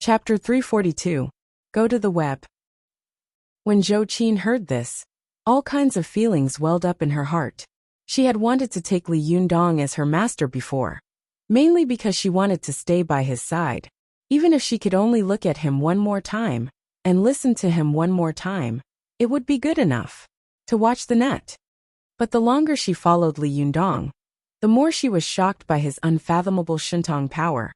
Chapter 342. Go to the web. When Zhou Qin heard this, all kinds of feelings welled up in her heart. She had wanted to take Li Yundong as her master before, mainly because she wanted to stay by his side. Even if she could only look at him one more time, and listen to him one more time, it would be good enough to watch the net. But the longer she followed Li Yundong, the more she was shocked by his unfathomable Shentong power,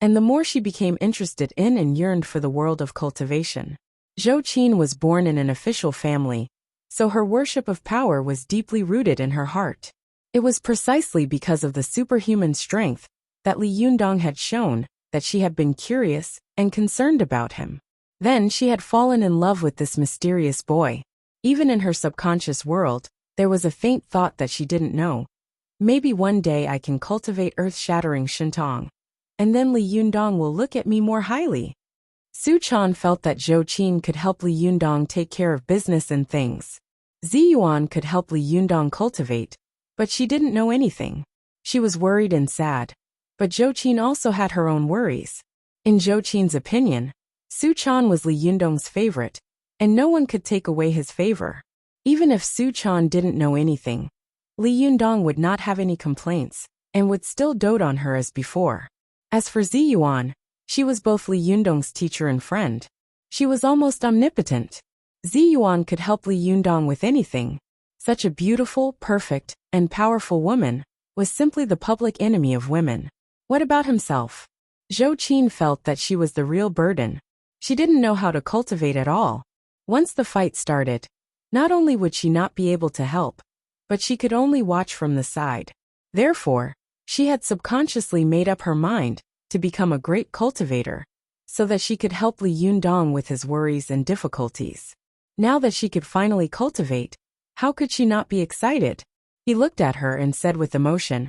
and the more she became interested in and yearned for the world of cultivation. Zhou Qin was born in an official family, so her worship of power was deeply rooted in her heart. It was precisely because of the superhuman strength that Li Yundong had shown that she had been curious and concerned about him. Then she had fallen in love with this mysterious boy. Even in her subconscious world, there was a faint thought that she didn't know. Maybe one day I can cultivate earth-shattering Shentong, and then Li Yundong will look at me more highly. Su Chan felt that Zhou Qin could help Li Yundong take care of business and things. Zi Yuan could help Li Yundong cultivate, but she didn't know anything. She was worried and sad, but Zhou Qin also had her own worries. In Zhou Qin's opinion, Su Chan was Li Yundong's favorite, and no one could take away his favor. Even if Su Chan didn't know anything, Li Yundong would not have any complaints, and would still dote on her as before. As for Zi Yuan, she was both Li Yundong's teacher and friend. She was almost omnipotent. Zi Yuan could help Li Yundong with anything. Such a beautiful, perfect, and powerful woman was simply the public enemy of women. What about himself? Zhou Qin felt that she was the real burden. She didn't know how to cultivate at all. Once the fight started, not only would she not be able to help, but she could only watch from the side. Therefore, she had subconsciously made up her mind to become a great cultivator, so that she could help Li Yundong with his worries and difficulties. Now that she could finally cultivate, how could she not be excited? He looked at her and said with emotion,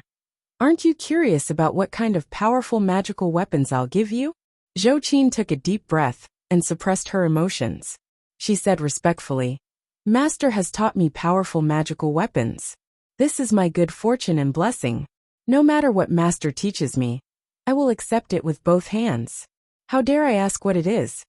"Aren't you curious about what kind of powerful magical weapons I'll give you?" Zhou Qin took a deep breath and suppressed her emotions. She said respectfully, "Master has taught me powerful magical weapons. This is my good fortune and blessing. No matter what Master teaches me, I will accept it with both hands. How dare I ask what it is?"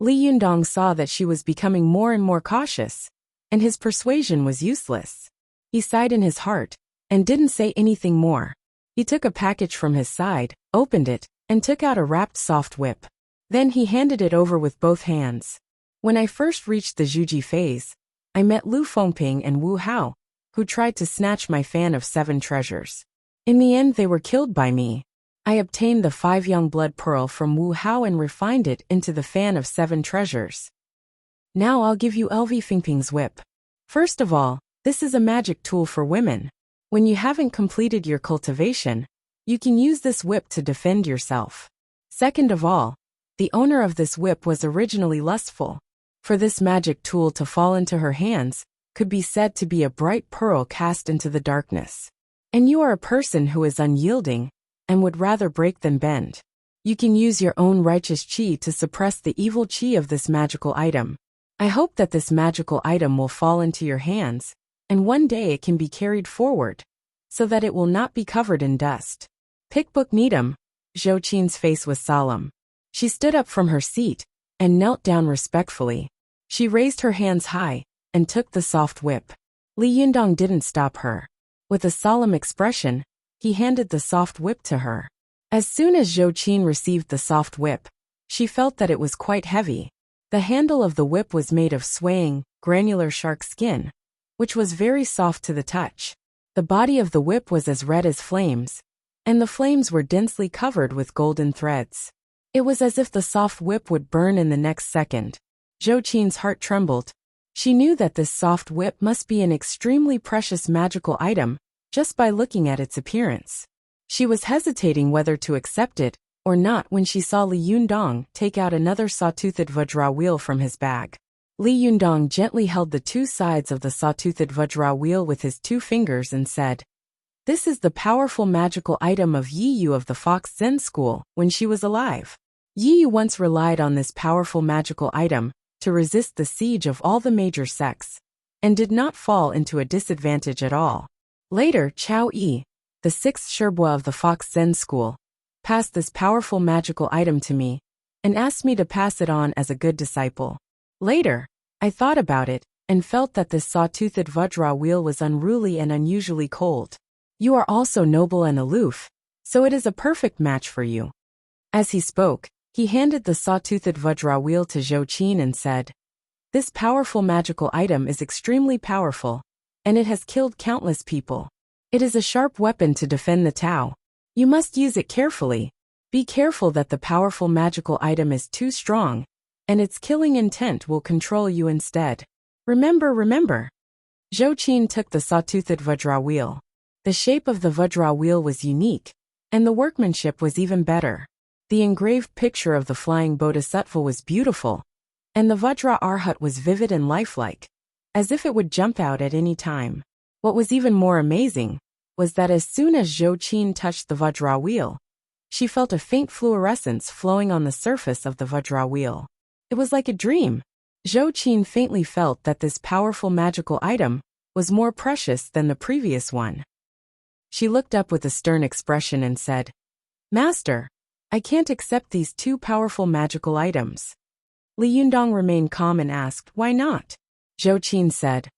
Li Yundong saw that she was becoming more and more cautious, and his persuasion was useless. He sighed in his heart, and didn't say anything more. He took a package from his side, opened it, and took out a wrapped soft whip. Then he handed it over with both hands. When I first reached the Zhuji phase, I met Lu Fengping and Wu Hao, who tried to snatch my fan of 7 treasures. In the end they were killed by me. I obtained the 5 young blood pearl from Wu Hao and refined it into the fan of 7 treasures. Now I'll give you LV Fengping's whip. First of all, this is a magic tool for women. When you haven't completed your cultivation, you can use this whip to defend yourself. Second of all, the owner of this whip was originally lustful. For this magic tool to fall into her hands could be said to be a bright pearl cast into the darkness. And you are a person who is unyielding and would rather break than bend. You can use your own righteous qi to suppress the evil qi of this magical item. I hope that this magical item will fall into your hands, and one day it can be carried forward, so that it will not be covered in dust. Pickbook Needham. Zhou Qin's face was solemn. She stood up from her seat and knelt down respectfully. She raised her hands high and took the soft whip. Li Yundong didn't stop her. With a solemn expression, he handed the soft whip to her. As soon as Zhou Qin received the soft whip, she felt that it was quite heavy. The handle of the whip was made of swaying, granular shark skin, which was very soft to the touch. The body of the whip was as red as flames, and the flames were densely covered with golden threads. It was as if the soft whip would burn in the next second. Zhou Qin's heart trembled. She knew that this soft whip must be an extremely precious magical item, just by looking at its appearance. She was hesitating whether to accept it or not when she saw Li Yundong take out another sawtoothed Vajra wheel from his bag. Li Yundong gently held the 2 sides of the sawtoothed Vajra wheel with his 2 fingers and said, "This is the powerful magical item of Yi Yu of the Fox Zen School when she was alive. Yi Yu once relied on this powerful magical item to resist the siege of all the major sects, and did not fall into a disadvantage at all. Later, Chao Yi, the 6th Sherbois of the Fox Zen School, passed this powerful magical item to me, and asked me to pass it on as a good disciple. Later, I thought about it, and felt that this saw-toothed Vajra wheel was unruly and unusually cold. You are also noble and aloof, so it is a perfect match for you. As he spoke, he handed the saw-toothed Vajra wheel to Zhou Qin and said, "This powerful magical item is extremely powerful, and it has killed countless people. It is a sharp weapon to defend the Tao. You must use it carefully. Be careful that the powerful magical item is too strong, and its killing intent will control you instead. Remember. Zhou Qin took the saw-toothed Vajra wheel. The shape of the Vajra wheel was unique, and the workmanship was even better. The engraved picture of the flying bodhisattva was beautiful, and the Vajra Arhat was vivid and lifelike, as if it would jump out at any time. What was even more amazing was that as soon as Zhou Qin touched the Vajra wheel, she felt a faint fluorescence flowing on the surface of the Vajra wheel. It was like a dream. Zhou Qin faintly felt that this powerful magical item was more precious than the previous one. She looked up with a stern expression and said, "Master, I can't accept these two powerful magical items." Li Yundong remained calm and asked, "Why not?" Zhou Qin said,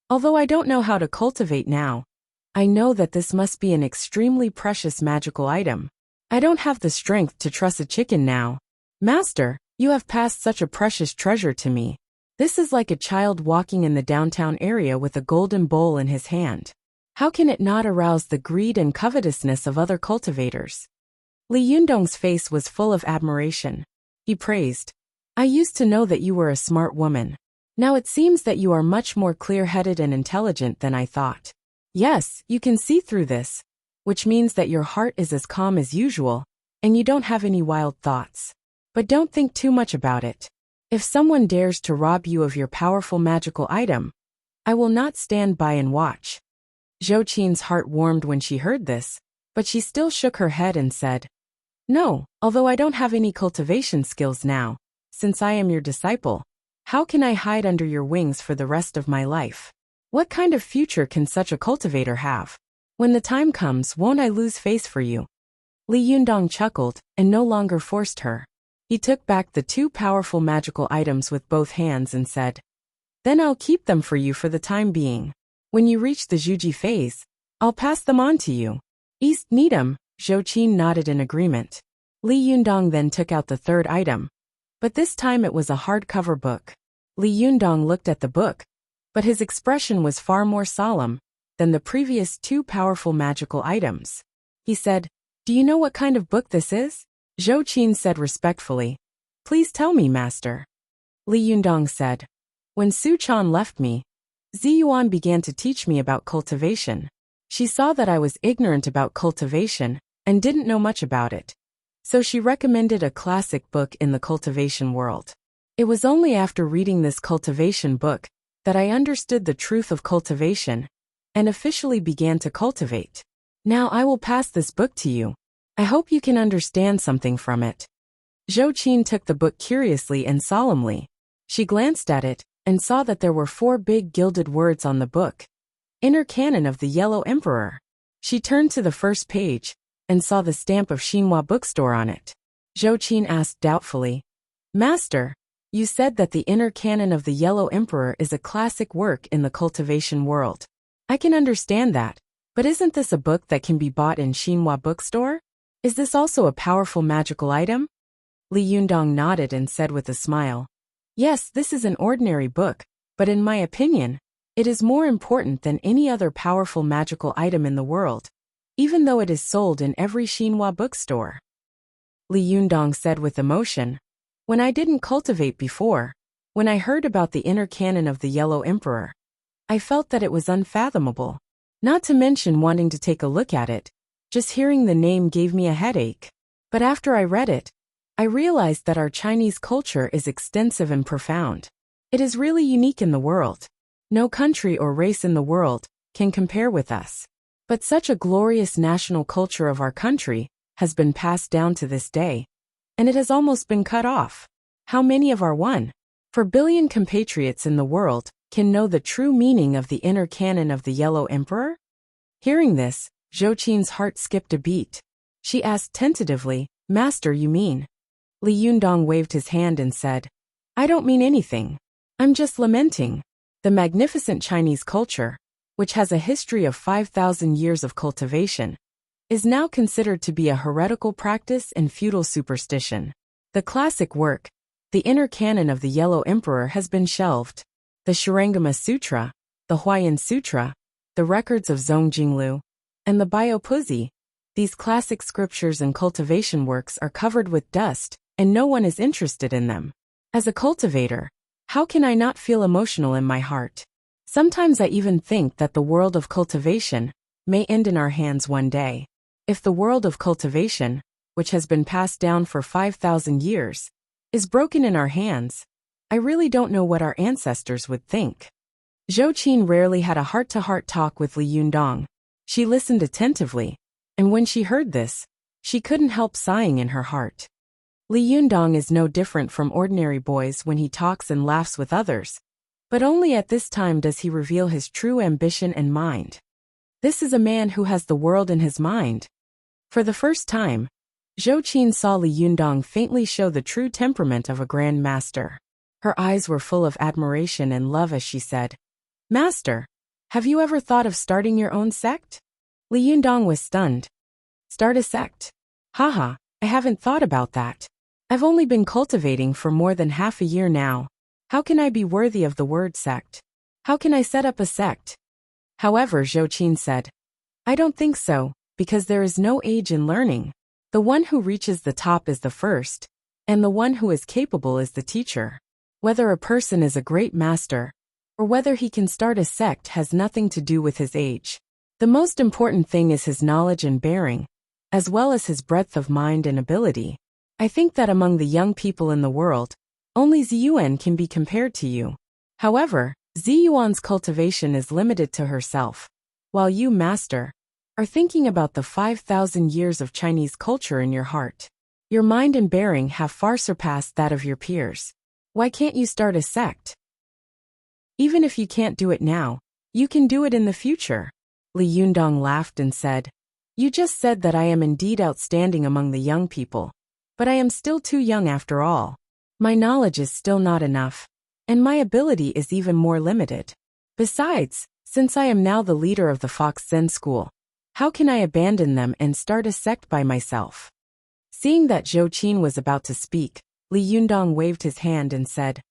"Although I don't know how to cultivate now, I know that this must be an extremely precious magical item. I don't have the strength to truss a chicken now. Master, you have passed such a precious treasure to me. This is like a child walking in the downtown area with a golden bowl in his hand. How can it not arouse the greed and covetousness of other cultivators?" Li Yundong's face was full of admiration. He praised, "I used to know that you were a smart woman. Now it seems that you are much more clear-headed and intelligent than I thought. Yes, you can see through this, which means that your heart is as calm as usual, and you don't have any wild thoughts. But don't think too much about it. If someone dares to rob you of your powerful magical item, I will not stand by and watch." Zhou Qin's heart warmed when she heard this, but she still shook her head and said, "No, although I don't have any cultivation skills now, since I am your disciple, how can I hide under your wings for the rest of my life? What kind of future can such a cultivator have? When the time comes, won't I lose face for you?" Li Yundong chuckled and no longer forced her. He took back the two powerful magical items with both hands and said, "Then I'll keep them for you for the time being. When you reach the Zhuji phase, I'll pass them on to you." "East Needham," Zhou Qin nodded in agreement. Li Yundong then took out the third item, but this time it was a hardcover book. Li Yundong looked at the book, but his expression was far more solemn than the previous two powerful magical items. He said, "Do you know what kind of book this is?" Zhou Qin said respectfully, "Please tell me, master." Li Yundong said, "When Su Chan left me, Ziyuan began to teach me about cultivation. She saw that I was ignorant about cultivation and didn't know much about it. So she recommended a classic book in the cultivation world. It was only after reading this cultivation book that I understood the truth of cultivation and officially began to cultivate. Now I will pass this book to you. I hope you can understand something from it." Zhou Qin took the book curiously and solemnly. She glanced at it and saw that there were 4 big gilded words on the book. "Inner Canon of the Yellow Emperor." She turned to the first page and saw the stamp of Xinhua bookstore on it. Zhou Qin asked doubtfully, "Master, you said that the Inner Canon of the Yellow Emperor is a classic work in the cultivation world. I can understand that, but isn't this a book that can be bought in Xinhua bookstore? Is this also a powerful magical item?" Li Yundong nodded and said with a smile, "Yes, this is an ordinary book, but in my opinion, it is more important than any other powerful magical item in the world, even though it is sold in every Xinhua bookstore." Li Yundong said with emotion, "When I didn't cultivate before, when I heard about the Inner Canon of the Yellow Emperor, I felt that it was unfathomable. Not to mention wanting to take a look at it, just hearing the name gave me a headache. But after I read it, I realized that our Chinese culture is extensive and profound. It is really unique in the world. No country or race in the world can compare with us. But such a glorious national culture of our country has been passed down to this day, and it has almost been cut off. How many of our 1.4 billion compatriots in the world can know the true meaning of the Inner Canon of the Yellow Emperor?" Hearing this, Zhou Qin's heart skipped a beat. She asked tentatively, "Master, you mean?" Li Yundong waved his hand and said, I don't mean anything. I'm just lamenting. The magnificent Chinese culture, which has a history of 5,000 years of cultivation, is now considered to be a heretical practice and feudal superstition. The classic work, the inner canon of the Yellow Emperor, has been shelved. The Shurangama Sutra, the Huayan Sutra, the records of Zongjinglu, and the Biopuzi, these classic scriptures and cultivation works are covered with dust, and no one is interested in them. As a cultivator, how can I not feel emotional in my heart? Sometimes I even think that the world of cultivation may end in our hands one day. If the world of cultivation, which has been passed down for 5,000 years, is broken in our hands, I really don't know what our ancestors would think. Zhou Qin rarely had a heart-to-heart talk with Li Yundong. She listened attentively, and when she heard this, she couldn't help sighing in her heart. Li Yundong is no different from ordinary boys when he talks and laughs with others, but only at this time does he reveal his true ambition and mind. This is a man who has the world in his mind. For the first time, Zhou Qin saw Li Yundong faintly show the true temperament of a grand master. Her eyes were full of admiration and love as she said, Master, have you ever thought of starting your own sect? Li Yundong was stunned. Start a sect? Haha, I haven't thought about that. I've only been cultivating for more than half a year now. How can I be worthy of the word sect? How can I set up a sect? However, Zhou Qin said, I don't think so, because there is no age in learning. The one who reaches the top is the first, and the one who is capable is the teacher. Whether a person is a great master, or whether he can start a sect has nothing to do with his age. The most important thing is his knowledge and bearing, as well as his breadth of mind and ability. I think that among the young people in the world, only Ziyuan can be compared to you. However, Ziyuan's cultivation is limited to herself, while you, master, are thinking about the 5,000 years of Chinese culture in your heart. Your mind and bearing have far surpassed that of your peers. Why can't you start a sect? Even if you can't do it now, you can do it in the future. Li Yundong laughed and said, You just said that I am indeed outstanding among the young people. But I am still too young after all. My knowledge is still not enough, and my ability is even more limited. Besides, since I am now the leader of the Fox Zen school, how can I abandon them and start a sect by myself? Seeing that Zhou Qin was about to speak, Li Yundong waved his hand and said,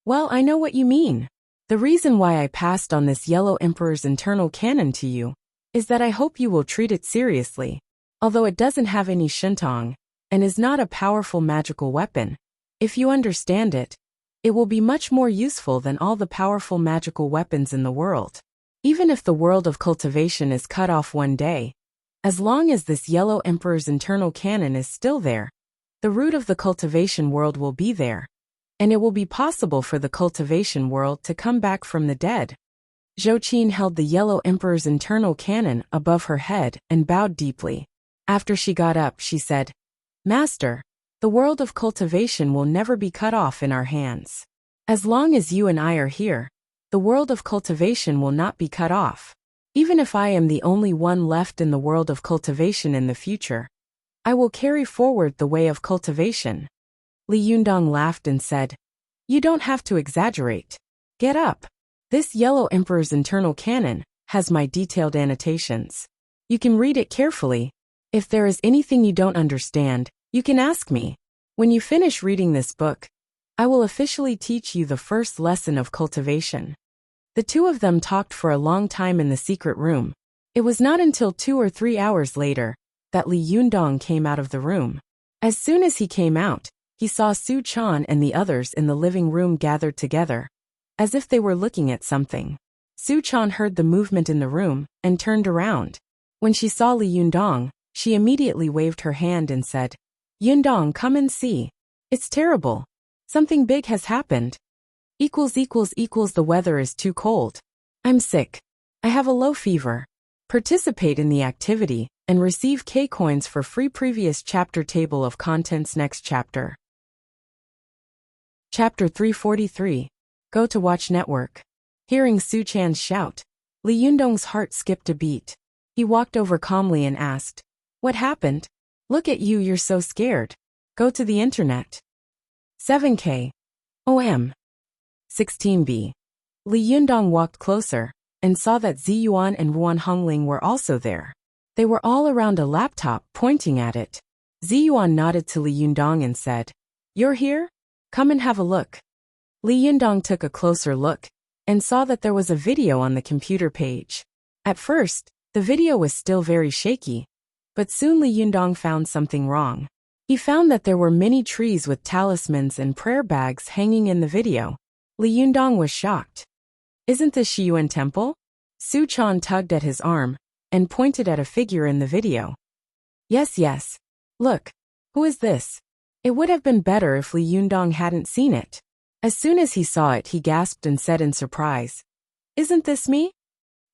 Well, I know what you mean. The reason why I passed on this Yellow Emperor's internal canon to you is that I hope you will treat it seriously. Although it doesn't have any shintong, and is not a powerful magical weapon, if you understand it, it will be much more useful than all the powerful magical weapons in the world. Even if the world of cultivation is cut off one day, as long as this Yellow Emperor's internal canon is still there, the root of the cultivation world will be there, and it will be possible for the cultivation world to come back from the dead. Zhou Qin held the Yellow Emperor's internal canon above her head and bowed deeply. After she got up, she said, Master, the world of cultivation will never be cut off in our hands. As long as you and I are here, the world of cultivation will not be cut off. Even if I am the only one left in the world of cultivation in the future, I will carry forward the way of cultivation. Li Yundong laughed and said, You don't have to exaggerate. Get up. This Yellow Emperor's internal canon has my detailed annotations. You can read it carefully. If there is anything you don't understand, you can ask me. When you finish reading this book, I will officially teach you the first lesson of cultivation. The two of them talked for a long time in the secret room. It was not until 2 or 3 hours later that Li Yundong came out of the room. As soon as he came out, he saw Su Chan and the others in the living room gathered together, as if they were looking at something. Su Chan heard the movement in the room and turned around. When she saw Li Yundong, she immediately waved her hand and said, Yundong, come and see. It's terrible. Something big has happened. The weather is too cold. I'm sick. I have a low fever. Participate in the activity and receive K coins for free. Previous chapter. Table of contents. Next chapter. Chapter 343. Go to Watch Network. Hearing Su Chan's shout, Li Yundong's heart skipped a beat. He walked over calmly and asked, What happened? Look at you, you're so scared. Go to the internet. 7K. OM. 16B. Li Yundong walked closer and saw that Ziyuan and Ruan Hongling were also there. They were all around a laptop, pointing at it. Ziyuan nodded to Li Yundong and said, "You're here? Come and have a look." Li Yundong took a closer look and saw that there was a video on the computer page. At first, the video was still very shaky, but soon Li Yundong found something wrong. He found that there were many trees with talismans and prayer bags hanging in the video. Li Yundong was shocked. "Isn't this Shiyuan Temple?" Su Chan tugged at his arm and pointed at a figure in the video. Yes. Look. Who is this?" It would have been better if Li Yundong hadn't seen it. As soon as he saw it, he gasped and said in surprise, "Isn't this me?"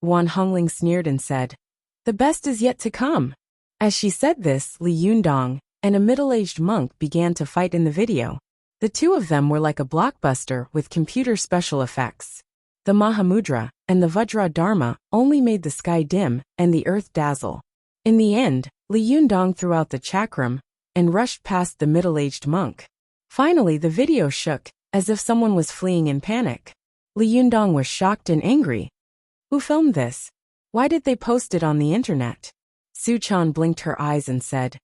Ruan Hongling sneered and said, "The best is yet to come." As she said this, Li Yundong and a middle-aged monk began to fight in the video. The two of them were like a blockbuster with computer special effects. The Mahamudra and the Vajra Dharma only made the sky dim and the earth dazzle. In the end, Li Yundong threw out the chakram and rushed past the middle-aged monk. Finally, the video shook, as if someone was fleeing in panic. Li Yundong was shocked and angry. Who filmed this? Why did they post it on the internet? Su Chan blinked her eyes and said,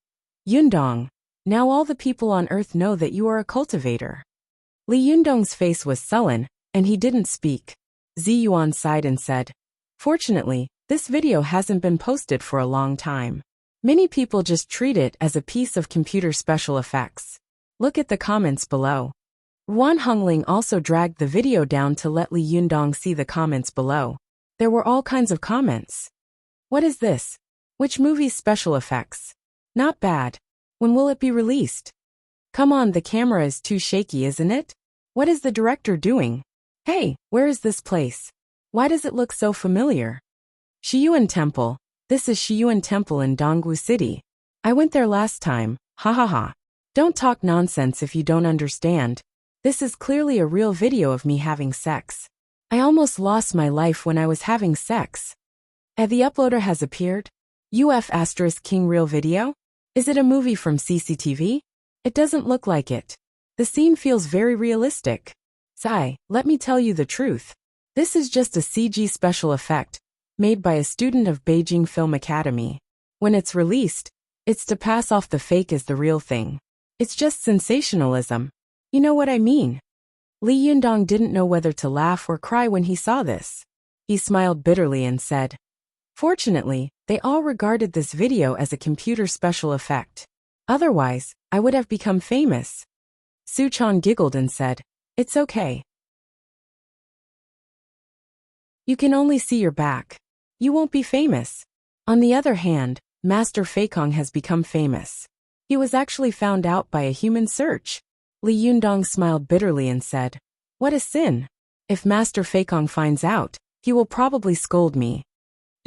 "Yundong, now all the people on earth know that you are a cultivator." Li Yundong's face was sullen, and he didn't speak. Ziyuan sighed and said, "Fortunately, this video hasn't been posted for a long time. Many people just treat it as a piece of computer special effects. Look at the comments below." Ruan Hongling also dragged the video down to let Li Yundong see the comments below. There were all kinds of comments. "What is this? Which movie's special effects? Not bad. When will it be released? Come on, the camera is too shaky, isn't it? What is the director doing? Hey, where is this place? Why does it look so familiar? Shiyuan Temple. This is Shiyuan Temple in Dongwu City. I went there last time, ha ha ha. Don't talk nonsense if you don't understand. This is clearly a real video of me having sex. I almost lost my life when I was having sex. The uploader has appeared. King real video? Is it a movie from CCTV? It doesn't look like it. The scene feels very realistic. Sai, let me tell you the truth. This is just a CG special effect, made by a student of Beijing Film Academy. When it's released, it's to pass off the fake as the real thing. It's just sensationalism. You know what I mean? Li Yundong didn't know whether to laugh or cry when he saw this. He smiled bitterly and said, "Fortunately, they all regarded this video as a computer special effect. Otherwise, I would have become famous." Su Chan giggled and said, "It's okay. You can only see your back. You won't be famous." On the other hand, Master Feikong has become famous. He was actually found out by a human search. Li Yundong smiled bitterly and said, "What a sin. If Master Feikong finds out, he will probably scold me."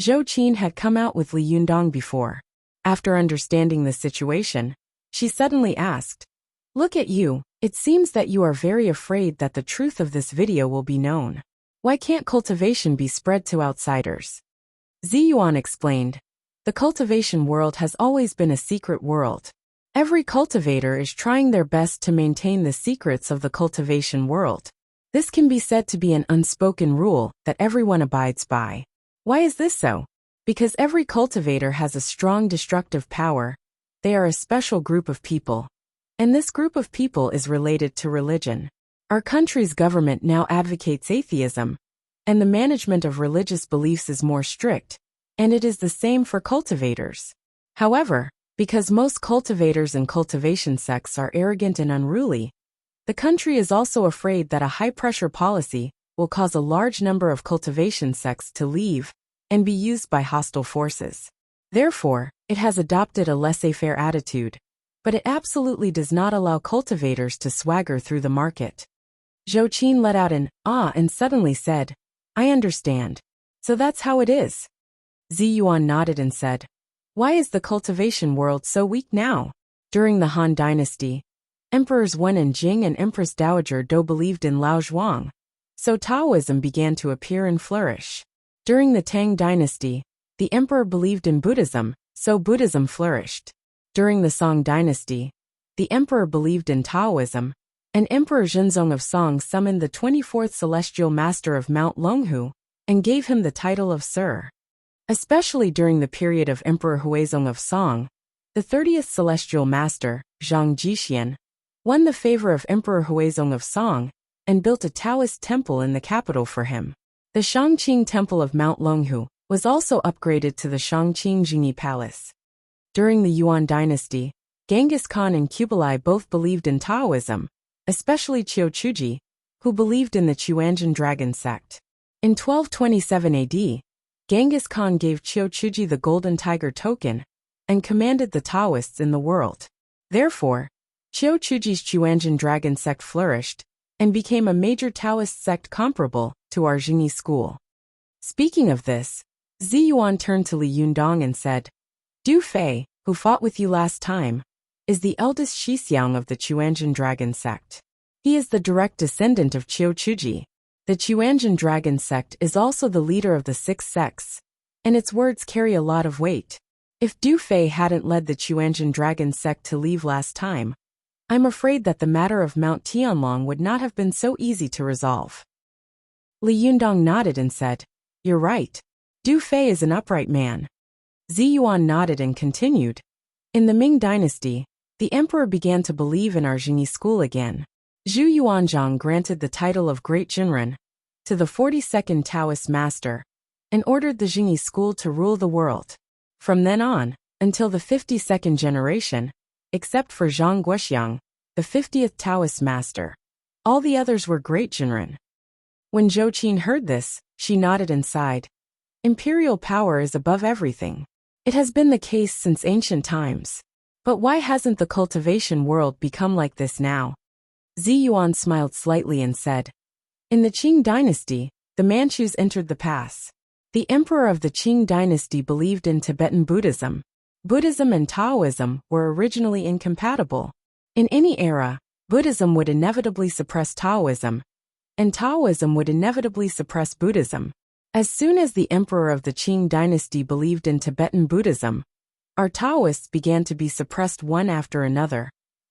Zhou Qin had come out with Li Yundong before. After understanding the situation, she suddenly asked, "Look at you, it seems that you are very afraid that the truth of this video will be known. Why can't cultivation be spread to outsiders?" Ziyuan explained, "The cultivation world has always been a secret world. Every cultivator is trying their best to maintain the secrets of the cultivation world. This can be said to be an unspoken rule that everyone abides by. Why is this so? Because every cultivator has a strong destructive power. They are a special group of people. And this group of people is related to religion. Our country's government now advocates atheism, and the management of religious beliefs is more strict, and it is the same for cultivators. However, because most cultivators and cultivation sects are arrogant and unruly, the country is also afraid that a high-pressure policy will cause a large number of cultivation sects to leave and be used by hostile forces. Therefore, it has adopted a laissez-faire attitude, but it absolutely does not allow cultivators to swagger through the market." Zhou Qin let out an "ah" and suddenly said, "I understand. So that's how it is." Ziyuan nodded and said, "Why is the cultivation world so weak now?" During the Han Dynasty, Emperors Wen and Jing and Empress Dowager Do believed in Lao Zhuang, so Taoism began to appear and flourish. During the Tang Dynasty, the emperor believed in Buddhism, so Buddhism flourished. During the Song Dynasty, the emperor believed in Taoism, and Emperor Zhenzong of Song summoned the 24th Celestial Master of Mount Longhu and gave him the title of Sir. Especially during the period of Emperor Huizong of Song, the 30th Celestial Master, Zhang Jixian, won the favor of Emperor Huizong of Song and built a Taoist temple in the capital for him. The Shangqing Temple of Mount Longhu was also upgraded to the Shangqing Jingyi Palace. During the Yuan dynasty, Genghis Khan and Kublai both believed in Taoism, especially Qiu Chuji, who believed in the Chuanzhen Dragon sect. In 1227 AD, Genghis Khan gave Qiu Chuji the Golden Tiger token and commanded the Taoists in the world. Therefore, Qiu Chuji's Chuanzhen Dragon sect flourished and became a major Taoist sect comparable to our Jingyi school. Speaking of this, Zi Yuan turned to Li Yundong and said, Du Fei, who fought with you last time, is the eldest Shixiang of the Chuanzhen Dragon sect. He is the direct descendant of Qiu Chuji. The Chuanzhen Dragon sect is also the leader of the six sects, and its words carry a lot of weight. If Du Fei hadn't led the Chuanzhen Dragon sect to leave last time, I'm afraid that the matter of Mount Tianlong would not have been so easy to resolve. Li Yundong nodded and said, You're right. Du Fei is an upright man. Zi Yuan nodded and continued, In the Ming dynasty, the emperor began to believe in our Jingyi school again. Zhu Yuanzhang granted the title of Great Jinren to the 42nd Taoist master and ordered the Jingyi school to rule the world. From then on, until the 52nd generation, except for Zhang Guoxiang, the 50th Taoist master, all the others were Great Jinren. When Zhou Qin heard this, she nodded and sighed. Imperial power is above everything. It has been the case since ancient times. But why hasn't the cultivation world become like this now? Zi Yuan smiled slightly and said, In the Qing dynasty, the Manchus entered the pass. The emperor of the Qing dynasty believed in Tibetan Buddhism. Buddhism and Taoism were originally incompatible. In any era, Buddhism would inevitably suppress Taoism, and Taoism would inevitably suppress Buddhism. As soon as the emperor of the Qing dynasty believed in Tibetan Buddhism, our Taoists began to be suppressed one after another,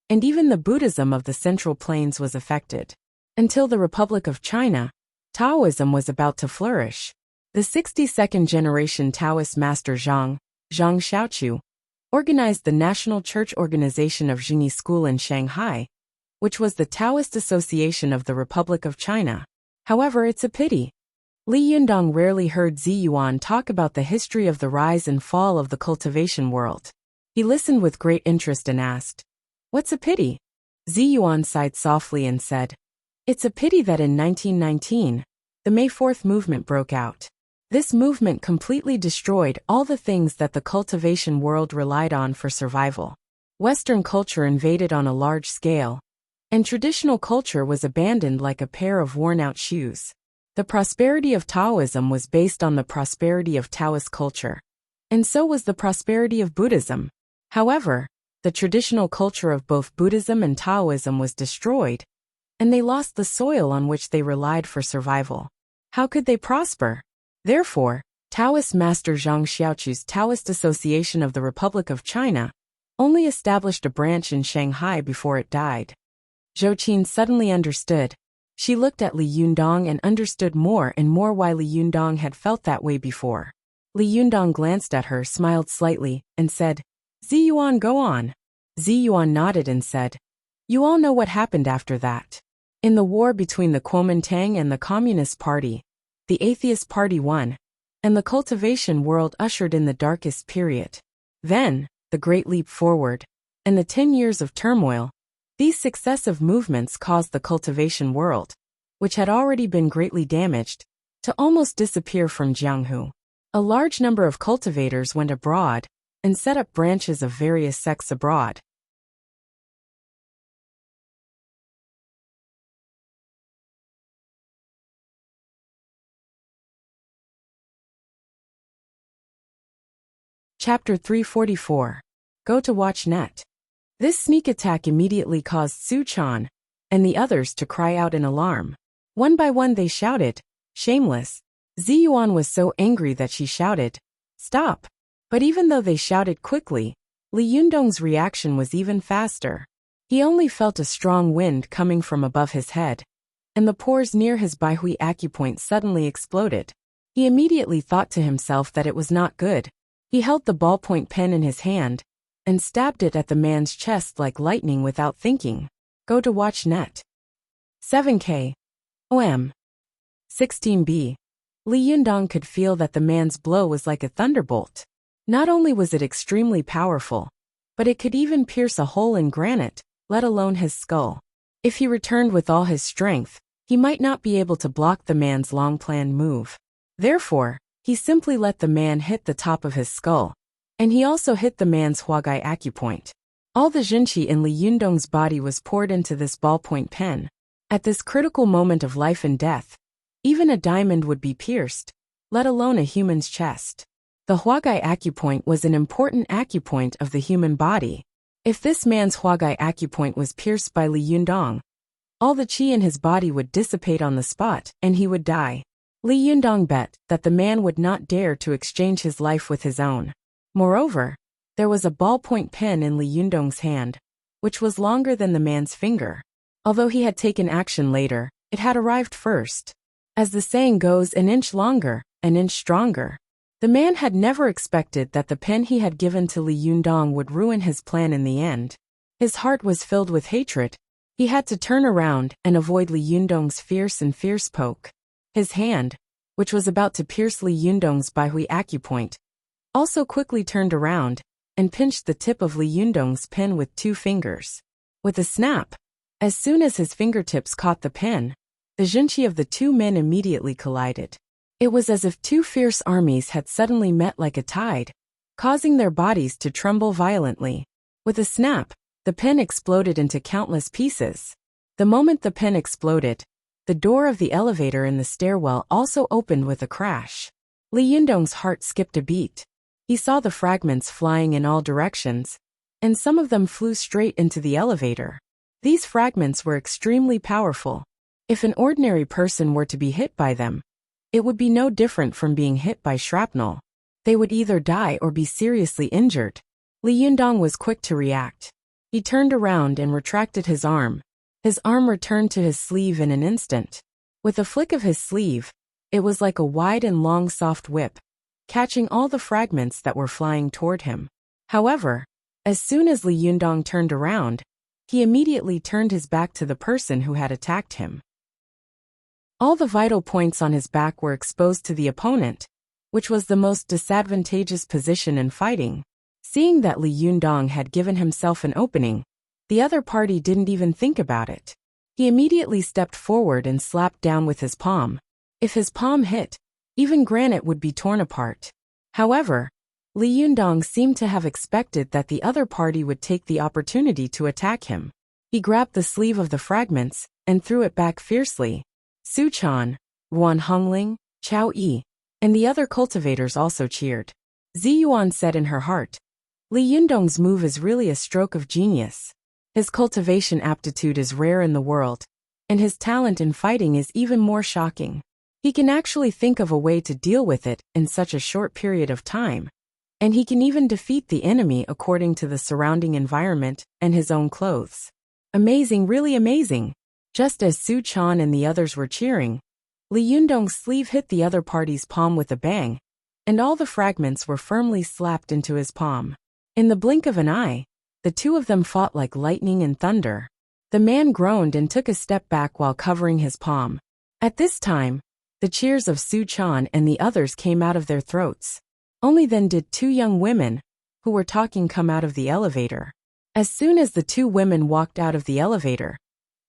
and even the Buddhism of the Central Plains was affected. Until the Republic of China, Taoism was about to flourish. The 62nd generation Taoist master Zhang Xiaoqiu, organized the National Church Organization of Jingyi School in Shanghai, which was the Taoist Association of the Republic of China. However, it's a pity. Li Yundong rarely heard Zi Yuan talk about the history of the rise and fall of the cultivation world. He listened with great interest and asked, What's a pity? Zi Yuan sighed softly and said, It's a pity that in 1919, the May 4th movement broke out. This movement completely destroyed all the things that the cultivation world relied on for survival. Western culture invaded on a large scale, and traditional culture was abandoned like a pair of worn-out shoes. The prosperity of Taoism was based on the prosperity of Taoist culture, and so was the prosperity of Buddhism. However, the traditional culture of both Buddhism and Taoism was destroyed, and they lost the soil on which they relied for survival. How could they prosper? Therefore, Taoist master Zhang Xiaoqiu's Taoist Association of the Republic of China only established a branch in Shanghai before it died. Zhou Qin suddenly understood. She looked at Li Yundong and understood more and more why Li Yundong had felt that way before. Li Yundong glanced at her, smiled slightly, and said, Zi Yuan, go on. Zi Yuan nodded and said, You all know what happened after that. In the war between the Kuomintang and the Communist Party, the Atheist Party won, and the cultivation world ushered in the darkest period. Then, the Great Leap Forward, and the 10 years of turmoil. These successive movements caused the cultivation world, which had already been greatly damaged, to almost disappear from Jianghu. A large number of cultivators went abroad and set up branches of various sects abroad. Chapter 344. Go to watch net. This sneak attack immediately caused Su Chan and the others to cry out in alarm. One by one they shouted, Shameless! Zi Yuan was so angry that she shouted, Stop! But even though they shouted quickly, Li Yundong's reaction was even faster. He only felt a strong wind coming from above his head, and the pores near his Baihui acupoint suddenly exploded. He immediately thought to himself that it was not good. He held the ballpoint pen in his hand and stabbed it at the man's chest like lightning without thinking. Go to watch net. 7K. OM. 16B. Li Yundong could feel that the man's blow was like a thunderbolt. Not only was it extremely powerful, but it could even pierce a hole in granite, let alone his skull. If he returned with all his strength, he might not be able to block the man's long-planned move. Therefore, he simply let the man hit the top of his skull, and he also hit the man's Huagai acupoint. All the Jinqi in Li Yundong's body was poured into this ballpoint pen. At this critical moment of life and death, even a diamond would be pierced, let alone a human's chest. The Huagai acupoint was an important acupoint of the human body. If this man's Huagai acupoint was pierced by Li Yundong, all the qi in his body would dissipate on the spot, and he would die. Li Yundong bet that the man would not dare to exchange his life with his own. Moreover, there was a ballpoint pen in Li Yundong's hand, which was longer than the man's finger. Although he had taken action later, it had arrived first. As the saying goes, an inch longer, an inch stronger. The man had never expected that the pen he had given to Li Yundong would ruin his plan in the end. His heart was filled with hatred. He had to turn around and avoid Li Yundong's fierce poke. His hand, which was about to pierce Li Yundong's Baihui acupoint, also quickly turned around and pinched the tip of Li Yundong's pen with 2 fingers. With a snap, as soon as his fingertips caught the pen, the Jinqi of the 2 men immediately collided. It was as if 2 fierce armies had suddenly met like a tide, causing their bodies to tremble violently. With a snap, the pen exploded into countless pieces. The moment the pen exploded, the door of the elevator in the stairwell also opened with a crash. Li Yundong's heart skipped a beat. He saw the fragments flying in all directions, and some of them flew straight into the elevator. These fragments were extremely powerful. If an ordinary person were to be hit by them, it would be no different from being hit by shrapnel. They would either die or be seriously injured. Li Yundong was quick to react. He turned around and retracted his arm. His arm returned to his sleeve in an instant. With a flick of his sleeve, it was like a wide and long soft whip, catching all the fragments that were flying toward him. However, as soon as Li Yundong turned around, he immediately turned his back to the person who had attacked him. All the vital points on his back were exposed to the opponent, which was the most disadvantageous position in fighting. Seeing that Li Yundong had given himself an opening, the other party didn't even think about it. He immediately stepped forward and slapped down with his palm. If his palm hit, even granite would be torn apart. However, Li Yundong seemed to have expected that the other party would take the opportunity to attack him. He grabbed the sleeve of the fragments and threw it back fiercely. Su Chan, Ruan Hongling, Chao Yi, and the other cultivators also cheered. Zi Yuan said in her heart, Li Yundong's move is really a stroke of genius. His cultivation aptitude is rare in the world, and his talent in fighting is even more shocking. He can actually think of a way to deal with it in such a short period of time, and he can even defeat the enemy according to the surrounding environment and his own clothes. Amazing, really amazing. Just as Su Chan and the others were cheering, Li Yundong's sleeve hit the other party's palm with a bang, and all the fragments were firmly slapped into his palm. In the blink of an eye, the 2 of them fought like lightning and thunder. The man groaned and took a step back while covering his palm. At this time, the cheers of Su Chan and the others came out of their throats. Only then did 2 young women, who were talking, come out of the elevator. As soon as the 2 women walked out of the elevator,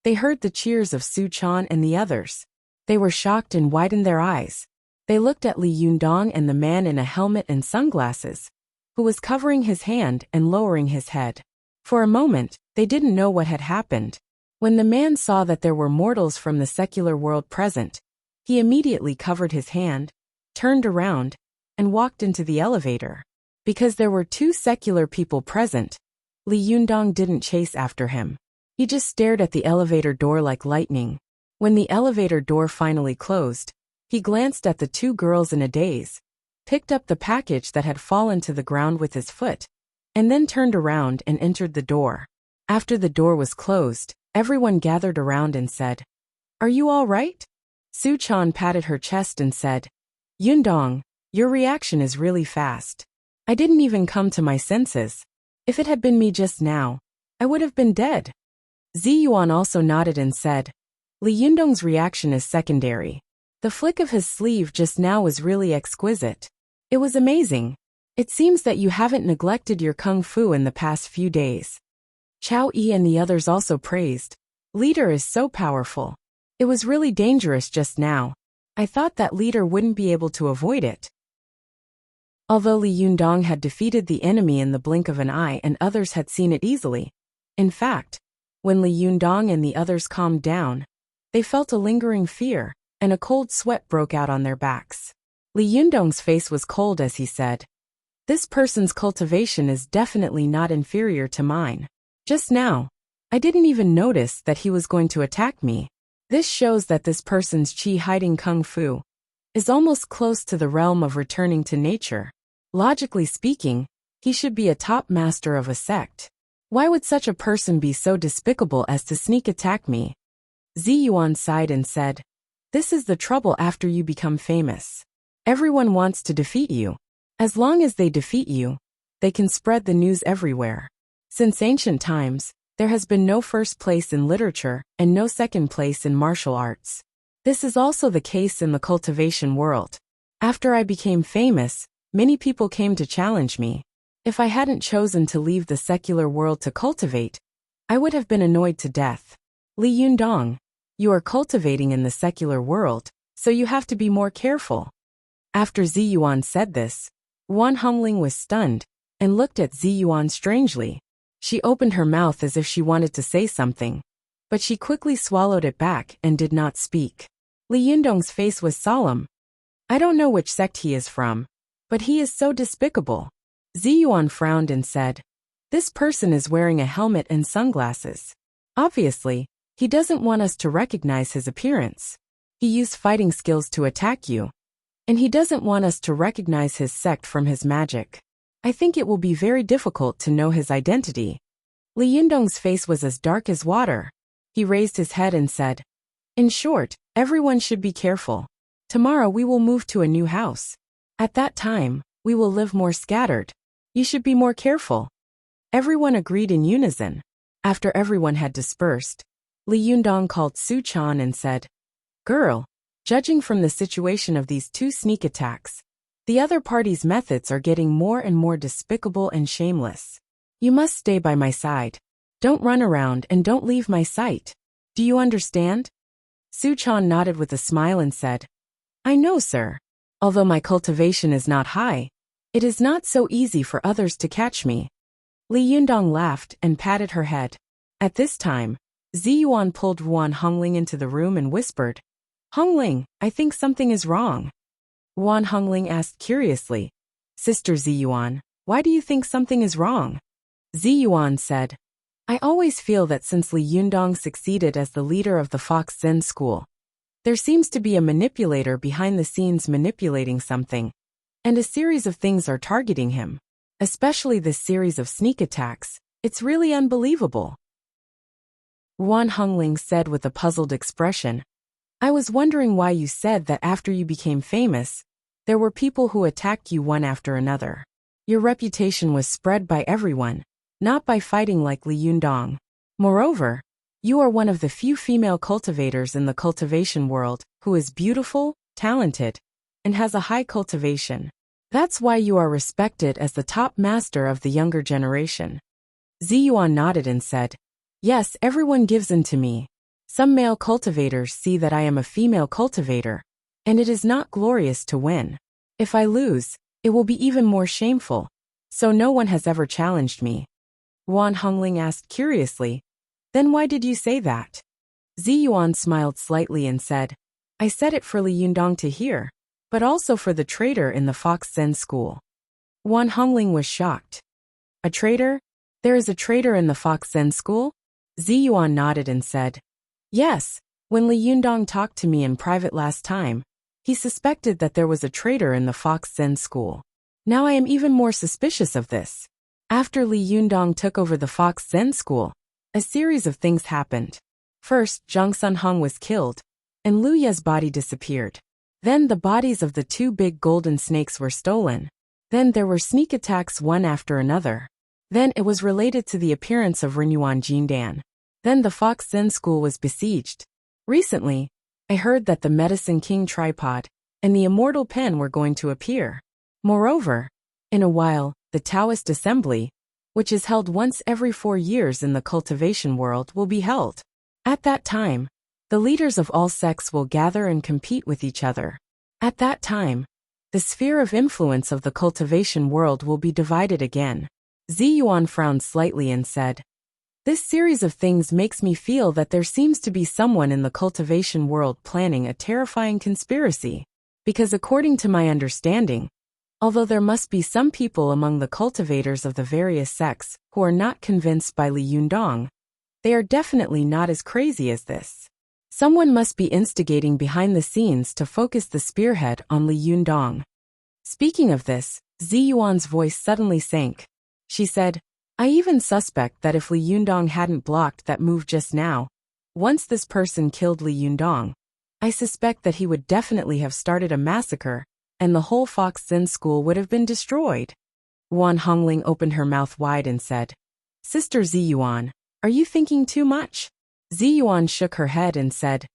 they heard the cheers of Su Chan and the others. They were shocked and widened their eyes. They looked at Li Yundong and the man in a helmet and sunglasses, who was covering his hand and lowering his head. For a moment, they didn't know what had happened. When the man saw that there were mortals from the secular world present, he immediately covered his hand, turned around, and walked into the elevator. Because there were 2 secular people present, Li Yundong didn't chase after him. He just stared at the elevator door like lightning. When the elevator door finally closed, he glanced at the 2 girls in a daze, picked up the package that had fallen to the ground with his foot, and then turned around and entered the door. After the door was closed, everyone gathered around and said, "Are you all right?" Su-chan patted her chest and said, "Yundong, your reaction is really fast. I didn't even come to my senses. If it had been me just now, I would have been dead." Ziyuan also nodded and said, "Li Yundong's reaction is secondary. The flick of his sleeve just now was really exquisite. It was amazing. It seems that you haven't neglected your kung fu in the past few days." Chao Yi and the others also praised, "Leader is so powerful. It was really dangerous just now. I thought that leader wouldn't be able to avoid it." Although Li Yundong had defeated the enemy in the blink of an eye and others had seen it easily, in fact, when Li Yundong and the others calmed down, they felt a lingering fear, and a cold sweat broke out on their backs. Li Yundong's face was cold as he said, "This person's cultivation is definitely not inferior to mine. Just now, I didn't even notice that he was going to attack me. This shows that this person's chi hiding kung fu is almost close to the realm of returning to nature. Logically speaking, he should be a top master of a sect. Why would such a person be so despicable as to sneak attack me?" Ziyuan sighed and said, "This is the trouble after you become famous. Everyone wants to defeat you. As long as they defeat you, they can spread the news everywhere. Since ancient times, there has been no first place in literature and no second place in martial arts. This is also the case in the cultivation world. After I became famous, many people came to challenge me. If I hadn't chosen to leave the secular world to cultivate, I would have been annoyed to death. Li Yundong, you are cultivating in the secular world, so you have to be more careful." After Ziyuan said this, Wan Hongling was stunned and looked at Ziyuan strangely. She opened her mouth as if she wanted to say something, but she quickly swallowed it back and did not speak. Li Yundong's face was solemn. "I don't know which sect he is from, but he is so despicable." Ziyuan frowned and said, "This person is wearing a helmet and sunglasses. Obviously, he doesn't want us to recognize his appearance. He used fighting skills to attack you, and he doesn't want us to recognize his sect from his magic. I think it will be very difficult to know his identity." Li Yundong's face was as dark as water. He raised his head and said, "In short, everyone should be careful. Tomorrow we will move to a new house. At that time, we will live more scattered. You should be more careful." Everyone agreed in unison. After everyone had dispersed, Li Yundong called Su-chan and said, "Girl, judging from the situation of these two sneak attacks, the other party's methods are getting more and more despicable and shameless. You must stay by my side. Don't run around and don't leave my sight. Do you understand?" Su-chan nodded with a smile and said, "I know, sir. Although my cultivation is not high, it is not so easy for others to catch me." Li Yundong laughed and patted her head. At this time, Ziyuan pulled Wan Hongling into the room and whispered, "Hongling, I think something is wrong." Wan Hongling asked curiously, "Sister Ziyuan, why do you think something is wrong?" Ziyuan said, "I always feel that since Li Yundong succeeded as the leader of the Fox Zen school, there seems to be a manipulator behind the scenes manipulating something, and a series of things are targeting him. Especially this series of sneak attacks. It's really unbelievable." Wan Hongling said with a puzzled expression, "I was wondering why you said that after you became famous, there were people who attacked you one after another. Your reputation was spread by everyone, not by fighting like Li Yundong. Moreover, you are one of the few female cultivators in the cultivation world who is beautiful, talented, and has a high cultivation. That's why you are respected as the top master of the younger generation." Ziyuan nodded and said, "Yes, everyone gives in to me. Some male cultivators see that I am a female cultivator, and it is not glorious to win. If I lose, it will be even more shameful, so no one has ever challenged me." Wan Hongling asked curiously, "Then why did you say that?" Ziyuan smiled slightly and said, "I said it for Li Yundong to hear, but also for the traitor in the Fox Zen school." Wan Hongling was shocked. "A traitor? There is a traitor in the Fox Zen school?" Ziyuan nodded and said, "Yes, when Li Yundong talked to me in private last time, he suspected that there was a traitor in the Fox Zen school. Now I am even more suspicious of this. After Li Yundong took over the Fox Zen school, A series of things happened. First, Zhang Sunhong was killed, and Lu Ye's body disappeared. Then the bodies of the two big golden snakes were stolen. Then there were sneak attacks one after another. Then it was related to the appearance of Renyuan Jindan. Then the Fox Zen school was besieged. Recently, I heard that the Medicine King tripod and the Immortal Pen were going to appear. Moreover, in a while, the Taoist Assembly, which is held once every 4 years in the cultivation world, will be held. At that time, the leaders of all sects will gather and compete with each other. At that time, the sphere of influence of the cultivation world will be divided again. Zi Yuan frowned slightly and said, "This series of things makes me feel that there seems to be someone in the cultivation world planning a terrifying conspiracy. Because according to my understanding, although there must be some people among the cultivators of the various sects who are not convinced by Li Yundong, they are definitely not as crazy as this. Someone must be instigating behind the scenes to focus the spearhead on Li Yundong." Speaking of this, Zi Yuan's voice suddenly sank. She said, "I even suspect that if Li Yundong hadn't blocked that move just now, once this person killed Li Yundong, I suspect that he would definitely have started a massacre, and the whole Fox Zen school would have been destroyed." Wan Hongling opened her mouth wide and said, "Sister Zi Yuan, are you thinking too much?" Zi Yuan shook her head and said,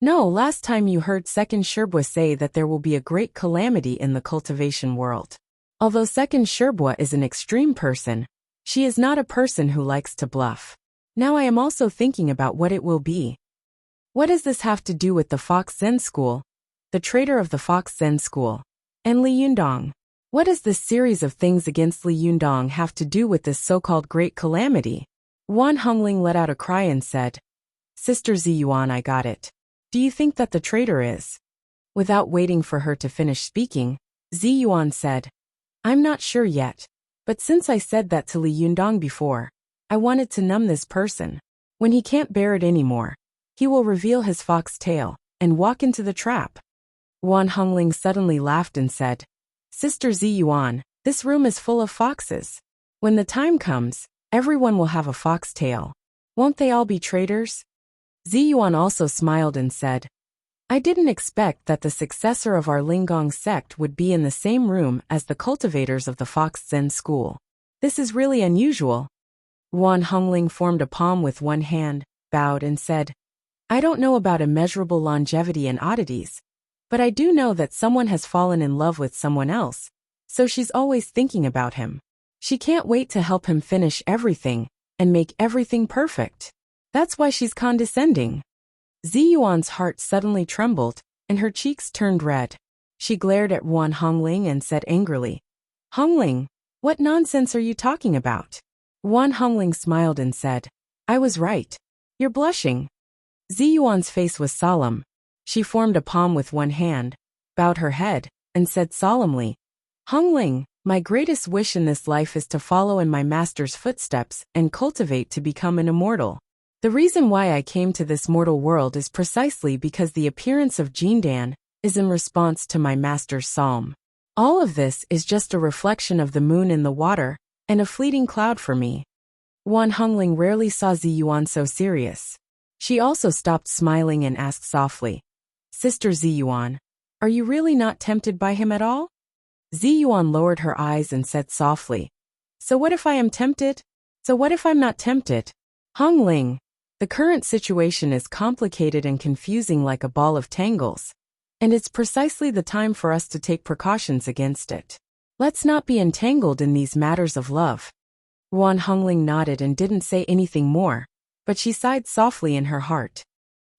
"No, last time you heard Second Sherbua say that there will be a great calamity in the cultivation world. Although Second Sherbua is an extreme person, she is not a person who likes to bluff. Now I am also thinking about what it will be. What does this have to do with the Fox Zen school, the traitor of the Fox Zen school, and Li Yundong? What does this series of things against Li Yundong have to do with this so-called great calamity?" Wan Hongling let out a cry and said, "Sister Zi Yuan, I got it. Do you think that the traitor is?" Without waiting for her to finish speaking, Zi Yuan said, "I'm not sure yet, but since I said that to Li Yundong before, I wanted to numb this person. When he can't bear it anymore, he will reveal his fox tail and walk into the trap." Wan Hongling suddenly laughed and said, "Sister Zi Yuan, this room is full of foxes. When the time comes, everyone will have a fox tail. Won't they all be traitors?" Zi Yuan also smiled and said, "I didn't expect that the successor of our Linggong sect would be in the same room as the cultivators of the Fox Zen school. This is really unusual." Wan Hongling formed a palm with one hand, bowed and said, "I don't know about immeasurable longevity and oddities, but I do know that someone has fallen in love with someone else, so she's always thinking about him. She can't wait to help him finish everything and make everything perfect. That's why she's condescending." Zi Yuan's heart suddenly trembled, and her cheeks turned red. She glared at Wan Hongling and said angrily, "Hongling, what nonsense are you talking about?" Wan Hongling smiled and said, "I was right. You're blushing." Zi Yuan's face was solemn. She formed a palm with one hand, bowed her head, and said solemnly, "Hongling, my greatest wish in this life is to follow in my master's footsteps and cultivate to become an immortal. The reason why I came to this mortal world is precisely because the appearance of Jindan is in response to my master's psalm. All of this is just a reflection of the moon in the water and a fleeting cloud for me." Wan Hongling rarely saw Zi Yuan so serious. She also stopped smiling and asked softly, "Sister Zi Yuan, are you really not tempted by him at all?" Zi Yuan lowered her eyes and said softly, "So what if I am tempted? So what if I'm not tempted? Hongling, the current situation is complicated and confusing like a ball of tangles, and it's precisely the time for us to take precautions against it. Let's not be entangled in these matters of love." Wan Hongling nodded and didn't say anything more, but she sighed softly in her heart.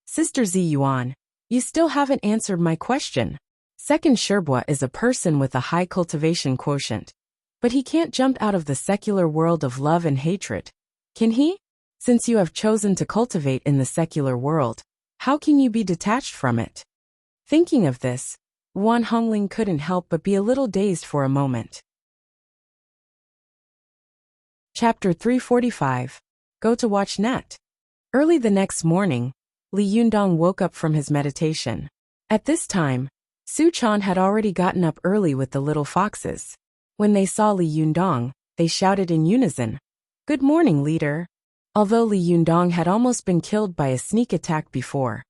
"Sister Zi Yuan, you still haven't answered my question. Second Sherbua is a person with a high cultivation quotient, but he can't jump out of the secular world of love and hatred, can he? Since you have chosen to cultivate in the secular world, how can you be detached from it?" Thinking of this, Wan Hongling couldn't help but be a little dazed for a moment. Chapter 345. Go to watch net. Early the next morning, Li Yundong woke up from his meditation. At this time, Su Chan had already gotten up early with the little foxes. When they saw Li Yundong, they shouted in unison, "Good morning, leader." although Li Yundong had almost been killed by a sneak attack before.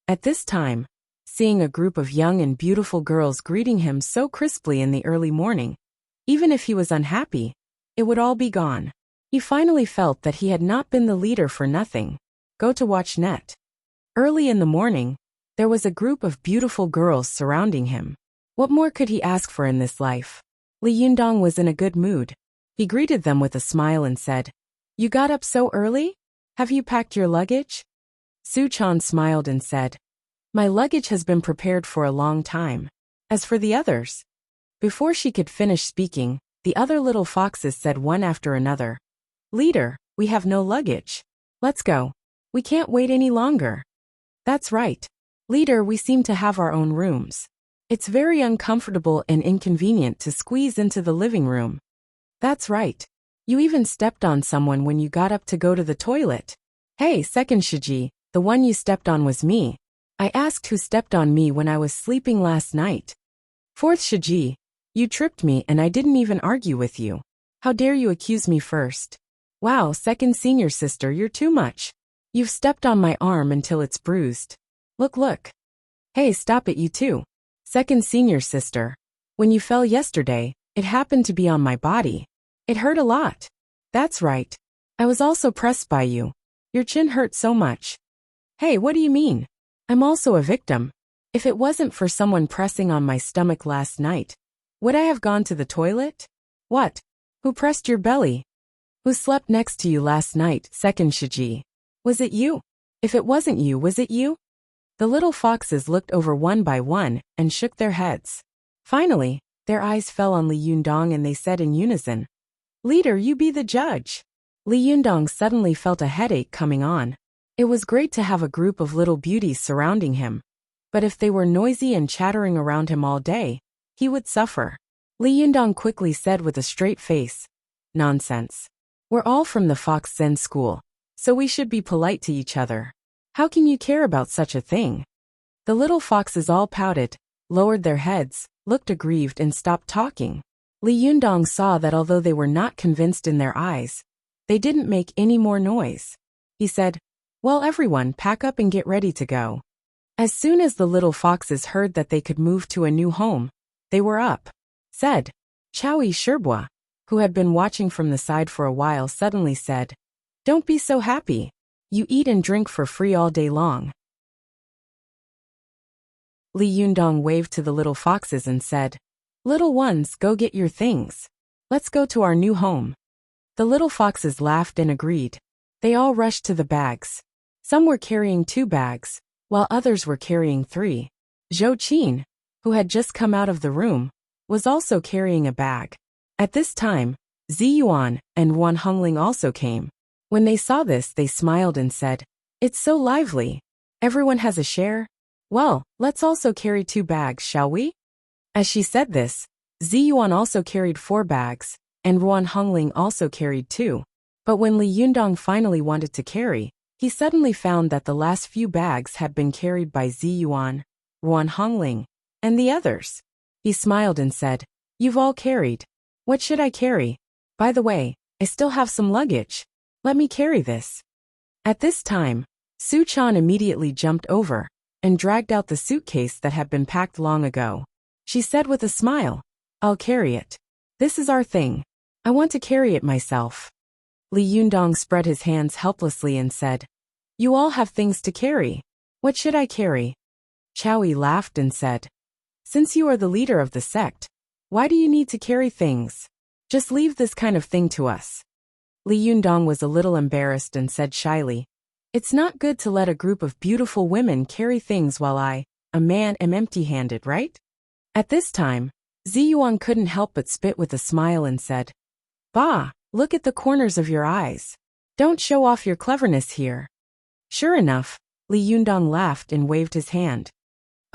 At this time, seeing a group of young and beautiful girls greeting him so crisply in the early morning, even if he was unhappy, it would all be gone. He finally felt that he had not been the leader for nothing. Go to watch net. Early in the morning, there was a group of beautiful girls surrounding him. What more could he ask for in this life? Li Yundong was in a good mood. He greeted them with a smile and said, "You got up so early? Have you packed your luggage?" Su Chan smiled and said, "My luggage has been prepared for a long time. As for the others..." Before she could finish speaking, the other little foxes said one after another, "Leader, we have no luggage. Let's go. We can't wait any longer." "That's right. Leader, we seem to have our own rooms. It's very uncomfortable and inconvenient to squeeze into the living room." "That's right. You even stepped on someone when you got up to go to the toilet." "Hey, second Shiji, the one you stepped on was me. I asked who stepped on me when I was sleeping last night." "Fourth Shiji, you tripped me and I didn't even argue with you. How dare you accuse me first?" "Wow, second senior sister, you're too much. You've stepped on my arm until it's bruised. Look. Hey, stop it you too. Second senior sister. When you fell yesterday, it happened to be on my body. It hurt a lot." "That's right. I was also pressed by you. Your chin hurt so much." "Hey, what do you mean? I'm also a victim. If it wasn't for someone pressing on my stomach last night, would I have gone to the toilet?" "What? Who pressed your belly? Who slept next to you last night, second Shiji? Was it you? If it wasn't you, was it you?" The little foxes looked over one by one and shook their heads. Finally, their eyes fell on Li Yundong and they said in unison, "Leader, you be the judge." Li Yundong suddenly felt a headache coming on. It was great to have a group of little beauties surrounding him, but if they were noisy and chattering around him all day, he would suffer. Li Yundong quickly said with a straight face, "Nonsense. We're all from the Fox Zen school, so we should be polite to each other. How can you care about such a thing?" The little foxes all pouted, lowered their heads, looked aggrieved and stopped talking. Li Yundong saw that although they were not convinced in their eyes, they didn't make any more noise. He said, "Well, everyone, pack up and get ready to go." As soon as the little foxes heard that they could move to a new home, they were up. Said, Chowie Sherbua, who had been watching from the side for a while, suddenly said, "Don't be so happy. You eat and drink for free all day long." Li Yundong waved to the little foxes and said, "Little ones, go get your things. Let's go to our new home." The little foxes laughed and agreed. They all rushed to the bags. Some were carrying 2 bags, while others were carrying 3. Zhou Qin, who had just come out of the room, was also carrying a bag. At this time, Zi Yuan and Wan Hongling also came. When they saw this, they smiled and said, "It's so lively. Everyone has a share? Well, let's also carry 2 bags, shall we?" As she said this, Zi Yuan also carried 4 bags, and Wan Hongling also carried 2. But when Li Yundong finally wanted to carry, he suddenly found that the last few bags had been carried by Zi Yuan, Wan Hongling, and the others. He smiled and said, "You've all carried. What should I carry? By the way, I still have some luggage. Let me carry this." At this time, Su Chan immediately jumped over and dragged out the suitcase that had been packed long ago. She said with a smile, "I'll carry it. This is our thing. I want to carry it myself." Li Yundong spread his hands helplessly and said, "You all have things to carry. What should I carry?" Chowie laughed and said, "Since you are the leader of the sect, why do you need to carry things? Just leave this kind of thing to us." Li Yundong was a little embarrassed and said shyly, "It's not good to let a group of beautiful women carry things while I, a man, am empty-handed, right?" At this time, Zi Yuan couldn't help but spit with a smile and said, "Bah, look at the corners of your eyes. Don't show off your cleverness here." Sure enough, Li Yundong laughed and waved his hand.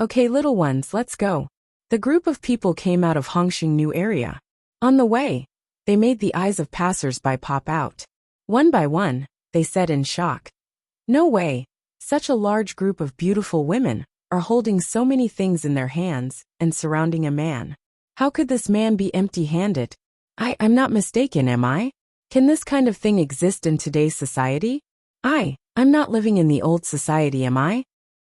"Okay, little ones, let's go." The group of people came out of Hongxing New area. On the way, they made the eyes of passers-by pop out. One by one, they said in shock, "No way, such a large group of beautiful women are holding so many things in their hands and surrounding a man. How could this man be empty-handed? I'm not mistaken, am I? Can this kind of thing exist in today's society?" I'm not living in the old society, am I?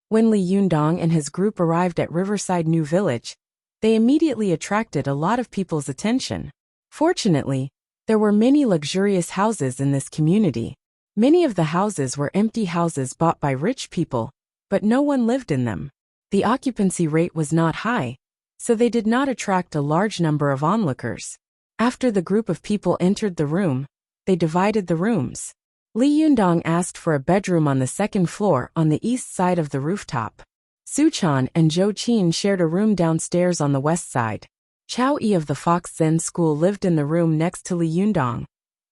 When Li Yundong and his group arrived at Riverside New Village, they immediately attracted a lot of people's attention. Fortunately, there were many luxurious houses in this community. Many of the houses were empty houses bought by rich people, but no one lived in them. The occupancy rate was not high, so they did not attract a large number of onlookers. After the group of people entered the room, they divided the rooms. Li Yundong asked for a bedroom on the second floor on the east side of the rooftop. Su Chan and Zhou Qin shared a room downstairs on the west side. Chao Yi of the Fox Zen School lived in the room next to Li Yundong,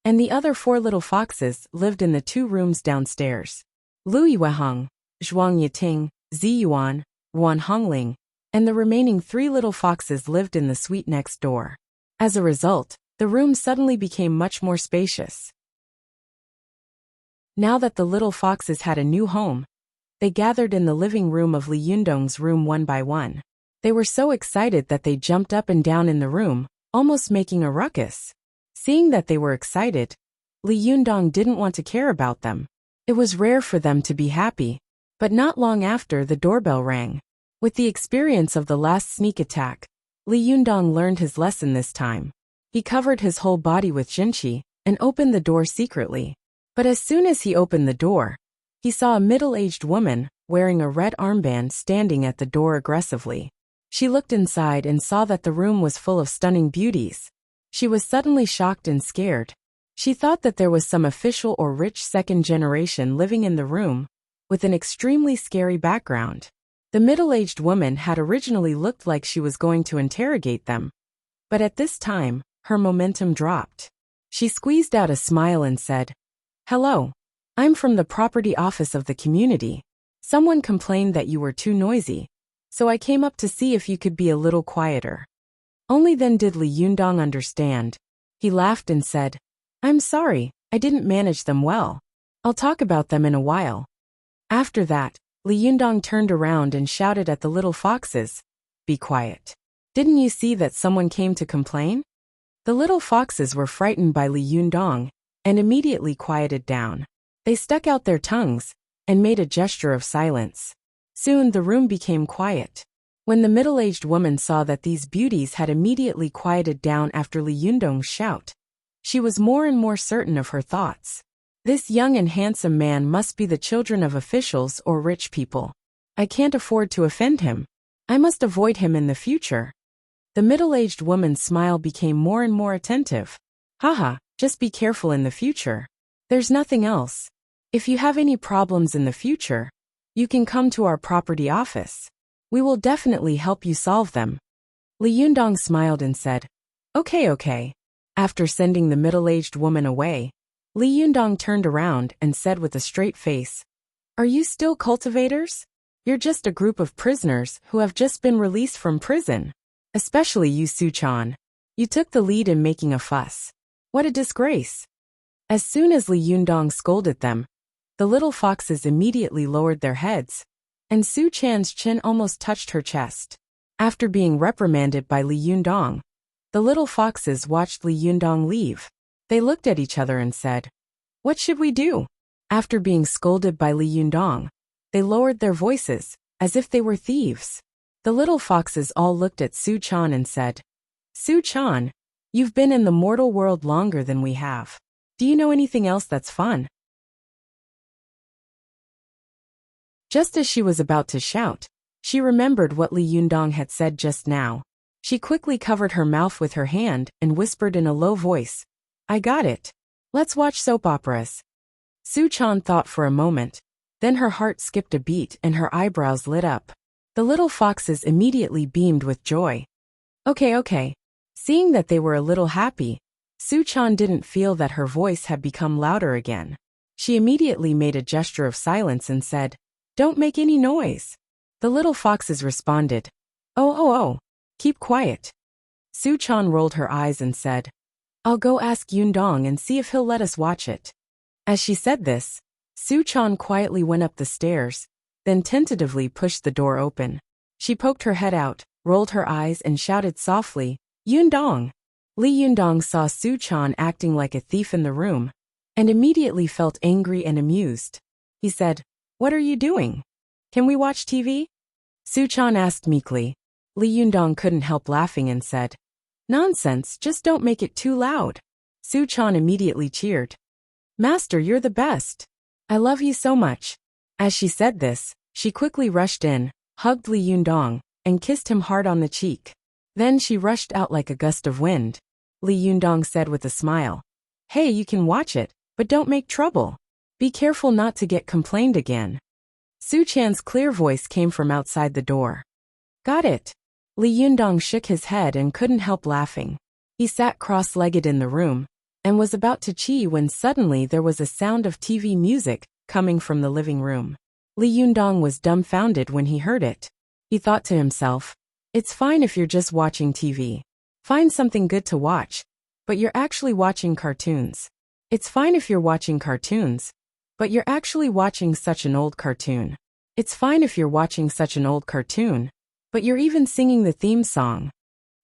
and the other 4 little foxes lived in the 2 rooms downstairs. Lu Yueheng, Zhuang Yiting, Zi Yuan, Wan Hongling, and the remaining 3 little foxes lived in the suite next door. As a result, the room suddenly became much more spacious. Now that the little foxes had a new home, they gathered in the living room of Li Yundong's room one by one. They were so excited that they jumped up and down in the room, almost making a ruckus. Seeing that they were excited, Li Yundong didn't want to care about them. It was rare for them to be happy, but not long after the doorbell rang. With the experience of the last sneak attack, Li Yundong learned his lesson this time. He covered his whole body with jinchi and opened the door secretly. But as soon as he opened the door, he saw a middle-aged woman wearing a red armband standing at the door aggressively. She looked inside and saw that the room was full of stunning beauties. She was suddenly shocked and scared. She thought that there was some official or rich second generation living in the room, with an extremely scary background. The middle-aged woman had originally looked like she was going to interrogate them, but at this time, her momentum dropped. She squeezed out a smile and said, "Hello. I'm from the property office of the community. Someone complained that you were too noisy, so I came up to see if you could be a little quieter." Only then did Li Yundong understand. He laughed and said, "I'm sorry, I didn't manage them well. I'll talk about them in a while." After that, Li Yundong turned around and shouted at the little foxes, "Be quiet. Didn't you see that someone came to complain?" The little foxes were frightened by Li Yundong and immediately quieted down. They stuck out their tongues and made a gesture of silence. Soon the room became quiet. When the middle-aged woman saw that these beauties had immediately quieted down after Li Yundong's shout, she was more and more certain of her thoughts. This young and handsome man must be the children of officials or rich people. I can't afford to offend him. I must avoid him in the future. The middle-aged woman's smile became more and more attentive. Haha, just be careful in the future. There's nothing else. If you have any problems in the future, you can come to our property office. We will definitely help you solve them. Li Yundong smiled and said, Okay. After sending the middle-aged woman away, Li Yundong turned around and said with a straight face, "Are you still cultivators? You're just a group of prisoners who have just been released from prison. Especially you, Su Chan. You took the lead in making a fuss. What a disgrace." As soon as Li Yundong scolded them, the little foxes immediately lowered their heads, and Su Chan's chin almost touched her chest. After being reprimanded by Li Yundong, the little foxes watched Li Yundong leave. They looked at each other and said, "What should we do?" After being scolded by Li Yundong, they lowered their voices, as if they were thieves. The little foxes all looked at Su Chan and said, "Su Chan, you've been in the mortal world longer than we have. Do you know anything else that's fun?" Just as she was about to shout, she remembered what Li Yundong had said just now. She quickly covered her mouth with her hand and whispered in a low voice, "I got it. Let's watch soap operas." Su Chan thought for a moment, then her heart skipped a beat and her eyebrows lit up. The little foxes immediately beamed with joy. Okay. Seeing that they were a little happy, Su Chan didn't feel that her voice had become louder again. She immediately made a gesture of silence and said, "Don't make any noise." The little foxes responded, Oh, keep quiet." Su Chan rolled her eyes and said, "I'll go ask Yundong and see if he'll let us watch it." As she said this, Su Chan quietly went up the stairs, then tentatively pushed the door open. She poked her head out, rolled her eyes and shouted softly, "Yundong!" Li Yundong saw Su Chan acting like a thief in the room, and immediately felt angry and amused. He said, "What are you doing? Can we watch TV?" Su-chan asked meekly. Li Yundong couldn't help laughing and said, "Nonsense, just don't make it too loud." Su-chan immediately cheered. "Master, you're the best. I love you so much." As she said this, she quickly rushed in, hugged Li Yundong, and kissed him hard on the cheek. Then she rushed out like a gust of wind. Li Yundong said with a smile, "Hey, you can watch it, but don't make trouble. Be careful not to get complained again." Su-chan's clear voice came from outside the door. "Got it." Li Yundong shook his head and couldn't help laughing. He sat cross-legged in the room, and was about to chee when suddenly there was a sound of TV music coming from the living room. Li Yundong was dumbfounded when he heard it. He thought to himself, "It's fine if you're just watching TV. Find something good to watch, but you're actually watching cartoons. It's fine if you're watching cartoons, but you're actually watching such an old cartoon. It's fine if you're watching such an old cartoon, but you're even singing the theme song."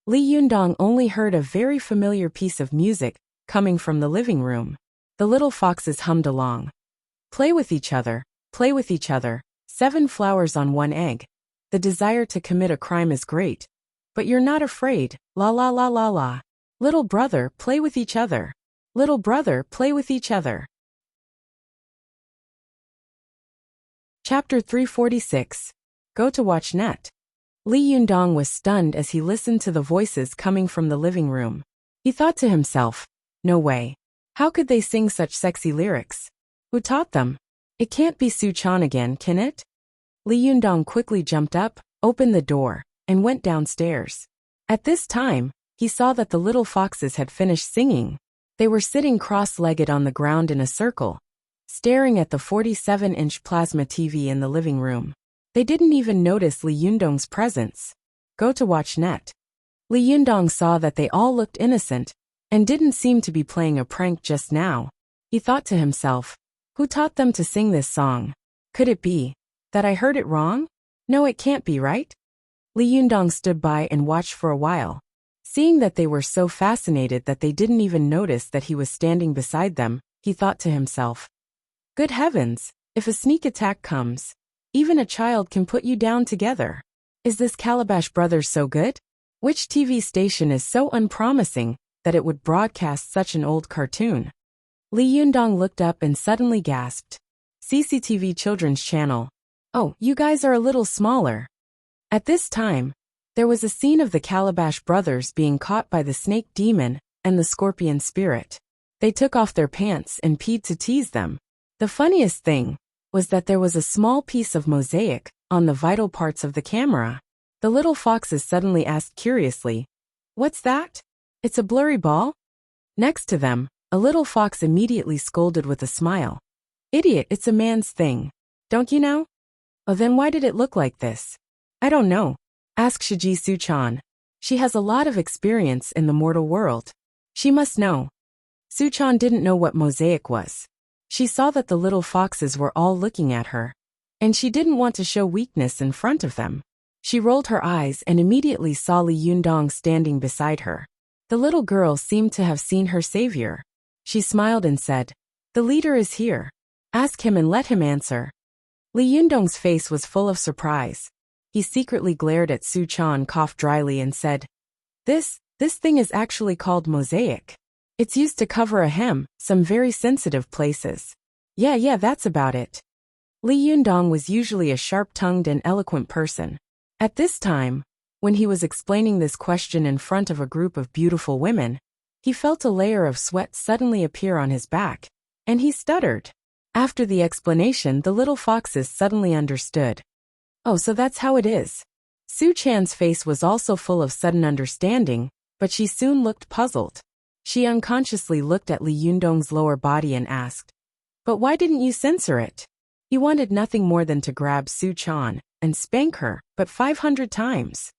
Li Yundong only heard a very familiar piece of music coming from the living room. The little foxes hummed along. "Play with each other, play with each other, 7 flowers on 1 egg. The desire to commit a crime is great, but you're not afraid, la la la la la. Little brother, play with each other. Little brother, play with each other." Chapter 346. Go to watch net. Li Yundong was stunned as he listened to the voices coming from the living room. He thought to himself, "No way. How could they sing such sexy lyrics? Who taught them? It can't be Su-chan again, can it?" Li Yundong quickly jumped up, opened the door, and went downstairs. At this time, he saw that the little foxes had finished singing. They were sitting cross-legged on the ground in a circle, staring at the 47-inch plasma TV in the living room. They didn't even notice Li Yundong's presence. Go to watch net. Li Yundong saw that they all looked innocent, and didn't seem to be playing a prank just now. He thought to himself, "Who taught them to sing this song? Could it be that I heard it wrong? No, it can't be, right?" Li Yundong stood by and watched for a while. Seeing that they were so fascinated that they didn't even notice that he was standing beside them, he thought to himself, "Good heavens, if a sneak attack comes, even a child can put you down together. Is this Calabash Brothers so good? Which TV station is so unpromising that it would broadcast such an old cartoon?" Li Yundong looked up and suddenly gasped. "CCTV Children's Channel. Oh, you guys are a little smaller." At this time, there was a scene of the Calabash Brothers being caught by the snake demon and the scorpion spirit. They took off their pants and peed to tease them. The funniest thing was that there was a small piece of mosaic on the vital parts of the camera. The little foxes suddenly asked curiously, "What's that? It's a blurry ball?" Next to them, a little fox immediately scolded with a smile. "Idiot, it's a man's thing. Don't you know?" "Oh, then why did it look like this?" "I don't know. Ask Shiji Su-chan. She has a lot of experience in the mortal world. She must know." Su-chan didn't know what mosaic was. She saw that the little foxes were all looking at her, and she didn't want to show weakness in front of them. She rolled her eyes and immediately saw Li Yundong standing beside her. The little girl seemed to have seen her savior. She smiled and said, "The leader is here. Ask him and let him answer." Li Yundong's face was full of surprise. He secretly glared at Su-chan, coughed dryly and said, This thing is actually called mosaic. It's used to cover a hem, some very sensitive places." Yeah, that's about it." Li Yundong was usually a sharp-tongued and eloquent person. At this time, when he was explaining this question in front of a group of beautiful women, he felt a layer of sweat suddenly appear on his back, and he stuttered. After the explanation, the little foxes suddenly understood. "Oh, so that's how it is." Su-chan's face was also full of sudden understanding, but she soon looked puzzled. She unconsciously looked at Li Yundong's lower body and asked, "But why didn't you censor it?" He wanted nothing more than to grab Su-chan and spank her, but 500 times.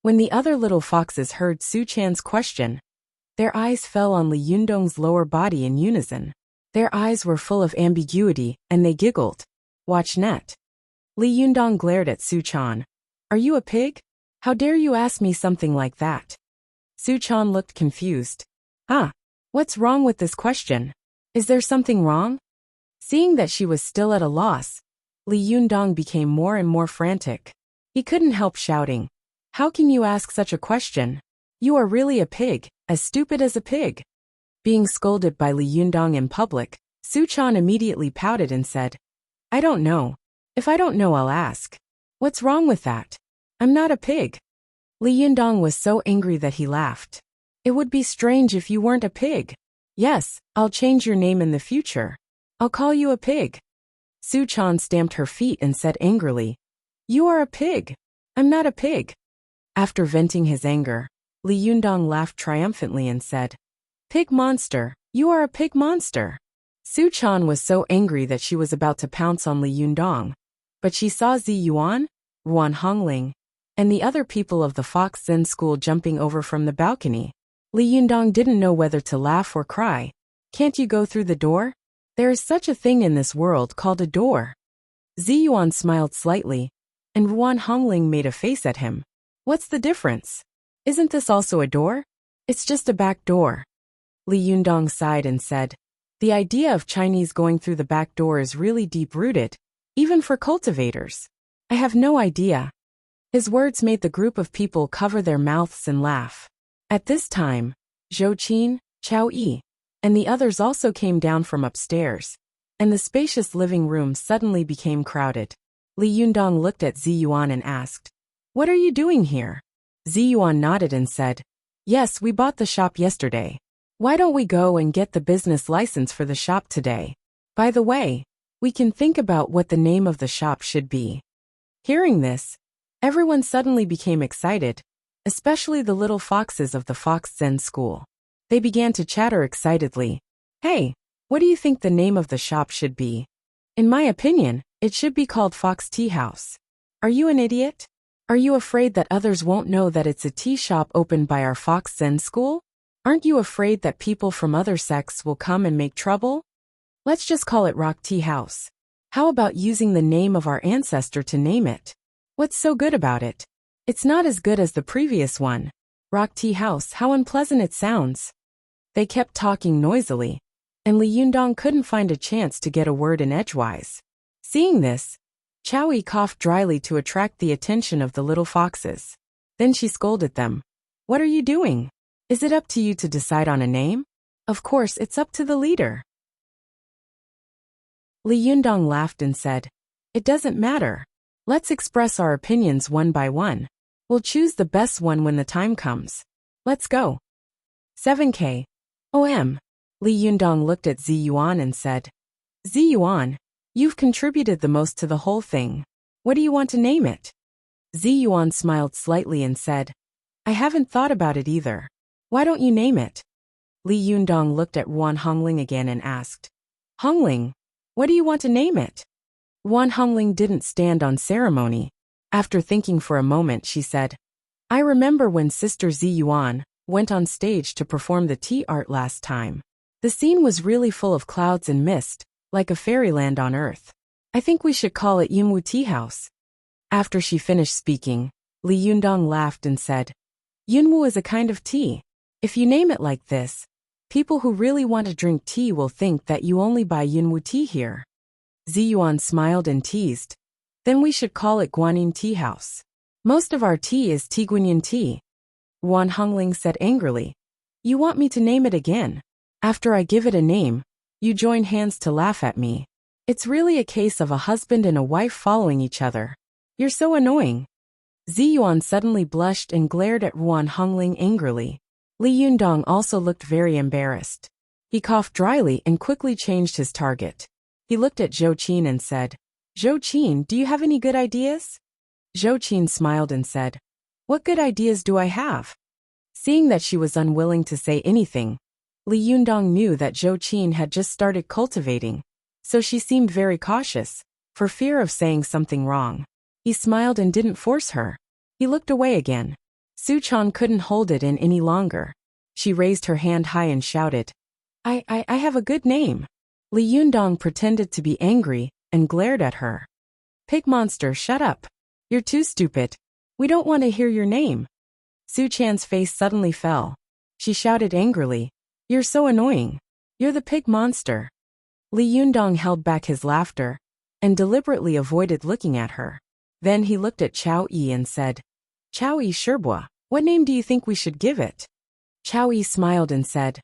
When the other little foxes heard Su-chan's question, their eyes fell on Li Yundong's lower body in unison. Their eyes were full of ambiguity, and they giggled. "Watch net." Li Yundong glared at Su-chan. "Are you a pig? How dare you ask me something like that?" Su-chan looked confused. Ah, what's wrong with this question? Is there something wrong? Seeing that she was still at a loss, Li Yundong became more and more frantic. He couldn't help shouting, "How can you ask such a question? You are really a pig, as stupid as a pig." Being scolded by Li Yundong in public, Su-chan immediately pouted and said, "I don't know. If I don't know, I'll ask. What's wrong with that? I'm not a pig." Li Yundong was so angry that he laughed. "It would be strange if you weren't a pig. Yes, I'll change your name in the future. I'll call you a pig." Su-chan stamped her feet and said angrily, "You are a pig. I'm not a pig." After venting his anger, Li Yundong laughed triumphantly and said, "Pig monster, you are a pig monster." Su-chan was so angry that she was about to pounce on Li Yundong, but she saw Zi Yuan, Ruan Hongling, and the other people of the Fox Zen school jumping over from the balcony. Li Yundong didn't know whether to laugh or cry. "Can't you go through the door? There is such a thing in this world called a door." Zi Yuan smiled slightly, and Ruan Hongling made a face at him. "What's the difference? Isn't this also a door? It's just a back door." Li Yundong sighed and said, "The idea of Chinese going through the back door is really deep-rooted, even for cultivators. I have no idea." His words made the group of people cover their mouths and laugh. At this time, Zhou Qin, Chao Yi, and the others also came down from upstairs, and the spacious living room suddenly became crowded. Li Yundong looked at Zi Yuan and asked, "What are you doing here?" Zi Yuan nodded and said, "Yes, we bought the shop yesterday. Why don't we go and get the business license for the shop today? By the way, we can think about what the name of the shop should be." Hearing this, everyone suddenly became excited, especially the little foxes of the Fox Zen school. They began to chatter excitedly. "Hey, what do you think the name of the shop should be?" "In my opinion, it should be called Fox Tea House." "Are you an idiot? Are you afraid that others won't know that it's a tea shop opened by our Fox Zen school? Aren't you afraid that people from other sects will come and make trouble? Let's just call it Rock Tea House. How about using the name of our ancestor to name it? What's so good about it? It's not as good as the previous one. Rock Tea House, how unpleasant it sounds." They kept talking noisily, and Li Yundong couldn't find a chance to get a word in edgewise. Seeing this, Chao Yi coughed dryly to attract the attention of the little foxes. Then she scolded them. "What are you doing? Is it up to you to decide on a name? Of course, it's up to the leader." Li Yundong laughed and said, "It doesn't matter. Let's express our opinions one by one. We'll choose the best one when the time comes. Let's go." 7K. OM. Li Yundong looked at Zi Yuan and said, "Zi Yuan, you've contributed the most to the whole thing. What do you want to name it?" Zi Yuan smiled slightly and said, "I haven't thought about it either. Why don't you name it?" Li Yundong looked at Ruan Hongling again and asked, "Hongling, what do you want to name it?" Ruan Hongling didn't stand on ceremony. After thinking for a moment, she said, "I remember when Sister Zi Yuan went on stage to perform the tea art last time. The scene was really full of clouds and mist, like a fairyland on earth. I think we should call it Yunwu Tea House." After she finished speaking, Li Yundong laughed and said, "Yunwu is a kind of tea. If you name it like this, people who really want to drink tea will think that you only buy Yunwu tea here." Zi Yuan smiled and teased, "Then we should call it Guanyin Tea House. Most of our tea is Tiguanyin tea." Ruan Hongling said angrily, "You want me to name it again? After I give it a name, you join hands to laugh at me. It's really a case of a husband and a wife following each other. You're so annoying." Zi Yuan suddenly blushed and glared at Ruan Hongling angrily. Li Yundong also looked very embarrassed. He coughed dryly and quickly changed his target. He looked at Zhou Qin and said, "Zhou Qin, do you have any good ideas?" Zhou Qin smiled and said, "What good ideas do I have?" Seeing that she was unwilling to say anything, Li Yundong knew that Zhou Qin had just started cultivating, so she seemed very cautious, for fear of saying something wrong. He smiled and didn't force her. He looked away again. Su-chan couldn't hold it in any longer. She raised her hand high and shouted, I have a good name." Li Yundong pretended to be angry and glared at her. "Pig monster, shut up. You're too stupid. We don't want to hear your name." Su Chan's face suddenly fell. She shouted angrily, "You're so annoying. You're the pig monster." Li Yundong held back his laughter and deliberately avoided looking at her. Then he looked at Chao Yi and said, "Chao Yi Sherbua, what name do you think we should give it?" Chao Yi smiled and said,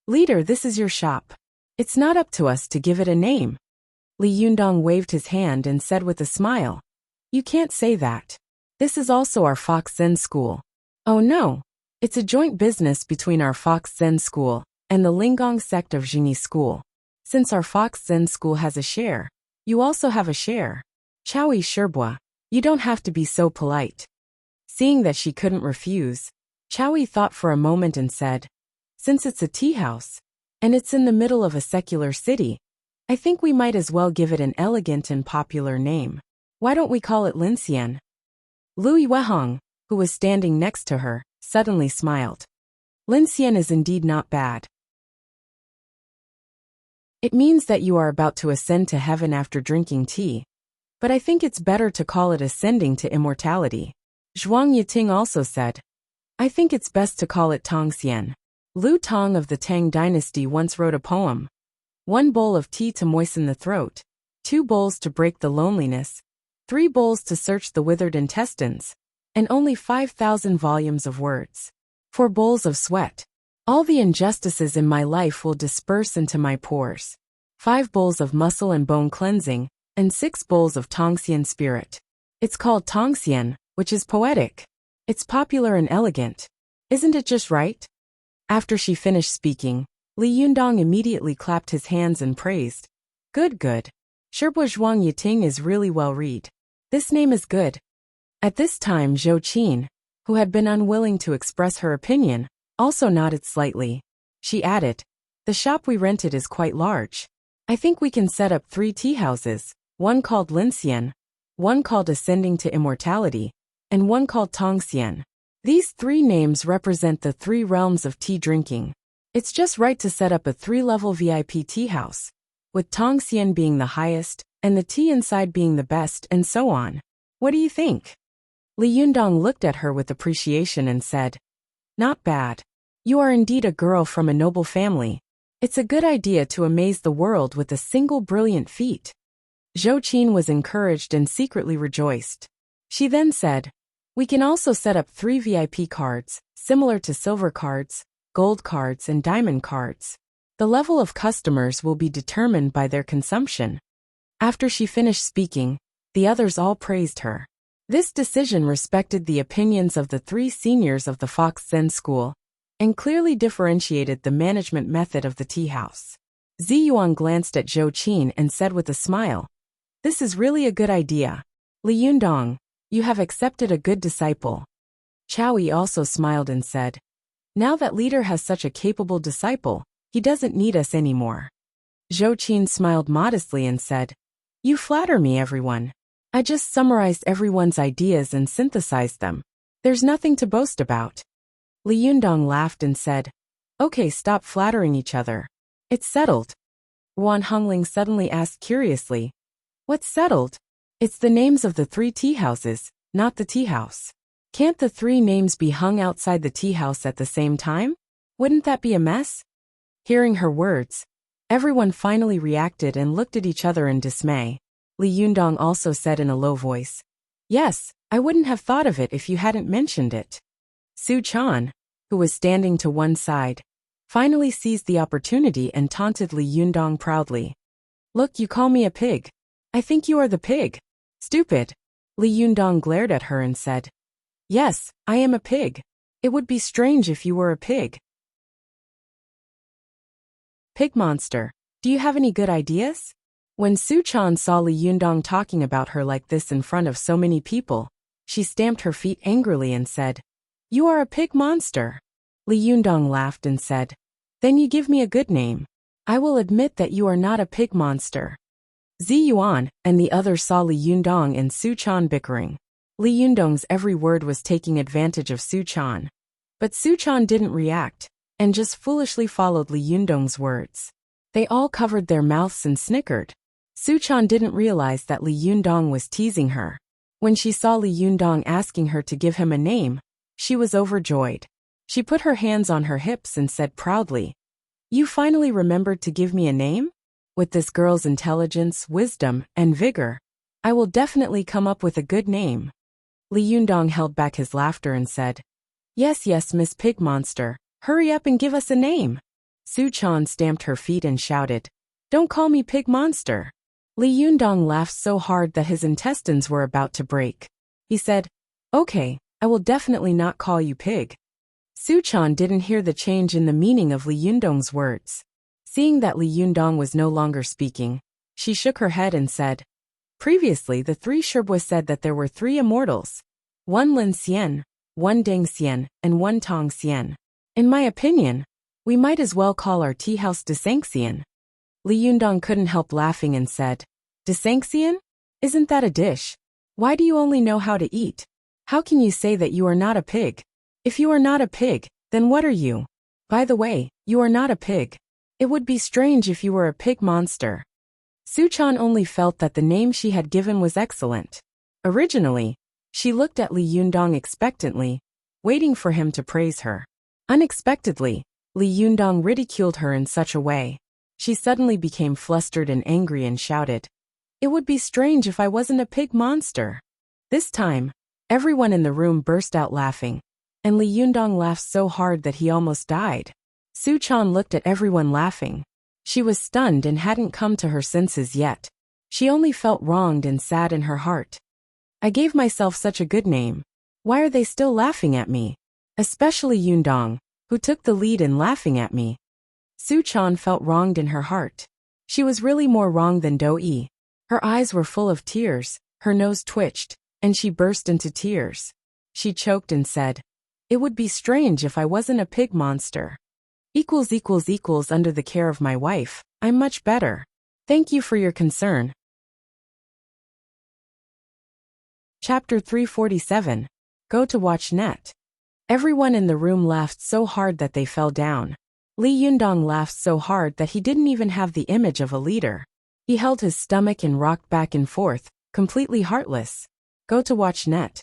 "Leader, this is your shop. It's not up to us to give it a name." Li Yundong waved his hand and said with a smile, "You can't say that. This is also our Fox Zen school." "Oh no. It's a joint business between our Fox Zen school and the Linggong sect of Jingyi school. Since our Fox Zen school has a share, you also have a share. Chao Yi Sherbua, you don't have to be so polite." Seeing that she couldn't refuse, Chao Yi thought for a moment and said, "Since it's a tea house, and it's in the middle of a secular city, I think we might as well give it an elegant and popular name. Why don't we call it Linxian?" Lu Yuehong, who was standing next to her, suddenly smiled. "Linxian is indeed not bad. It means that you are about to ascend to heaven after drinking tea. But I think it's better to call it ascending to immortality." Zhuang Yiting also said, "I think it's best to call it Tongxian." Lu Tong of the Tang dynasty once wrote a poem. 1 bowl of tea to moisten the throat, 2 bowls to break the loneliness, 3 bowls to search the withered intestines, and only 5,000 volumes of words. 4 bowls of sweat. All the injustices in my life will disperse into my pores. 5 bowls of muscle and bone cleansing, and 6 bowls of Tongxian spirit. It's called Tongxian, which is poetic. It's popular and elegant. Isn't it just right?" After she finished speaking, Li Yundong immediately clapped his hands and praised, "Good, good. Sherbua Zhuang Yiting is really well read. This name is good." At this time Zhou Qin, who had been unwilling to express her opinion, also nodded slightly. She added, "The shop we rented is quite large. I think we can set up 3 tea houses, one called Linxian, one called Ascending to Immortality, and one called Tongxian. These 3 names represent the 3 realms of tea drinking. It's just right to set up a 3-level VIP tea house, with Tongxian being the highest, and the tea inside being the best, and so on. What do you think?" Li Yundong looked at her with appreciation and said, "Not bad. You are indeed a girl from a noble family. It's a good idea to amaze the world with a single brilliant feat." Zhou Qin was encouraged and secretly rejoiced. She then said, "We can also set up 3 VIP cards, similar to silver cards, gold cards, and diamond cards. The level of customers will be determined by their consumption." After she finished speaking, the others all praised her. This decision respected the opinions of the 3 seniors of the Fox Zen School and clearly differentiated the management method of the tea house. Ziyuan glanced at Zhou Qin and said with a smile, "This is really a good idea. Li Yundong, you have accepted a good disciple." Chao Yi also smiled and said, "Now that leader has such a capable disciple, he doesn't need us anymore." Zhou Qin smiled modestly and said, "You flatter me, everyone. I just summarized everyone's ideas and synthesized them. There's nothing to boast about." Li Yundong laughed and said, "Okay, stop flattering each other. It's settled." Wan Hongling suddenly asked curiously, "What's settled?" "It's the names of the 3 tea houses, not the tea house. Can't the 3 names be hung outside the tea house at the same time? Wouldn't that be a mess?" Hearing her words, everyone finally reacted and looked at each other in dismay. Li Yundong also said in a low voice, "Yes, I wouldn't have thought of it if you hadn't mentioned it." Su Chan, who was standing to one side, finally seized the opportunity and taunted Li Yundong proudly. "Look, you call me a pig. I think you are the pig. Stupid." Li Yundong glared at her and said, "Yes, I am a pig. It would be strange if you were a pig." Pig monster, do you have any good ideas? When Su Chan saw Li Yundong talking about her like this in front of so many people, she stamped her feet angrily and said, "You are a pig monster." Li Yundong laughed and said, "Then you give me a good name. I will admit that you are not a pig monster." Zi Yuan and the others saw Li Yundong and Su Chan bickering. Li Yundong's every word was taking advantage of Su Chan. But Su Chan didn't react, and just foolishly followed Li Yundong's words. They all covered their mouths and snickered. Su Chan didn't realize that Li Yundong was teasing her. When she saw Li Yundong asking her to give him a name, She was overjoyed. She put her hands on her hips and said proudly, "You finally remembered to give me a name? With this girl's intelligence, wisdom, and vigor, I will definitely come up with a good name." Li Yundong held back his laughter and said, Yes, Miss Pig Monster, hurry up and give us a name." Su Chan stamped her feet and shouted, "Don't call me Pig Monster." Li Yundong laughed so hard that his intestines were about to break. He said, "Okay, I will definitely not call you Pig." Su Chan didn't hear the change in the meaning of Li Yundong's words. Seeing that Li Yundong was no longer speaking, she shook her head and said, "Previously the three Shibui said that there were three immortals. One Lin Xian, one Deng Xian, and one Tong Xian. In my opinion, we might as well call our tea house Desanxian." Li Yundong couldn't help laughing and said, "Desanxian? Isn't that a dish? Why do you only know how to eat? How can you say that you are not a pig? If you are not a pig, then what are you? By the way, you are not a pig. It would be strange if you were a pig monster." Su Chan only felt that the name she had given was excellent. Originally, she looked at Li Yundong expectantly, waiting for him to praise her. Unexpectedly, Li Yundong ridiculed her in such a way. She suddenly became flustered and angry and shouted, "It would be strange if I wasn't a pig monster." This time, everyone in the room burst out laughing, and Li Yundong laughed so hard that he almost died. Su Chan looked at everyone laughing. She was stunned and hadn't come to her senses yet. She only felt wronged and sad in her heart. I gave myself such a good name. Why are they still laughing at me? Especially Yundong, who took the lead in laughing at me. Su Chan felt wronged in her heart. She was really more wronged than Do-yi. Her eyes were full of tears, her nose twitched, and she burst into tears. She choked and said, "It would be strange if I wasn't a pig monster. Under the care of my wife, I'm much better. Thank you for your concern." Chapter 347. Go to watch net. Everyone in the room laughed so hard that they fell down. Li Yundong laughed so hard that he didn't even have the image of a leader. He held his stomach and rocked back and forth, completely heartless. Go to watch net.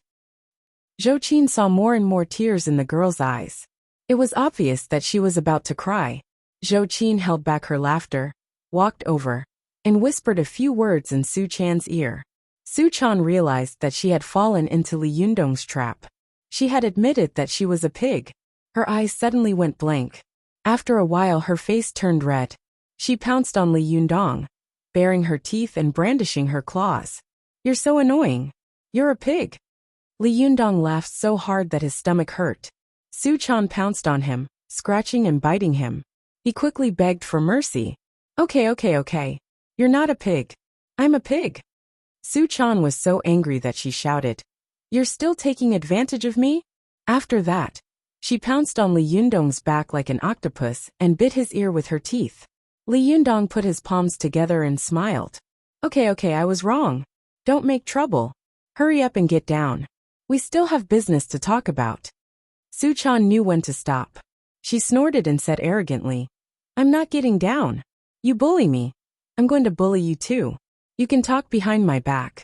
Zhou Qin saw more and more tears in the girl's eyes. It was obvious that she was about to cry. Zhou Qin held back her laughter, walked over, and whispered a few words in Su Chan's ear. Su Chan realized that she had fallen into Li Yundong's trap. She had admitted that she was a pig. Her eyes suddenly went blank. After a while her face turned red. She pounced on Li Yundong, baring her teeth and brandishing her claws. "You're so annoying. You're a pig." Li Yundong laughed so hard that his stomach hurt. Su Chan pounced on him, scratching and biting him. He quickly begged for mercy. Okay. You're not a pig. I'm a pig." Su Chan was so angry that she shouted, "You're still taking advantage of me?" After that, she pounced on Li Yundong's back like an octopus and bit his ear with her teeth. Li Yundong put his palms together and smiled. Okay, I was wrong. Don't make trouble. Hurry up and get down. We still have business to talk about." Su Chan knew when to stop. She snorted and said arrogantly, "I'm not getting down. You bully me. I'm going to bully you too. You can talk behind my back."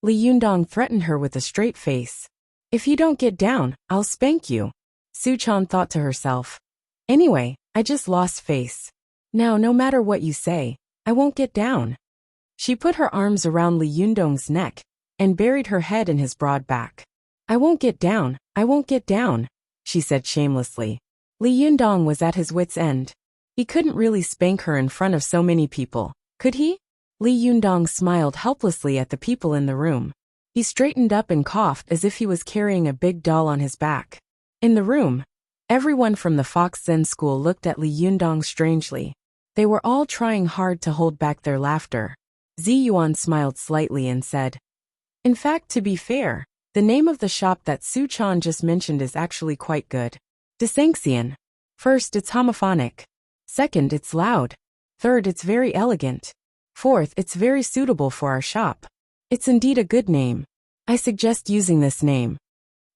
Li Yundong threatened her with a straight face. "If you don't get down, I'll spank you." Su Chan thought to herself, "Anyway, I just lost face. Now no matter what you say, I won't get down." She put her arms around Li Yundong's neck and buried her head in his broad back. I won't get down, she said shamelessly. Li Yundong was at his wit's end. He couldn't really spank her in front of so many people, could he? Li Yundong smiled helplessly at the people in the room. He straightened up and coughed as if he was carrying a big doll on his back. In the room, everyone from the Fox Zen school looked at Li Yundong strangely. They were all trying hard to hold back their laughter. Zi Yuan smiled slightly and said, "In fact, to be fair, the name of the shop that Su Chan just mentioned is actually quite good. Desanxian. First, it's homophonic. Second, it's loud. Third, it's very elegant. Fourth, it's very suitable for our shop. It's indeed a good name. I suggest using this name."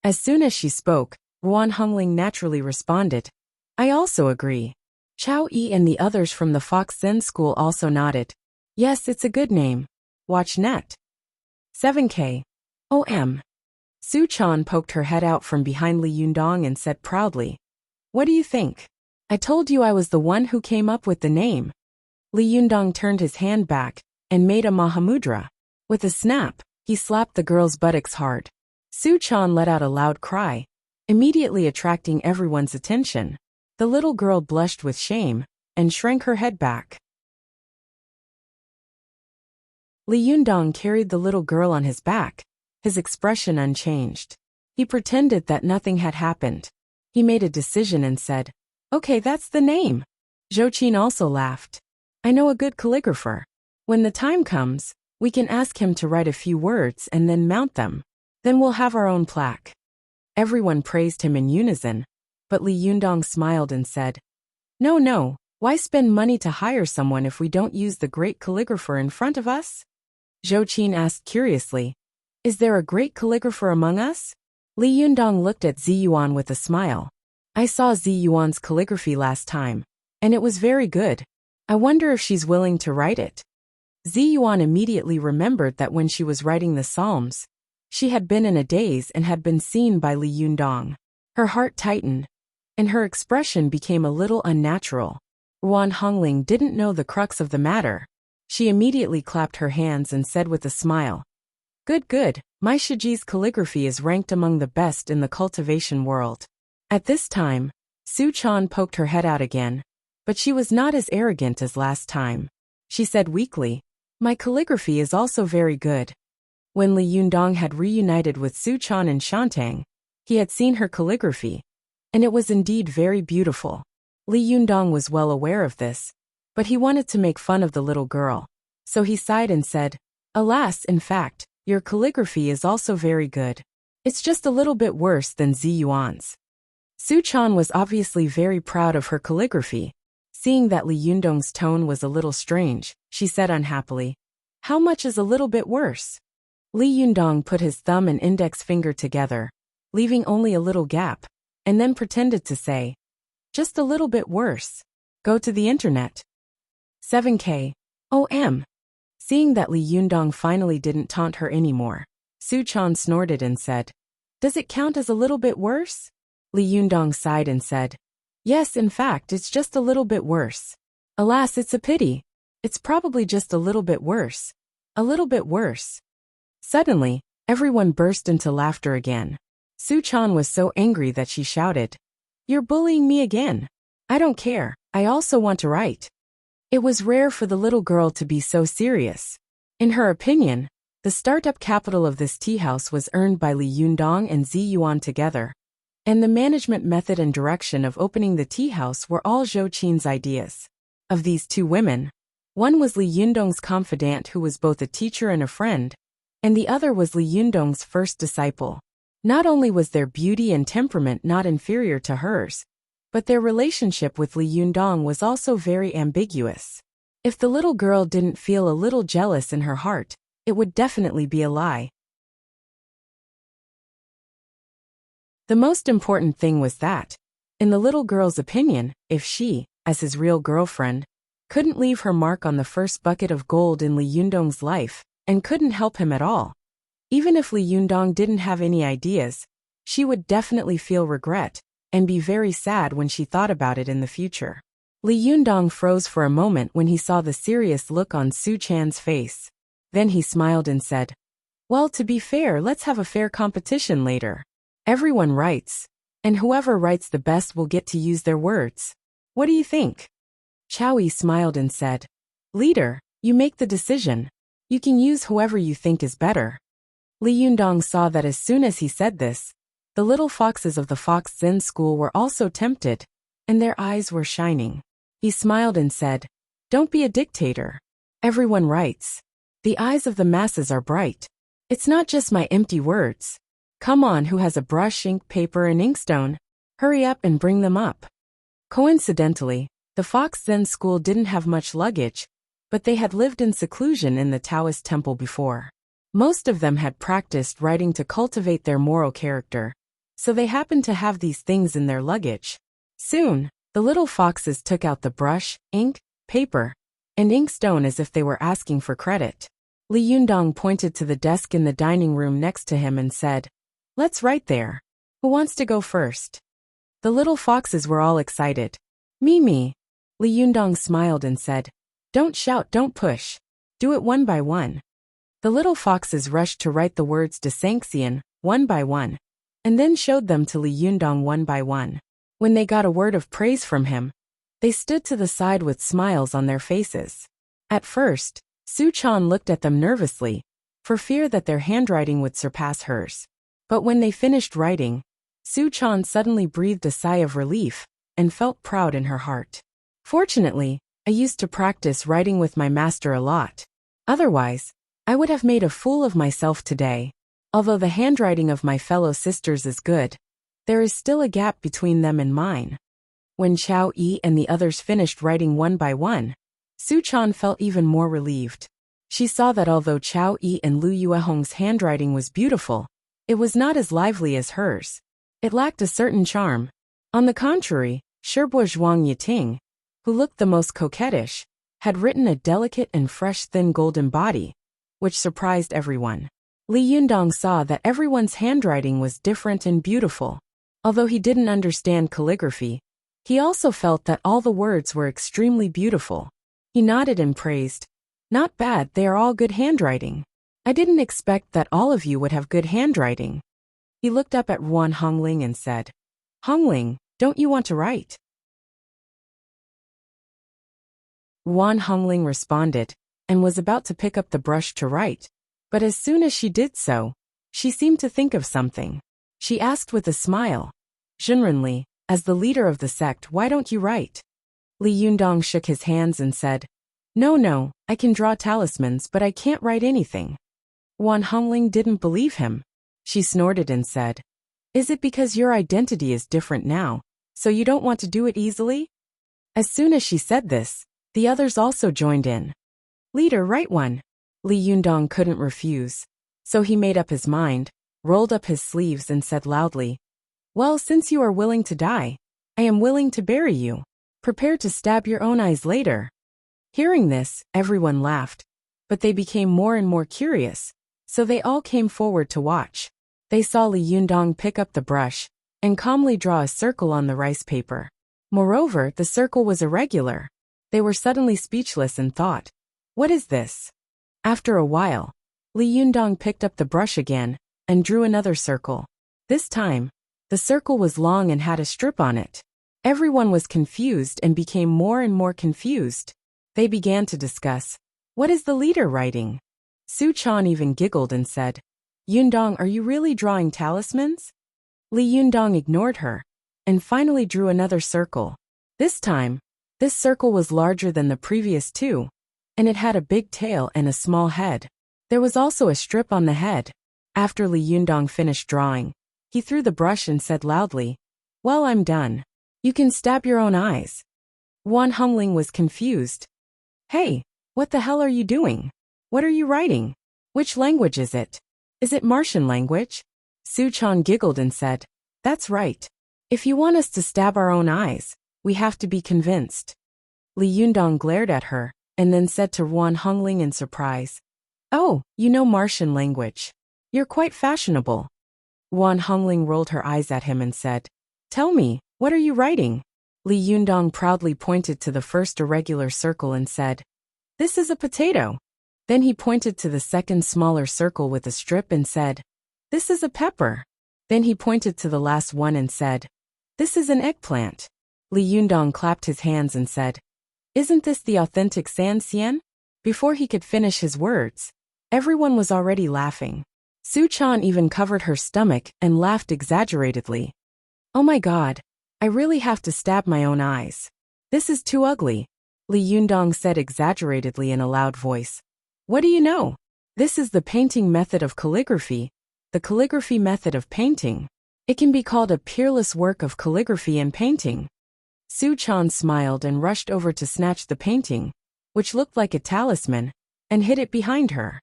As soon as she spoke, Ruan Hongling naturally responded, "I also agree." Chao Yi and the others from the Fox Zen school also nodded. "Yes, it's a good name. Watch net. 7K. OM. Su Chan poked her head out from behind Li Yundong and said proudly, "What do you think? I told you I was the one who came up with the name." Li Yundong turned his hand back and made a Mahamudra. With a snap, he slapped the girl's buttocks hard. Su Chan let out a loud cry, immediately attracting everyone's attention. The little girl blushed with shame and shrank her head back. Li Yundong carried the little girl on his back, his expression unchanged. He pretended that nothing had happened. He made a decision and said, "Okay, that's the name." Zhou Qin also laughed. "I know a good calligrapher. When the time comes, we can ask him to write a few words and then mount them. Then we'll have our own plaque." Everyone praised him in unison, but Li Yundong smiled and said, No, why spend money to hire someone if we don't use the great calligrapher in front of us?" Zhou Qin asked curiously, "Is there a great calligrapher among us?" Li Yundong looked at Zi Yuan with a smile. "I saw Zi Yuan's calligraphy last time, and it was very good. I wonder if she's willing to write it." Zi Yuan immediately remembered that when she was writing the Psalms, she had been in a daze and had been seen by Li Yundong. Her heart tightened, and her expression became a little unnatural. Ruan Hongling didn't know the crux of the matter. She immediately clapped her hands and said with a smile, Good, my Shiji's calligraphy is ranked among the best in the cultivation world." At this time, Su Chan poked her head out again, but she was not as arrogant as last time. She said weakly, "My calligraphy is also very good." When Li Yundong had reunited with Su Chan in Shantang, he had seen her calligraphy, and it was indeed very beautiful. Li Yundong was well aware of this, but he wanted to make fun of the little girl, so he sighed and said, "Alas, in fact, your calligraphy is also very good. It's just a little bit worse than Zi Yuan's." Su Chan was obviously very proud of her calligraphy. Seeing that Li Yundong's tone was a little strange, she said unhappily, "How much is a little bit worse?" Li Yundong put his thumb and index finger together, leaving only a little gap, and then pretended to say, "Just a little bit worse. Go to the internet." 7K. OM. Seeing that Li Yundong finally didn't taunt her anymore, Su Chan snorted and said, "Does it count as a little bit worse?" Li Yundong sighed and said, "Yes, in fact, it's just a little bit worse. Alas, it's a pity. It's probably just a little bit worse. A little bit worse." Suddenly, everyone burst into laughter again. Su Chan was so angry that she shouted, "You're bullying me again. I don't care, I also want to write." It was rare for the little girl to be so serious. In her opinion, the startup capital of this tea house was earned by Li Yundong and Zi Yuan together, and the management method and direction of opening the tea house were all Zhou Qin's ideas. Of these two women, one was Li Yundong's confidant who was both a teacher and a friend, and the other was Li Yundong's first disciple. Not only was their beauty and temperament not inferior to hers, but their relationship with Li Yundong was also very ambiguous. If the little girl didn't feel a little jealous in her heart, it would definitely be a lie. The most important thing was that, in the little girl's opinion, if she, as his real girlfriend, couldn't leave her mark on the first bucket of gold in Li Yundong's life, and couldn't help him at all, even if Li Yundong didn't have any ideas, she would definitely feel regret, and be very sad when she thought about it in the future. Li Yundong froze for a moment when he saw the serious look on Su Chan's face. Then he smiled and said, "Well, to be fair, let's have a fair competition later. Everyone writes, and whoever writes the best will get to use their words. What do you think?" Chowie smiled and said, "Leader, you make the decision. You can use whoever you think is better." Li Yundong saw that as soon as he said this, the little foxes of the Fox Zen school were also tempted, and their eyes were shining. He smiled and said, "Don't be a dictator. Everyone writes. The eyes of the masses are bright. It's not just my empty words. Come on, who has a brush, ink, paper, and inkstone? Hurry up and bring them up." Coincidentally, the Fox Zen school didn't have much luggage, but they had lived in seclusion in the Taoist temple before. Most of them had practiced writing to cultivate their moral character, so they happened to have these things in their luggage. Soon, the little foxes took out the brush, ink, paper, and inkstone as if they were asking for credit. Li Yundong pointed to the desk in the dining room next to him and said, Let's write there. Who wants to go first? The little foxes were all excited. Me. Li Yundong smiled and said, Don't shout, don't push. Do it one by one. The little foxes rushed to write the words de Sanxian, one by one, and then showed them to Li Yundong one by one. When they got a word of praise from him, they stood to the side with smiles on their faces. At first, Su Chan looked at them nervously, for fear that their handwriting would surpass hers. But when they finished writing, Su Chan suddenly breathed a sigh of relief and felt proud in her heart. Fortunately, I used to practice writing with my master a lot. Otherwise, I would have made a fool of myself today. Although the handwriting of my fellow sisters is good, there is still a gap between them and mine. When Chao Yi and the others finished writing one by one, Su Chan felt even more relieved. She saw that although Chao Yi and Lu Yuehong's handwriting was beautiful, it was not as lively as hers. It lacked a certain charm. On the contrary, Shibo Zhuang Yiting, who looked the most coquettish, had written a delicate and fresh thin golden body, which surprised everyone. Li Yundong saw that everyone's handwriting was different and beautiful. Although he didn't understand calligraphy, he also felt that all the words were extremely beautiful. He nodded and praised, Not bad, they are all good handwriting. I didn't expect that all of you would have good handwriting. He looked up at Ruan Hongling and said, Hongling, don't you want to write? Ruan Hongling responded, and was about to pick up the brush to write, but as soon as she did so, she seemed to think of something. She asked with a smile, Junrenli, as the leader of the sect, why don't you write? Li Yundong shook his hands and said, No, I can draw talismans but I can't write anything. Ruan Hongling didn't believe him. She snorted and said, Is it because your identity is different now, so you don't want to do it easily? As soon as she said this, the others also joined in. Leader, write one. Li Yundong couldn't refuse, so he made up his mind, rolled up his sleeves and said loudly, Well, since you are willing to die, I am willing to bury you. Prepare to stab your own eyes later. Hearing this, everyone laughed, but they became more and more curious, so they all came forward to watch. They saw Li Yundong pick up the brush and calmly draw a circle on the rice paper. Moreover, the circle was irregular. They were suddenly speechless and thought, What is this? After a while, Li Yundong picked up the brush again and drew another circle. This time, the circle was long and had a strip on it. Everyone was confused and became more and more confused. They began to discuss, What is the leader writing? Su Chan even giggled and said, Yundong, are you really drawing talismans? Li Yundong ignored her and finally drew another circle. This time, this circle was larger than the previous two, and it had a big tail and a small head. There was also a strip on the head. After Li Yundong finished drawing, he threw the brush and said loudly, Well, I'm done. You can stab your own eyes. Ruan Hongling was confused. Hey, what the hell are you doing? What are you writing? Which language is it? Is it Martian language? Su Chan giggled and said, That's right. If you want us to stab our own eyes, we have to be convinced. Li Yundong glared at her, and then said to Ruan Hongling in surprise, Oh, you know Martian language. You're quite fashionable. Ruan Hongling rolled her eyes at him and said, Tell me, what are you writing? Li Yundong proudly pointed to the first irregular circle and said, This is a potato. Then he pointed to the second smaller circle with a strip and said, This is a pepper. Then he pointed to the last one and said, This is an eggplant. Li Yundong clapped his hands and said, Isn't this the authentic San Xian? Before he could finish his words, everyone was already laughing. Su Chan even covered her stomach and laughed exaggeratedly. Oh my God, I really have to stab my own eyes. This is too ugly, Li Yundong said exaggeratedly in a loud voice. What do you know? This is the painting method of calligraphy, the calligraphy method of painting. It can be called a peerless work of calligraphy and painting. Su Chan smiled and rushed over to snatch the painting, which looked like a talisman, and hid it behind her.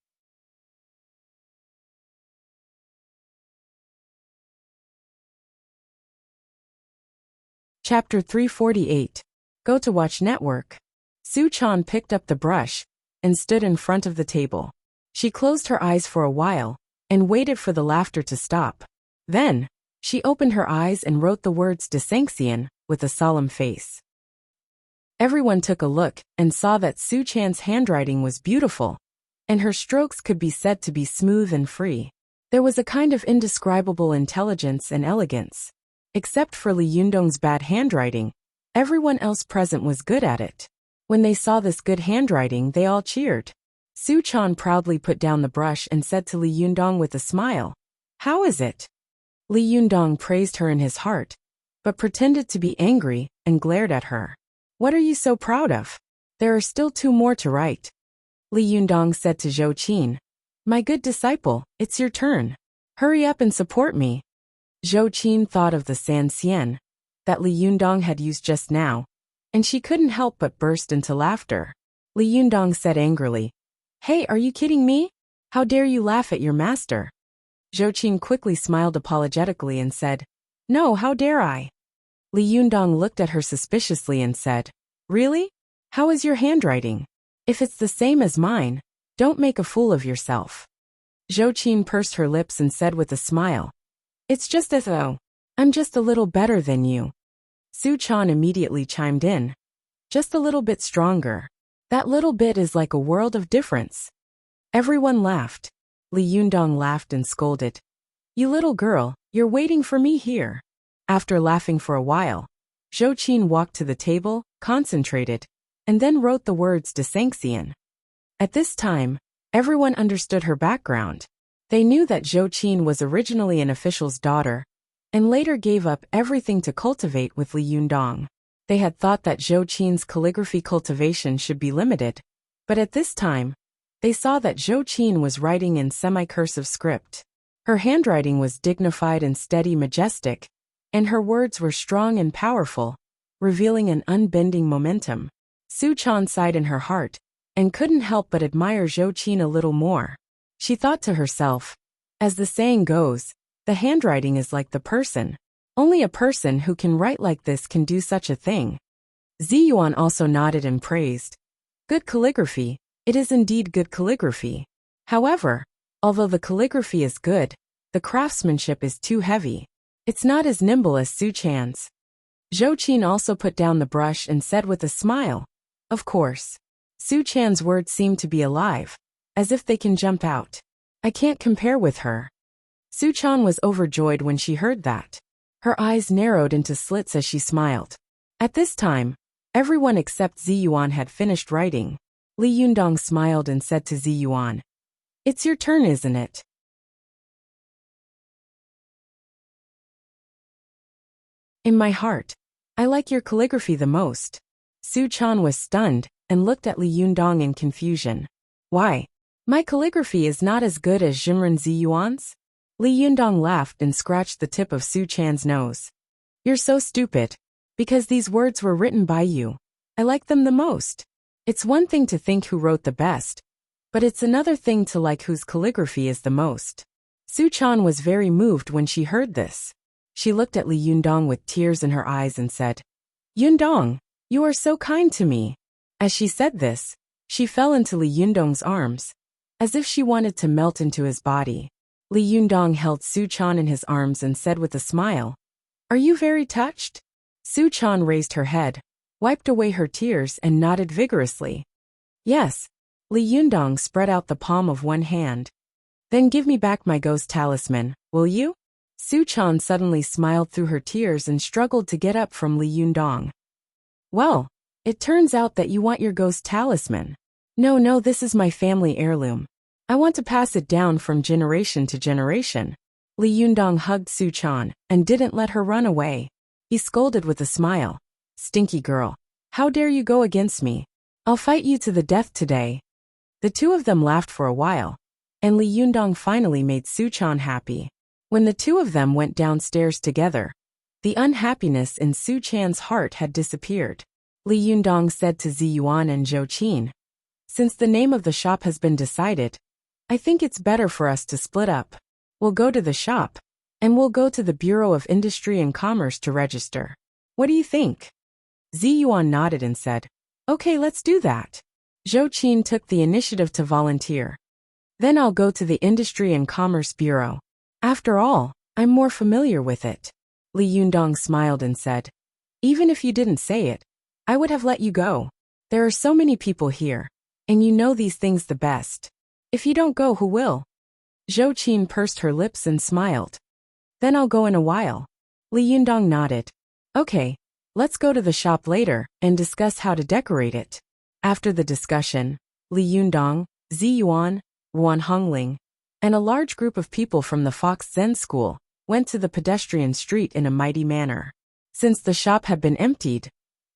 Chapter 348. Go to Watch Network. Su Chan picked up the brush and stood in front of the table. She closed her eyes for a while and waited for the laughter to stop. Then, she opened her eyes and wrote the words de Sanxian with a solemn face. Everyone took a look and saw that Su Chan's handwriting was beautiful, and her strokes could be said to be smooth and free. There was a kind of indescribable intelligence and elegance. Except for Li Yundong's bad handwriting, everyone else present was good at it. When they saw this good handwriting, they all cheered. Su Chan proudly put down the brush and said to Li Yundong with a smile, "How is it?" Li Yundong praised her in his heart, but pretended to be angry and glared at her. "What are you so proud of? There are still 2 more to write." Li Yundong said to Zhou Qin, "My good disciple, it's your turn. Hurry up and support me." Zhou Qin thought of the San Xian that Li Yundong had used just now, and she couldn't help but burst into laughter. Li Yundong said angrily, "Hey, are you kidding me? How dare you laugh at your master?" Zhou Qin quickly smiled apologetically and said, "No, how dare I?" Li Yundong looked at her suspiciously and said, "Really? How is your handwriting? If it's the same as mine, don't make a fool of yourself." Zhou Qin pursed her lips and said with a smile, "It's just as though I'm just a little better than you." Su Chan immediately chimed in, "Just a little bit stronger. That little bit is like a world of difference." Everyone laughed. Li Yundong laughed and scolded, "You little girl, you're waiting for me here." After laughing for a while, Zhou Qin walked to the table, concentrated, and then wrote the words de Sanxian. At this time, everyone understood her background. They knew that Zhou Qin was originally an official's daughter, and later gave up everything to cultivate with Li Yundong. They had thought that Zhou Qin's calligraphy cultivation should be limited, but at this time, they saw that Zhou Qin was writing in semi-cursive script. Her handwriting was dignified and steady, majestic, and her words were strong and powerful, revealing an unbending momentum. Su Chan sighed in her heart, and couldn't help but admire Zhou Qin a little more. She thought to herself, as the saying goes, the handwriting is like the person. Only a person who can write like this can do such a thing. Ziyuan also nodded and praised. "Good calligraphy, it is indeed good calligraphy. However, although the calligraphy is good, the craftsmanship is too heavy. It's not as nimble as Su Chan's." Zhou Qin also put down the brush and said with a smile, "Of course. Su Chan's words seem to be alive, as if they can jump out. I can't compare with her." Su Chan was overjoyed when she heard that. Her eyes narrowed into slits as she smiled. At this time, everyone except Ziyuan had finished writing. Li Yundong smiled and said to Ziyuan, "It's your turn, isn't it?" "In my heart, I like your calligraphy the most." Su Chan was stunned and looked at Li Yundong in confusion. "Why? My calligraphy is not as good as Jimren Ziyuan's?" Li Yundong laughed and scratched the tip of Su Chan's nose. "You're so stupid. Because these words were written by you, I like them the most. It's one thing to think who wrote the best, but it's another thing to like whose calligraphy is the most." Su Chan was very moved when she heard this. She looked at Li Yundong with tears in her eyes and said, "Yundong, you are so kind to me." As she said this, she fell into Li Yundong's arms, as if she wanted to melt into his body. Li Yundong held Su Chan in his arms and said with a smile, "Are you very touched?" Su Chan raised her head, wiped away her tears and nodded vigorously. "Yes." Li Yundong spread out the palm of one hand. "Then give me back my ghost talisman, will you?" Su Chan suddenly smiled through her tears and struggled to get up from Li Yundong. "Well, it turns out that you want your ghost talisman." No, this is my family heirloom. I want to pass it down from generation to generation." Li Yundong hugged Su Chan and didn't let her run away. He scolded with a smile, "Stinky girl, how dare you go against me? I'll fight you to the death today." The two of them laughed for a while, and Li Yundong finally made Su Chan happy. When the two of them went downstairs together, the unhappiness in Su Chan's heart had disappeared. Li Yundong said to Ziyuan and Zhou Qin, "Since the name of the shop has been decided, I think it's better for us to split up. We'll go to the shop, and we'll go to the Bureau of Industry and Commerce to register. What do you think?" Ziyuan nodded and said, "Okay, let's do that." Zhou Qin took the initiative to volunteer. "Then I'll go to the Industry and Commerce Bureau. After all, I'm more familiar with it. Li Yundong smiled and said, even if you didn't say it, I would have let you go. There are so many people here, and you know these things the best. If you don't go, who will? Zhou Qin pursed her lips and smiled. Then I'll go in a while. Li Yundong nodded. Okay, let's go to the shop later and discuss how to decorate it. After the discussion, Li Yundong, Zi Yuan, Wan Hongling, and a large group of people from the Fox Zen School went to the pedestrian street in a mighty manner. Since the shop had been emptied,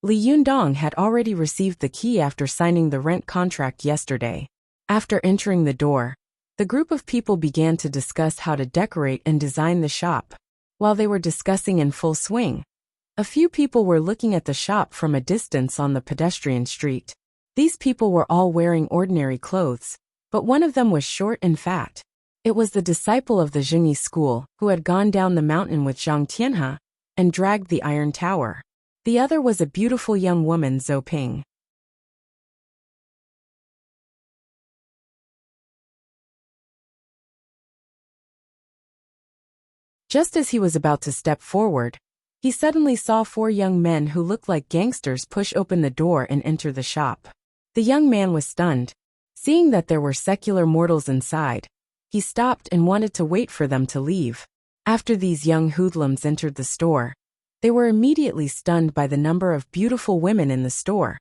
Li Yundong had already received the key after signing the rent contract yesterday. After entering the door, the group of people began to discuss how to decorate and design the shop. While they were discussing in full swing, a few people were looking at the shop from a distance on the pedestrian street. These people were all wearing ordinary clothes, but one of them was short and fat. It was the disciple of the Jingyi school who had gone down the mountain with Zhang Tianhe and dragged the Iron Tower. The other was a beautiful young woman, Zhou Ping. Just as he was about to step forward, he suddenly saw 4 young men who looked like gangsters push open the door and enter the shop. The young man was stunned. Seeing that there were secular mortals inside, he stopped and wanted to wait for them to leave. After these young hoodlums entered the store, they were immediately stunned by the number of beautiful women in the store,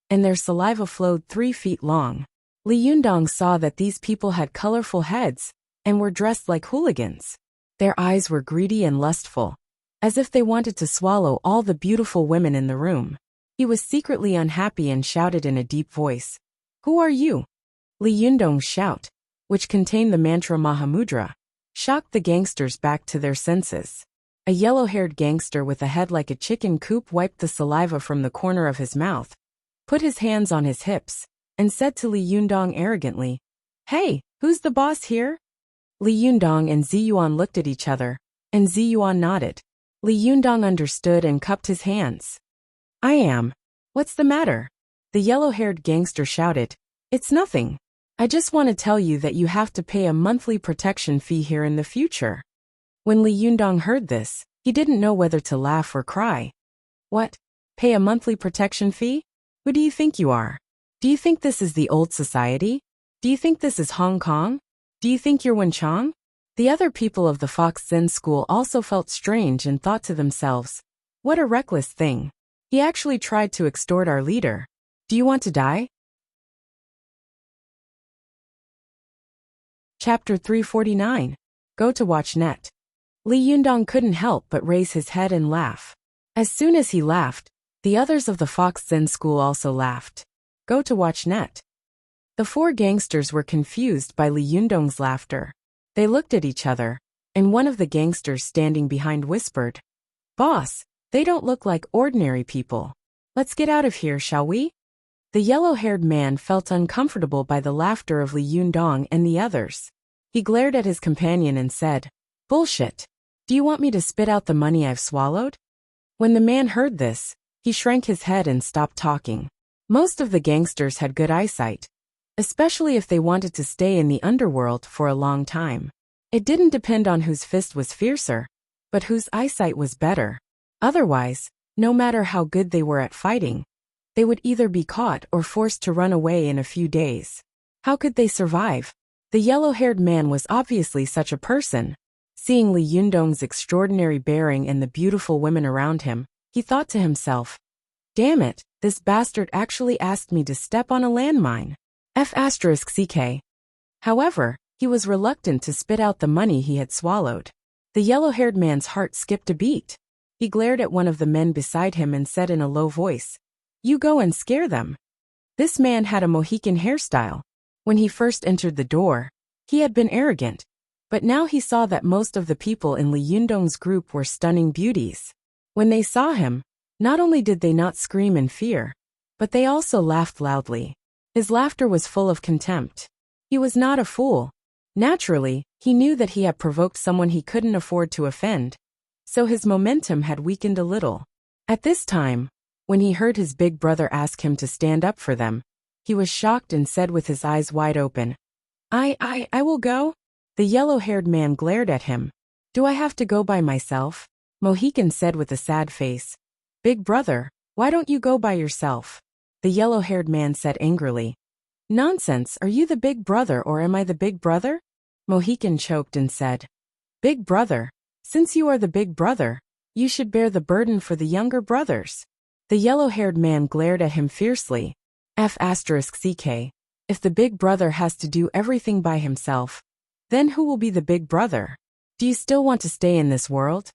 and their saliva flowed 3 feet long. Li Yundong saw that these people had colorful heads and were dressed like hooligans. Their eyes were greedy and lustful, as if they wanted to swallow all the beautiful women in the room. He was secretly unhappy and shouted in a deep voice, "Who are you?" Li Yundong's shout, which contained the mantra Mahamudra, shocked the gangsters back to their senses. A yellow-haired gangster with a head like a chicken coop wiped the saliva from the corner of his mouth, put his hands on his hips, and said to Li Yundong arrogantly, "Hey, who's the boss here?" Li Yundong and Zi Yuan looked at each other, and Zi Yuan nodded. Li Yundong understood and cupped his hands. "I am. What's the matter?" The yellow-haired gangster shouted, "It's nothing. I just want to tell you that you have to pay a monthly protection fee here in the future." When Li Yundong heard this, he didn't know whether to laugh or cry. What? Pay a monthly protection fee? Who do you think you are? Do you think this is the old society? Do you think this is Hong Kong? Do you think you're Wenchang? The other people of the Fox Zen School also felt strange and thought to themselves, what a reckless thing. He actually tried to extort our leader. Do you want to die? Chapter 349. Go to watch net. Li Yundong couldn't help but raise his head and laugh. As soon as he laughed, the others of the Fox Zen School also laughed. Go to watch net. The 4 gangsters were confused by Li Yundong's laughter. They looked at each other, and one of the gangsters standing behind whispered, "Boss, they don't look like ordinary people. Let's get out of here, shall we?" The yellow-haired man felt uncomfortable by the laughter of Li Yundong and the others. He glared at his companion and said, "Bullshit. Do you want me to spit out the money I've swallowed?" When the man heard this, he shrank his head and stopped talking. Most of the gangsters had good eyesight, especially if they wanted to stay in the underworld for a long time. It didn't depend on whose fist was fiercer, but whose eyesight was better. Otherwise, no matter how good they were at fighting, they would either be caught or forced to run away in a few days. How could they survive? The yellow-haired man was obviously such a person. Seeing Li Yundong's extraordinary bearing and the beautiful women around him, he thought to himself, "Damn it, this bastard actually asked me to step on a landmine." F***ck. However, he was reluctant to spit out the money he had swallowed. The yellow-haired man's heart skipped a beat. He glared at one of the men beside him and said in a low voice, "You go and scare them." This man had a Mohican hairstyle. When he first entered the door, he had been arrogant, but now he saw that most of the people in Li Yundong's group were stunning beauties. When they saw him, not only did they not scream in fear, but they also laughed loudly. His laughter was full of contempt. He was not a fool. Naturally, he knew that he had provoked someone he couldn't afford to offend, so his momentum had weakened a little. At this time, when he heard his big brother ask him to stand up for them, he was shocked and said with his eyes wide open, I will go?" The yellow-haired man glared at him. Do I have to go by myself? Mohican said with a sad face. Big brother, why don't you go by yourself? The yellow-haired man said angrily. Nonsense, are you the big brother or am I the big brother? Mohican choked and said. Big brother, since you are the big brother, you should bear the burden for the younger brothers. The yellow-haired man glared at him fiercely. F***ck. If the big brother has to do everything by himself, then who will be the big brother? Do you still want to stay in this world?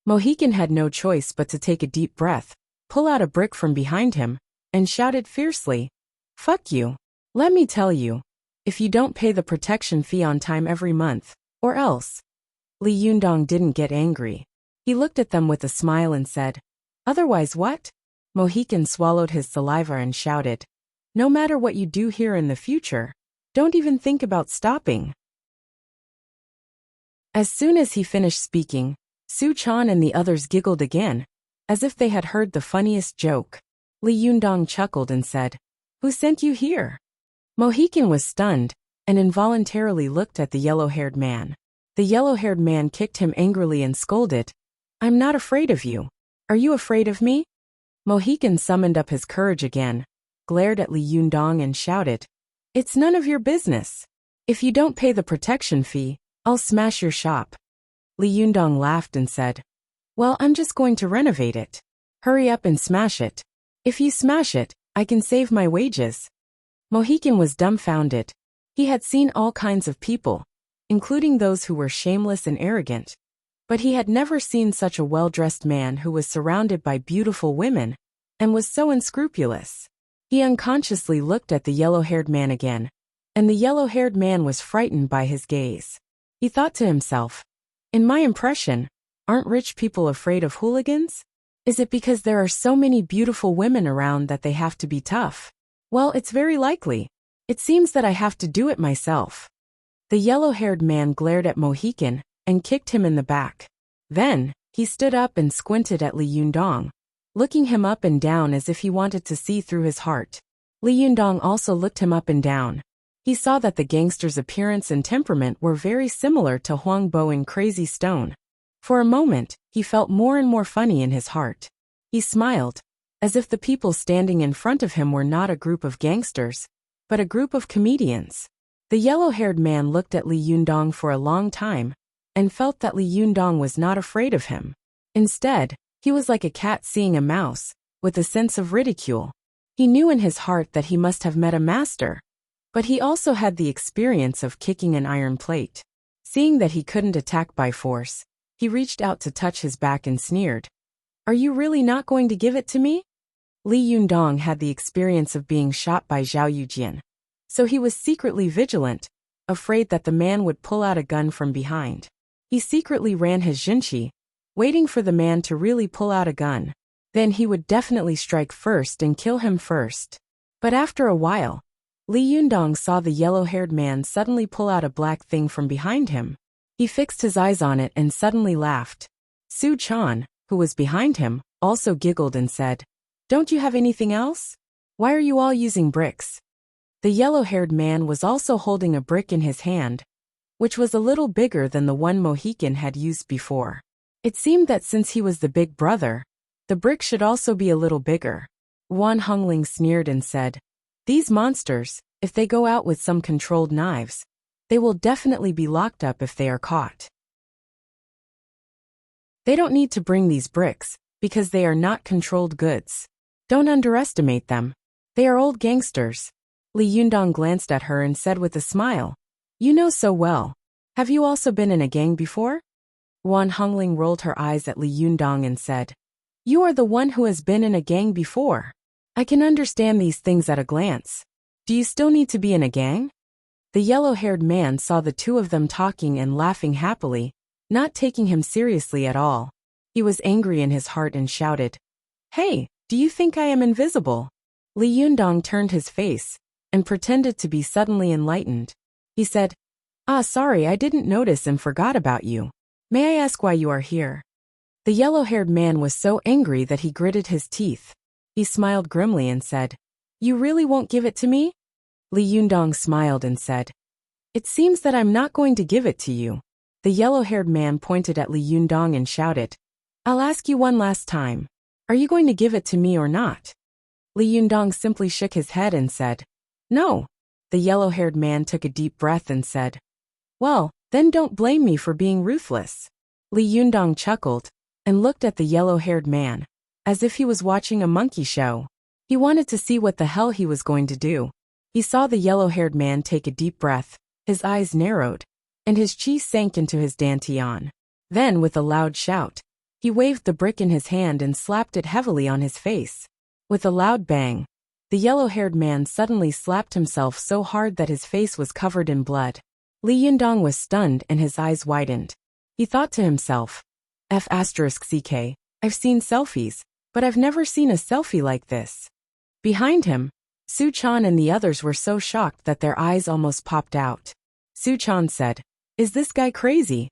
Mohican had no choice but to take a deep breath, pull out a brick from behind him, and shouted fiercely, Fuck you. Let me tell you, if you don't pay the protection fee on time every month, or else. Li Yundong didn't get angry. He looked at them with a smile and said, Otherwise what? Mohican swallowed his saliva and shouted, No matter what you do here in the future, don't even think about stopping. As soon as he finished speaking, Su Chan and the others giggled again, as if they had heard the funniest joke. Li Yundong chuckled and said, Who sent you here? Mohican was stunned, and involuntarily looked at the yellow-haired man. The yellow-haired man kicked him angrily and scolded, I'm not afraid of you. Are you afraid of me? Mohican summoned up his courage again, glared at Li Yundong and shouted, It's none of your business. If you don't pay the protection fee, I'll smash your shop. Li Yundong laughed and said, Well, I'm just going to renovate it. Hurry up and smash it. If you smash it, I can save my wages. Mohican was dumbfounded. He had seen all kinds of people, including those who were shameless and arrogant. But he had never seen such a well-dressed man who was surrounded by beautiful women, and was so unscrupulous. He unconsciously looked at the yellow-haired man again, and the yellow-haired man was frightened by his gaze. He thought to himself, In my impression, aren't rich people afraid of hooligans? Is it because there are so many beautiful women around that they have to be tough? Well, it's very likely. It seems that I have to do it myself. The yellow-haired man glared at Mohican and kicked him in the back. Then, he stood up and squinted at Li Yundong, looking him up and down as if he wanted to see through his heart. Li Yundong also looked him up and down. He saw that the gangster's appearance and temperament were very similar to Huang Bo in Crazy Stone. For a moment, he felt more and more funny in his heart. He smiled, as if the people standing in front of him were not a group of gangsters, but a group of comedians. The yellow-haired man looked at Li Yundong for a long time, and felt that Li Yundong was not afraid of him. Instead, he was like a cat seeing a mouse, with a sense of ridicule. He knew in his heart that he must have met a master, but he also had the experience of kicking an iron plate. Seeing that he couldn't attack by force, he reached out to touch his back and sneered, Are you really not going to give it to me? Li Yundong had the experience of being shot by Zhao Yujian, so he was secretly vigilant, afraid that the man would pull out a gun from behind. He secretly ran his jinchi, waiting for the man to really pull out a gun. Then he would definitely strike first and kill him first. But after a while, Li Yundong saw the yellow-haired man suddenly pull out a black thing from behind him. He fixed his eyes on it and suddenly laughed. Su Chan, who was behind him, also giggled and said, Don't you have anything else? Why are you all using bricks? The yellow-haired man was also holding a brick in his hand, which was a little bigger than the one Mohican had used before. It seemed that since he was the big brother, the brick should also be a little bigger. Wan Hongling sneered and said, These monsters, if they go out with some controlled knives, they will definitely be locked up if they are caught. They don't need to bring these bricks, because they are not controlled goods. Don't underestimate them. They are old gangsters. Li Yundong glanced at her and said with a smile, You know so well. Have you also been in a gang before? Wan Hongling rolled her eyes at Li Yundong and said, You are the one who has been in a gang before. I can understand these things at a glance. Do you still need to be in a gang? The yellow-haired man saw the two of them talking and laughing happily, not taking him seriously at all. He was angry in his heart and shouted, Hey, do you think I am invisible? Li Yundong turned his face and pretended to be suddenly enlightened. He said, Sorry, I didn't notice and forgot about you. May I ask why you are here? The yellow-haired man was so angry that he gritted his teeth. He smiled grimly and said, You really won't give it to me? Li Yundong smiled and said, It seems that I'm not going to give it to you. The yellow-haired man pointed at Li Yundong and shouted, "I'll ask you one last time. Are you going to give it to me or not?" Li Yundong simply shook his head and said, "No." The yellow-haired man took a deep breath and said, "Well, then don't blame me for being ruthless." Li Yundong chuckled and looked at the yellow-haired man, as if he was watching a monkey show. He wanted to see what the hell he was going to do. He saw the yellow-haired man take a deep breath, his eyes narrowed, and his chi sank into his dantian. Then, with a loud shout, he waved the brick in his hand and slapped it heavily on his face. With a loud bang, the yellow-haired man suddenly slapped himself so hard that his face was covered in blood. Li Yundong was stunned and his eyes widened. He thought to himself, F***CK, I've seen selfies, but I've never seen a selfie like this. Behind him, Su Chan and the others were so shocked that their eyes almost popped out. Su Chan said, "Is this guy crazy?"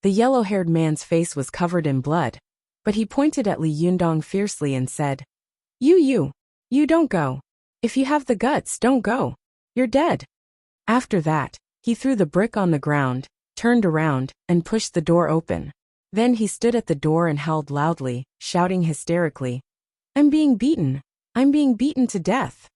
The yellow-haired man's face was covered in blood, but he pointed at Li Yundong fiercely and said, You don't go. If you have the guts, don't go. You're dead." After that, he threw the brick on the ground, turned around, and pushed the door open. Then he stood at the door and howled loudly, shouting hysterically, "I'm being beaten. I'm being beaten to death."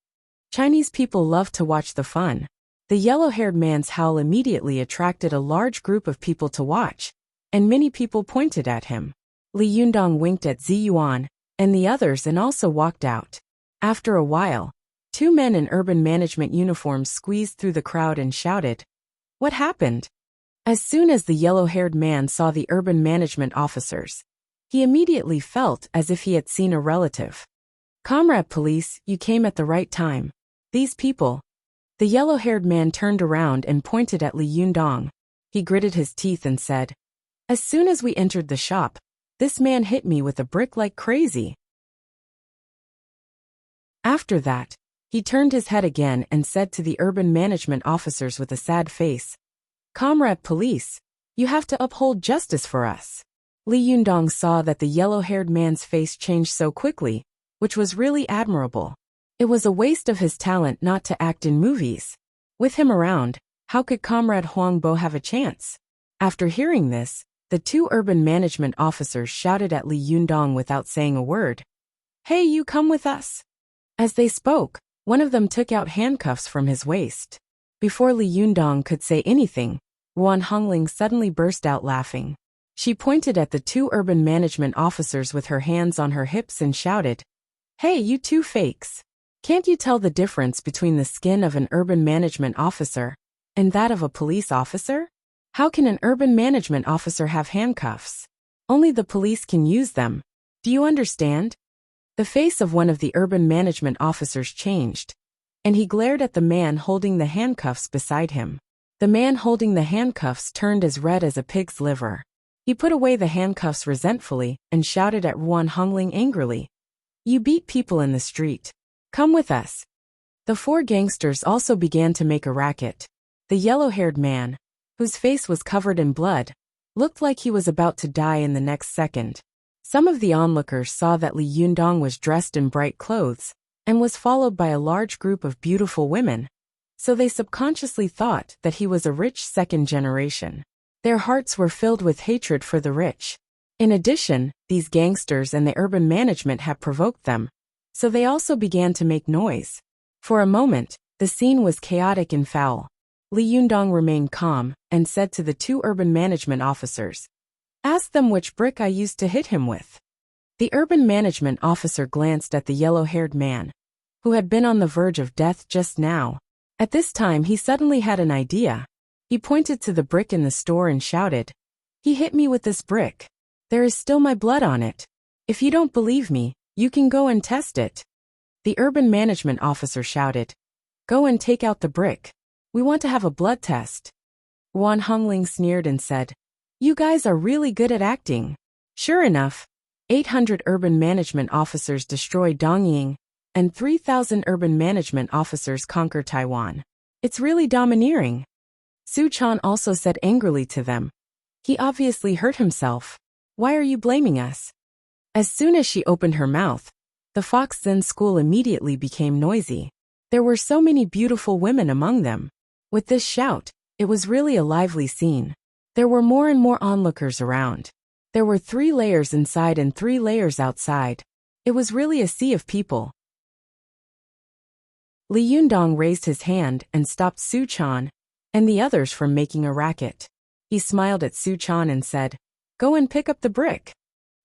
Chinese people love to watch the fun. The yellow-haired man's howl immediately attracted a large group of people to watch, and many people pointed at him. Li Yundong winked at Ziyuan and the others and also walked out. After a while, two men in urban management uniforms squeezed through the crowd and shouted, "What happened?" As soon as the yellow-haired man saw the urban management officers, he immediately felt as if he had seen a relative. "Comrade police, you came at the right time. These people..." The yellow-haired man turned around and pointed at Li Yundong. He gritted his teeth and said, "As soon as we entered the shop, this man hit me with a brick like crazy." After that, he turned his head again and said to the urban management officers with a sad face, "Comrade police, you have to uphold justice for us." Li Yundong saw that the yellow-haired man's face changed so quickly, which was really admirable. It was a waste of his talent not to act in movies. With him around, how could Comrade Huang Bo have a chance? After hearing this, the two urban management officers shouted at Li Yundong without saying a word, "Hey, you come with us." As they spoke, one of them took out handcuffs from his waist. Before Li Yundong could say anything, Ruan Hongling suddenly burst out laughing. She pointed at the two urban management officers with her hands on her hips and shouted, "Hey, you two fakes. Can't you tell the difference between the skin of an urban management officer and that of a police officer? How can an urban management officer have handcuffs? Only the police can use them. Do you understand?" The face of one of the urban management officers changed, and he glared at the man holding the handcuffs beside him. The man holding the handcuffs turned as red as a pig's liver. He put away the handcuffs resentfully and shouted at Ruan Hongling angrily, "You beat people in the street. Come with us." The four gangsters also began to make a racket. The yellow-haired man, whose face was covered in blood, looked like he was about to die in the next second. Some of the onlookers saw that Li Yundong was dressed in bright clothes and was followed by a large group of beautiful women, so they subconsciously thought that he was a rich second generation. Their hearts were filled with hatred for the rich. In addition, these gangsters and the urban management had provoked them, so they also began to make noise. For a moment, the scene was chaotic and foul. Li Yundong remained calm and said to the two urban management officers, "Ask them which brick I used to hit him with." The urban management officer glanced at the yellow-haired man, who had been on the verge of death just now. At this time he suddenly had an idea. He pointed to the brick in the store and shouted, "He hit me with this brick. There is still my blood on it. If you don't believe me, you can go and test it." The urban management officer shouted, "Go and take out the brick. We want to have a blood test." Ruan Hongling sneered and said, "You guys are really good at acting." Sure enough, 800 urban management officers destroyed Dongying, and 3,000 urban management officers conquered Taiwan. It's really domineering. Su Chan also said angrily to them, "He obviously hurt himself. Why are you blaming us?" As soon as she opened her mouth, the Fox Zen school immediately became noisy. There were so many beautiful women among them. With this shout, it was really a lively scene. There were more and more onlookers around. There were 3 layers inside and 3 layers outside. It was really a sea of people. Li Yundong raised his hand and stopped Su Chan and the others from making a racket. He smiled at Su Chan and said, "Go and pick up the brick."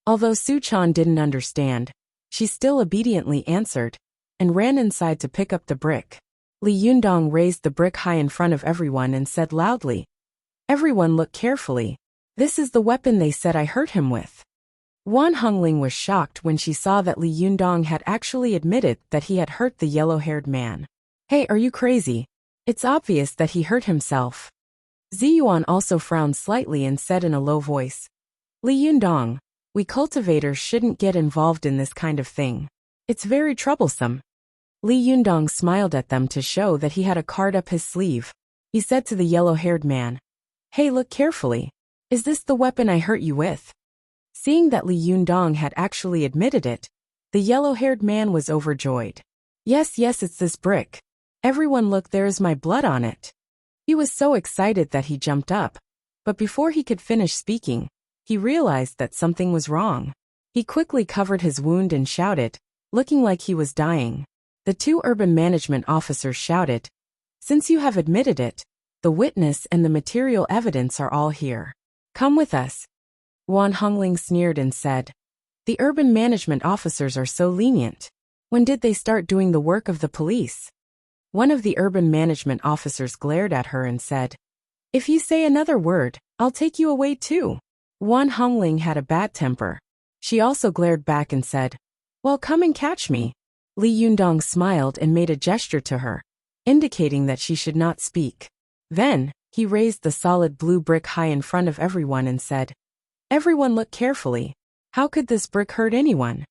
Although Su Chan didn't understand, she still obediently answered and ran inside to pick up the brick. Li Yundong raised the brick high in front of everyone and said loudly, "Everyone look carefully. This is the weapon they said I hurt him with." Wan Hongling was shocked when she saw that Li Yundong had actually admitted that he had hurt the yellow-haired man. "Hey, are you crazy? It's obvious that he hurt himself." Ziyuan also frowned slightly and said in a low voice, "Li Yundong, we cultivators shouldn't get involved in this kind of thing. It's very troublesome." Li Yundong smiled at them to show that he had a card up his sleeve. He said to the yellow-haired man, "Hey, look carefully. Is this the weapon I hurt you with?" Seeing that Li Yundong had actually admitted it, the yellow-haired man was overjoyed. Yes, it's this brick. Everyone look, there is my blood on it." He was so excited that he jumped up, but before he could finish speaking, he realized that something was wrong. He quickly covered his wound and shouted, looking like he was dying. The 2 urban management officers shouted, "Since you have admitted it, the witness and the material evidence are all here. Come with us." Wan Hongling sneered and said, "The urban management officers are so lenient. When did they start doing the work of the police?" One of the urban management officers glared at her and said, "If you say another word, I'll take you away too." Wan Hongling had a bad temper. She also glared back and said, "Well, come and catch me." Li Yundong smiled and made a gesture to her, indicating that she should not speak. Then, he raised the solid blue brick high in front of everyone and said, "Everyone look carefully. How could this brick hurt anyone?"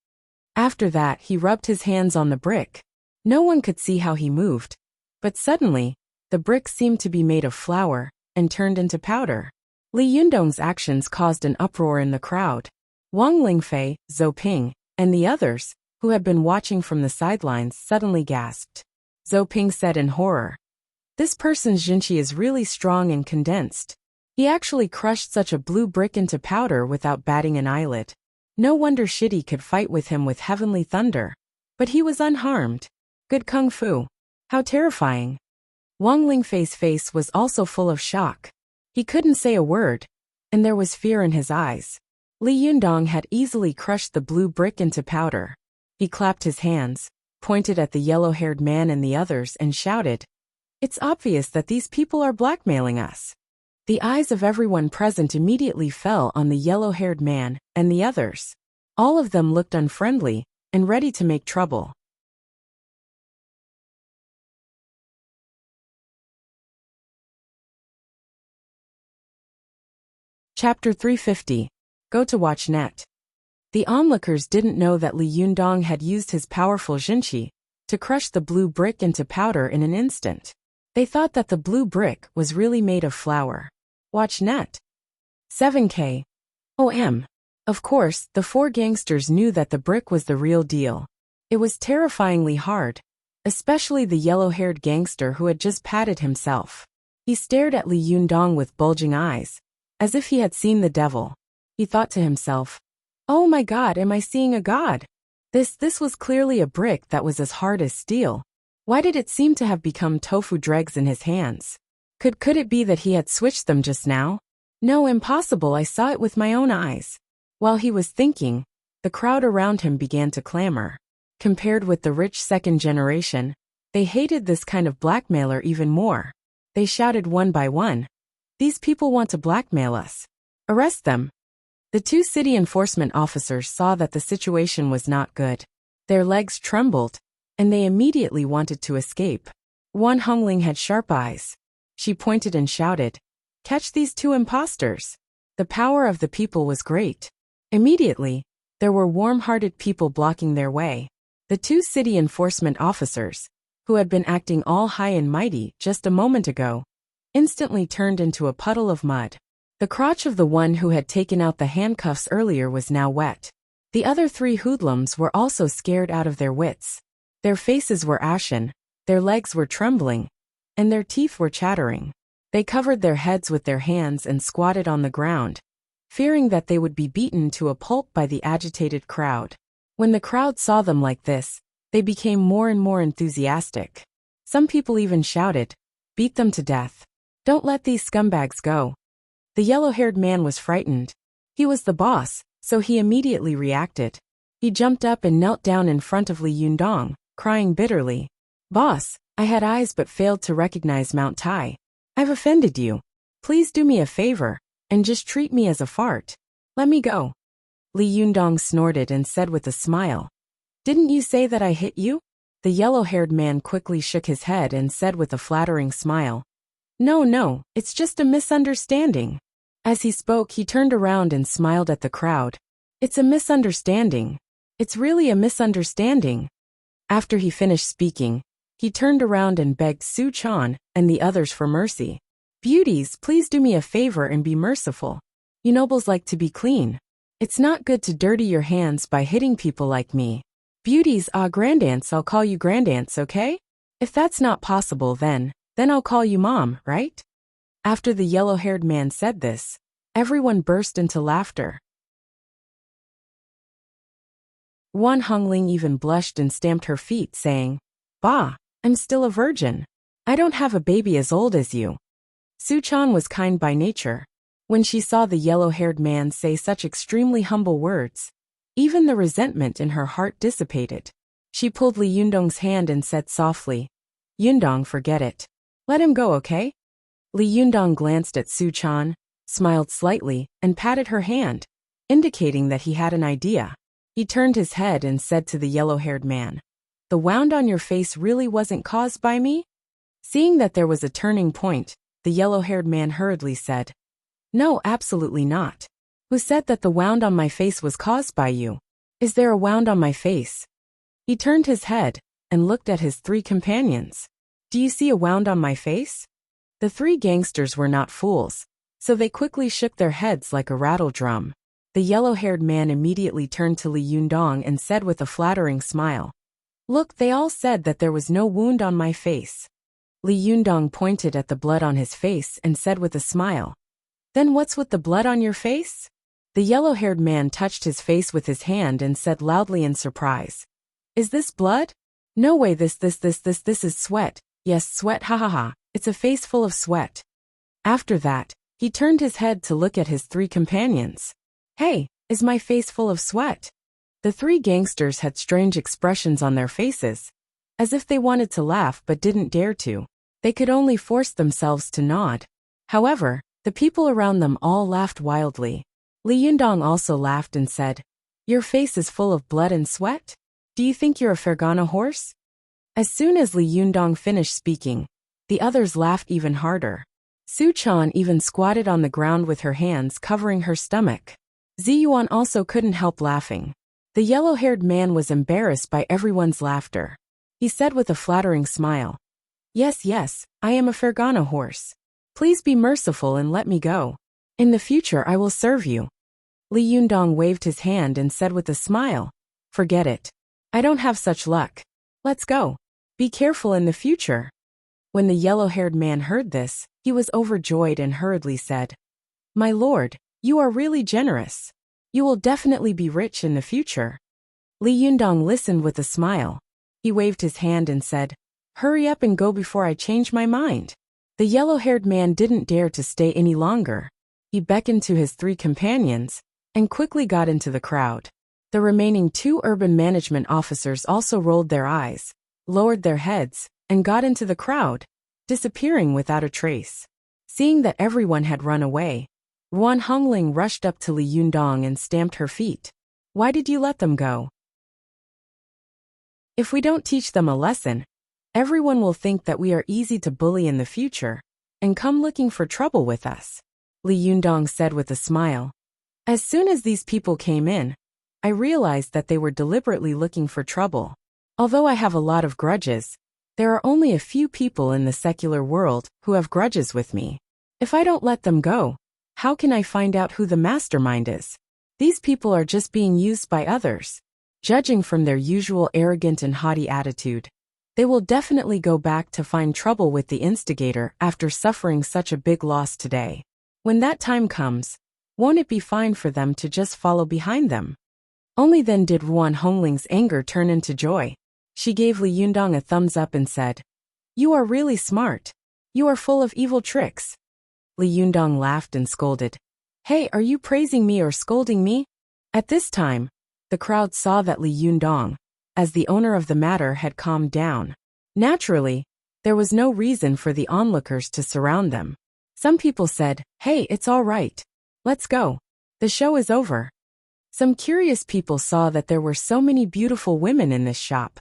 After that, he rubbed his hands on the brick. No one could see how he moved, but suddenly, the brick seemed to be made of flour and turned into powder. Li Yundong's actions caused an uproar in the crowd. Wang Lingfei, Zhou Ping, and the others, who had been watching from the sidelines, suddenly gasped. Zhou Ping said in horror, "This person's jinqi is really strong and condensed. He actually crushed such a blue brick into powder without batting an eyelid. No wonder Shitty could fight with him with heavenly thunder. But he was unharmed. Good kung fu. How terrifying." Wang Lingfei's face was also full of shock. He couldn't say a word, and there was fear in his eyes. Li Yundong had easily crushed the blue brick into powder. He clapped his hands, pointed at the yellow-haired man and the others, and shouted, "It's obvious that these people are blackmailing us." The eyes of everyone present immediately fell on the yellow-haired man and the others. All of them looked unfriendly and ready to make trouble. Chapter 350. Go to watch net. The onlookers didn't know that Li Yundong had used his powerful jinqi to crush the blue brick into powder in an instant. They thought that the blue brick was really made of flour. Watch net. 7K. OM. Of course, the 4 gangsters knew that the brick was the real deal. It was terrifyingly hard, especially the yellow-haired gangster who had just patted himself. He stared at Li Yundong with bulging eyes, as if he had seen the devil. He thought to himself, "Oh my God, am I seeing a god? This was clearly a brick that was as hard as steel. Why did it seem to have become tofu dregs in his hands? Could it be that he had switched them just now? No, impossible, I saw it with my own eyes." While he was thinking, the crowd around him began to clamor. Compared with the rich second generation, they hated this kind of blackmailer even more. They shouted one by one, "These people want to blackmail us. Arrest them." The 2 city enforcement officers saw that the situation was not good. Their legs trembled, and they immediately wanted to escape. Wan Hongling had sharp eyes. She pointed and shouted, "Catch these 2 imposters." The power of the people was great. Immediately, there were warm-hearted people blocking their way. The 2 city enforcement officers, who had been acting all high and mighty just a moment ago, instantly turned into a puddle of mud. The crotch of the one who had taken out the handcuffs earlier was now wet. The other 3 hoodlums were also scared out of their wits. Their faces were ashen, their legs were trembling, and their teeth were chattering. They covered their heads with their hands and squatted on the ground, fearing that they would be beaten to a pulp by the agitated crowd. When the crowd saw them like this, they became more and more enthusiastic. Some people even shouted, "Beat them to death. Don't let these scumbags go." The yellow-haired man was frightened. He was the boss, so he immediately reacted. He jumped up and knelt down in front of Li Yundong, crying bitterly, "Boss, I had eyes but failed to recognize Mount Tai. I've offended you. Please do me a favor, and just treat me as a fart. Let me go." Li Yundong snorted and said with a smile, "Didn't you say that I hit you?" The yellow-haired man quickly shook his head and said with a flattering smile, No, it's just a misunderstanding." As he spoke, he turned around and smiled at the crowd. "It's a misunderstanding. It's really a misunderstanding." After he finished speaking, he turned around and begged Su Chan and the others for mercy. "Beauties, please do me a favor and be merciful. You nobles like to be clean. It's not good to dirty your hands by hitting people like me. Beauties, grandants, I'll call you grandants, okay? If that's not possible then I'll call you mom, right?" After the yellow-haired man said this, everyone burst into laughter. Wan Hongling even blushed and stamped her feet, saying, "Bah, I'm still a virgin. I don't have a baby as old as you." Su Chan was kind by nature. When she saw the yellow-haired man say such extremely humble words, even the resentment in her heart dissipated. She pulled Li Yundong's hand and said softly, "Yundong, forget it. Let him go, okay?" Li Yundong glanced at Su Chan, smiled slightly, and patted her hand, indicating that he had an idea. He turned his head and said to the yellow-haired man, "The wound on your face really wasn't caused by me?" Seeing that there was a turning point, the yellow-haired man hurriedly said, "No, absolutely not. Who said that the wound on my face was caused by you? Is there a wound on my face?" He turned his head and looked at his three companions. "Do you see a wound on my face?" The three gangsters were not fools, so they quickly shook their heads like a rattle drum. The yellow-haired man immediately turned to Li Yundong and said with a flattering smile, "Look, they all said that there was no wound on my face." Li Yundong pointed at the blood on his face and said with a smile, "Then what's with the blood on your face?" The yellow-haired man touched his face with his hand and said loudly in surprise, "Is this blood? No way, this is sweat. Yes, sweat, ha ha ha. It's a face full of sweat." After that, he turned his head to look at his three companions. "Hey, is my face full of sweat?" The three gangsters had strange expressions on their faces, as if they wanted to laugh but didn't dare to. They could only force themselves to nod. However, the people around them all laughed wildly. Li Yundong also laughed and said, "Your face is full of blood and sweat? Do you think you're a Fergana horse?" As soon as Li Yundong finished speaking, the others laughed even harder. Su Chan even squatted on the ground with her hands covering her stomach. Ziyuan also couldn't help laughing. The yellow-haired man was embarrassed by everyone's laughter. He said with a flattering smile, Yes, I am a Fergana horse. Please be merciful and let me go. In the future I will serve you." Li Yundong waved his hand and said with a smile, "Forget it. I don't have such luck. Let's go. Be careful in the future." When the yellow-haired man heard this, he was overjoyed and hurriedly said, "My lord, you are really generous. You will definitely be rich in the future." Li Yundong listened with a smile. He waved his hand and said, "Hurry up and go before I change my mind." The yellow-haired man didn't dare to stay any longer. He beckoned to his three companions and quickly got into the crowd. The remaining two urban management officers also rolled their eyes, lowered their heads, and got into the crowd, disappearing without a trace. Seeing that everyone had run away, Wan Hongling rushed up to Li Yundong and stamped her feet. "Why did you let them go? If we don't teach them a lesson, everyone will think that we are easy to bully in the future and come looking for trouble with us," Li Yundong said with a smile. "As soon as these people came in, I realized that they were deliberately looking for trouble. Although I have a lot of grudges, there are only a few people in the secular world who have grudges with me. If I don't let them go, how can I find out who the mastermind is? These people are just being used by others. Judging from their usual arrogant and haughty attitude, They will definitely go back to find trouble with the instigator after suffering such a big loss today. When that time comes, won't it be fine for them to just follow behind them? Only then did Ruan Hongling's anger turn into joy. She gave Li Yundong a thumbs up and said, "You are really smart. You are full of evil tricks." Li Yundong laughed and scolded, "Hey, are you praising me or scolding me?" At this time, the crowd saw that Li Yundong, as the owner of the matter, had calmed down. Naturally, there was no reason for the onlookers to surround them. Some people said, "Hey, it's all right. Let's go. The show is over." Some curious people saw that there were so many beautiful women in this shop,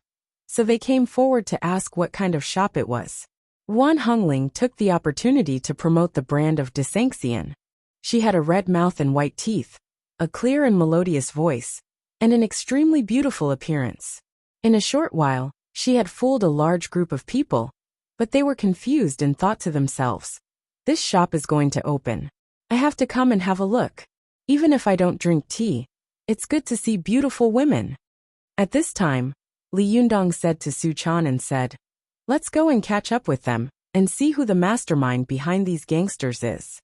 so they came forward to ask what kind of shop it was. Ruan Hongling took the opportunity to promote the brand of Desanxian. She had a red mouth and white teeth, a clear and melodious voice, and an extremely beautiful appearance. In a short while, she had fooled a large group of people, but they were confused and thought to themselves, "This shop is going to open. I have to come and have a look. Even if I don't drink tea, it's good to see beautiful women." At this time, Li Yundong said to Su Chan and said, "Let's go and catch up with them, and see who the mastermind behind these gangsters is."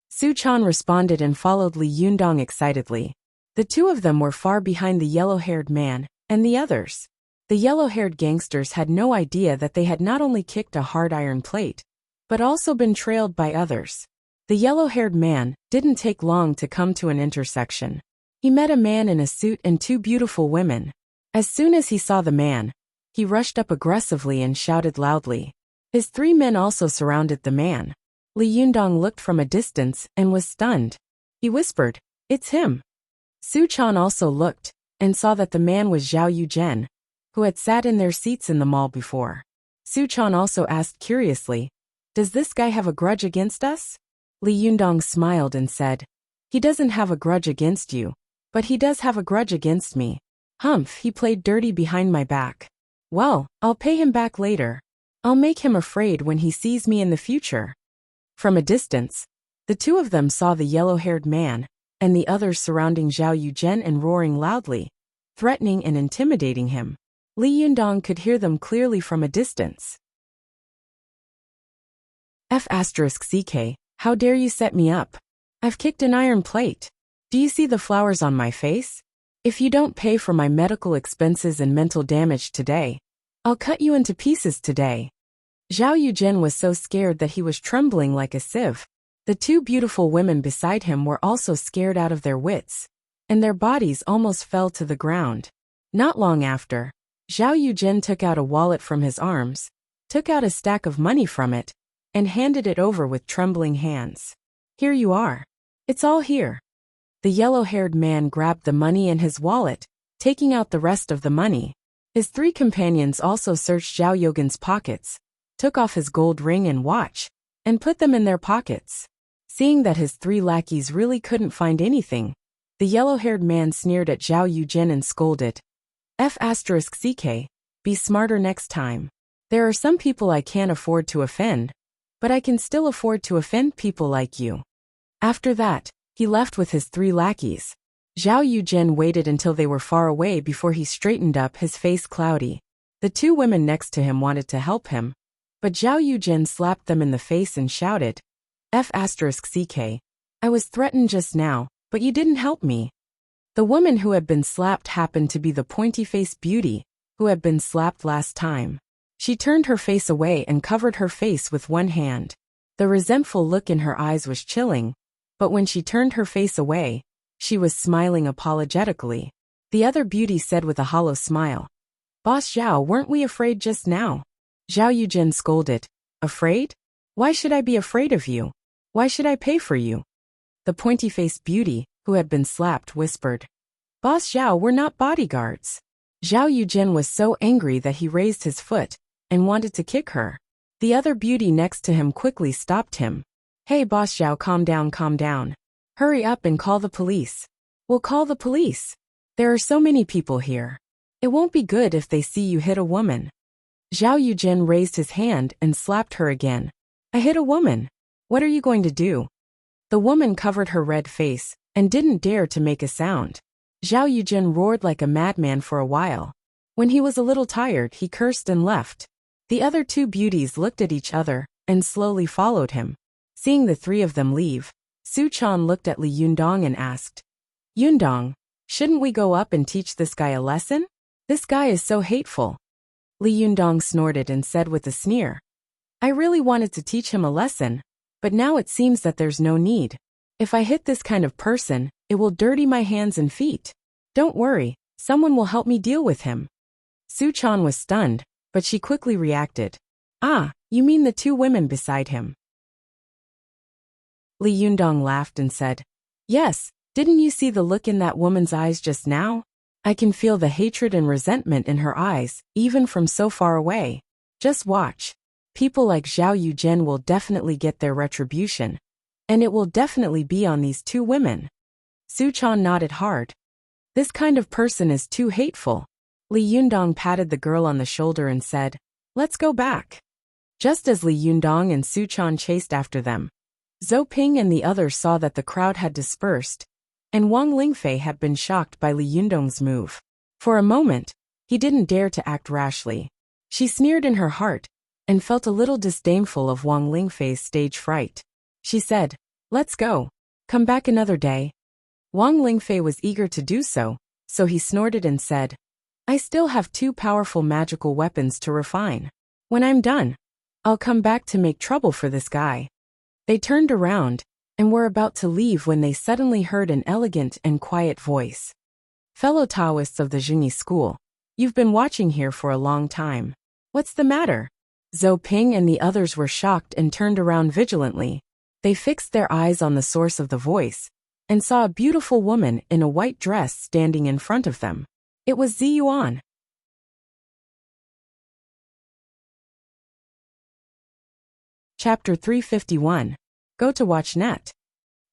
Su Chan responded and followed Li Yundong excitedly. The two of them were far behind the yellow-haired man and the others. The yellow-haired gangsters had no idea that they had not only kicked a hard iron plate, but also been trailed by others. The yellow-haired man didn't take long to come to an intersection. He met a man in a suit and two beautiful women. As soon as he saw the man, he rushed up aggressively and shouted loudly. His three men also surrounded the man. Li Yundong looked from a distance and was stunned. He whispered, "It's him." Su Chan also looked and saw that the man was Zhao Yuzhen, who had sat in their seats in the mall before. Su Chan also asked curiously, "Does this guy have a grudge against us?" Li Yundong smiled and said, "He doesn't have a grudge against you, but he does have a grudge against me. Humph, he played dirty behind my back. Well, I'll pay him back later. I'll make him afraid when he sees me in the future." From a distance, the two of them saw the yellow-haired man and the others surrounding Zhao Yuzhen and roaring loudly, threatening and intimidating him. Li Yundong could hear them clearly from a distance. F***CK, how dare you set me up? I've kicked an iron plate. Do you see the flowers on my face? If you don't pay for my medical expenses and mental damage today, I'll cut you into pieces today. Zhao Yuzhen was so scared that he was trembling like a sieve. The two beautiful women beside him were also scared out of their wits, and their bodies almost fell to the ground. Not long after, Zhao Yuzhen took out a wallet from his arms, took out a stack of money from it, and handed it over with trembling hands. "Here you are. It's all here." The yellow-haired man grabbed the money and his wallet, taking out the rest of the money. His three companions also searched Zhao Yugen's pockets, took off his gold ring and watch, and put them in their pockets. Seeing that his three lackeys really couldn't find anything, the yellow-haired man sneered at Zhao Yuzhen and scolded, "F***CK, be smarter next time. There are some people I can't afford to offend, but I can still afford to offend people like you." After that, he left with his three lackeys. Zhao Yuzhen waited until they were far away before he straightened up, his face cloudy. The two women next to him wanted to help him, but Zhao Yuzhen slapped them in the face and shouted, "F***CK, I was threatened just now, but you didn't help me." The woman who had been slapped happened to be the pointy-faced beauty who had been slapped last time. She turned her face away and covered her face with one hand. The resentful look in her eyes was chilling, but when she turned her face away, she was smiling apologetically. The other beauty said with a hollow smile, "Boss Zhao, weren't we afraid just now?" Zhao Yuzhen scolded, "Afraid? Why should I be afraid of you? Why should I pay for you?" The pointy-faced beauty, who had been slapped, whispered, "Boss Zhao, we're not bodyguards." Zhao Yuzhen was so angry that he raised his foot and wanted to kick her. The other beauty next to him quickly stopped him. "Hey Boss Zhao, calm down, calm down. Hurry up and call the police." "We'll call the police. There are so many people here. It won't be good if they see you hit a woman." Zhao Yuzhen raised his hand and slapped her again. "I hit a woman. What are you going to do?" The woman covered her red face and didn't dare to make a sound. Zhao Yuzhen roared like a madman for a while. When he was a little tired, he cursed and left. The other two beauties looked at each other and slowly followed him. Seeing the three of them leave, Su Chan looked at Li Yundong and asked, Yundong, shouldn't we go up and teach this guy a lesson? This guy is so hateful. Li Yundong snorted and said with a sneer, I really wanted to teach him a lesson, but now it seems that there's no need. If I hit this kind of person, it will dirty my hands and feet. Don't worry, someone will help me deal with him. Su Chan was stunned, but she quickly reacted. Ah, you mean the two women beside him? Li Yundong laughed and said, Yes, didn't you see the look in that woman's eyes just now? I can feel the hatred and resentment in her eyes, even from so far away. Just watch. People like Zhao Yuzhen will definitely get their retribution. And it will definitely be on these two women. Su Chan nodded hard. This kind of person is too hateful. Li Yundong patted the girl on the shoulder and said, Let's go back. Just as Li Yundong and Su Chan chased after them, Zhou Ping and the others saw that the crowd had dispersed, and Wang Lingfei had been shocked by Li Yundong's move. For a moment, he didn't dare to act rashly. She sneered in her heart, and felt a little disdainful of Wang Lingfei's stage fright. She said, Let's go. Come back another day. Wang Lingfei was eager to do so he snorted and said, I still have two powerful magical weapons to refine. When I'm done, I'll come back to make trouble for this guy. They turned around and were about to leave when they suddenly heard an elegant and quiet voice. Fellow Taoists of the Jingyi school, you've been watching here for a long time. What's the matter? Zhou Ping and the others were shocked and turned around vigilantly. They fixed their eyes on the source of the voice and saw a beautiful woman in a white dress standing in front of them. It was Zi Yuan. Chapter 351. Go to watch net.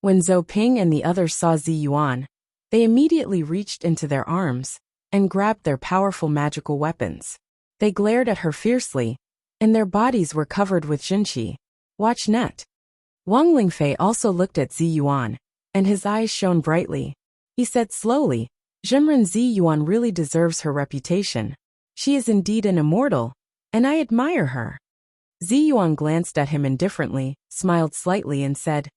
When Zhou Ping and the others saw Zi Yuan, they immediately reached into their arms and grabbed their powerful magical weapons. They glared at her fiercely, and their bodies were covered with jinqi. Watch net. Wang Lingfei also looked at Zi Yuan, and his eyes shone brightly. He said slowly, Zhenren Zi Yuan really deserves her reputation. She is indeed an immortal, and I admire her. Zi Yuan glanced at him indifferently, smiled slightly and said,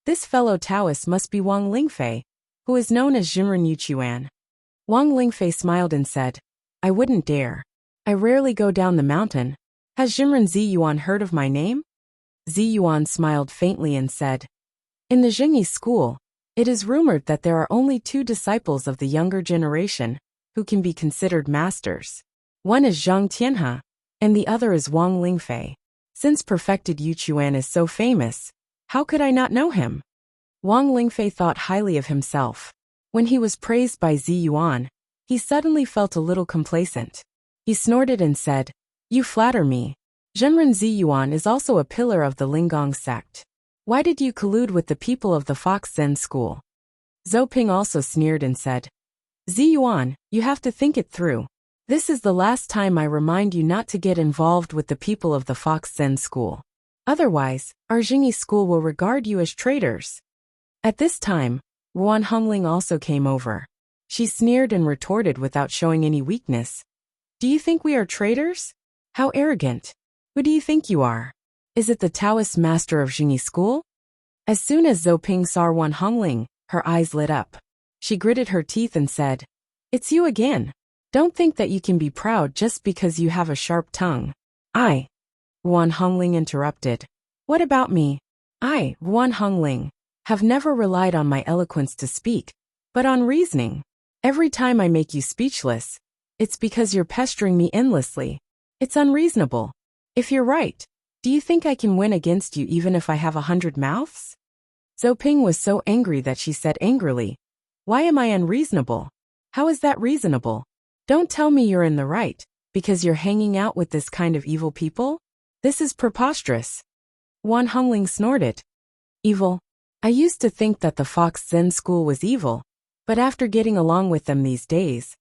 This fellow Taoist must be Wang Lingfei, who is known as Zhenren Yuchuan. Wang Lingfei smiled and said, I wouldn't dare. I rarely go down the mountain. Has Zhenren Zi Yuan heard of my name? Zi Yuan smiled faintly and said, In the Jingyi school, it is rumored that there are only two disciples of the younger generation who can be considered masters. One is Zhang Tianhe, and the other is Wang Lingfei. Since perfected Yuchuan is so famous, how could I not know him? Wang Lingfei thought highly of himself. When he was praised by Zi Yuan, he suddenly felt a little complacent. He snorted and said, You flatter me. Zhenren Zi Yuan is also a pillar of the Linggong sect. Why did you collude with the people of the Fox Zen school? Zhou Ping also sneered and said, Zi Yuan, you have to think it through. This is the last time I remind you not to get involved with the people of the Fox Zen school. Otherwise, our Jingyi school will regard you as traitors. At this time, Ruan Hongling also came over. She sneered and retorted without showing any weakness. Do you think we are traitors? How arrogant. Who do you think you are? Is it the Taoist master of Jingyi school? As soon as Zhou Ping saw Ruan Hongling, her eyes lit up. She gritted her teeth and said, It's you again. Don't think that you can be proud just because you have a sharp tongue. Ruan Hongling interrupted. What about me? I, Ruan Hongling, have never relied on my eloquence to speak, but on reasoning. Every time I make you speechless, it's because you're pestering me endlessly. It's unreasonable. If you're right, do you think I can win against you even if I have 100 mouths? Zhou Ping was so angry that she said angrily, Why am I unreasonable? How is that reasonable? Don't tell me you're in the right, because you're hanging out with this kind of evil people? This is preposterous. Ruan Hongling snorted. Evil? I used to think that the Fox Zen school was evil, but after getting along with them these days,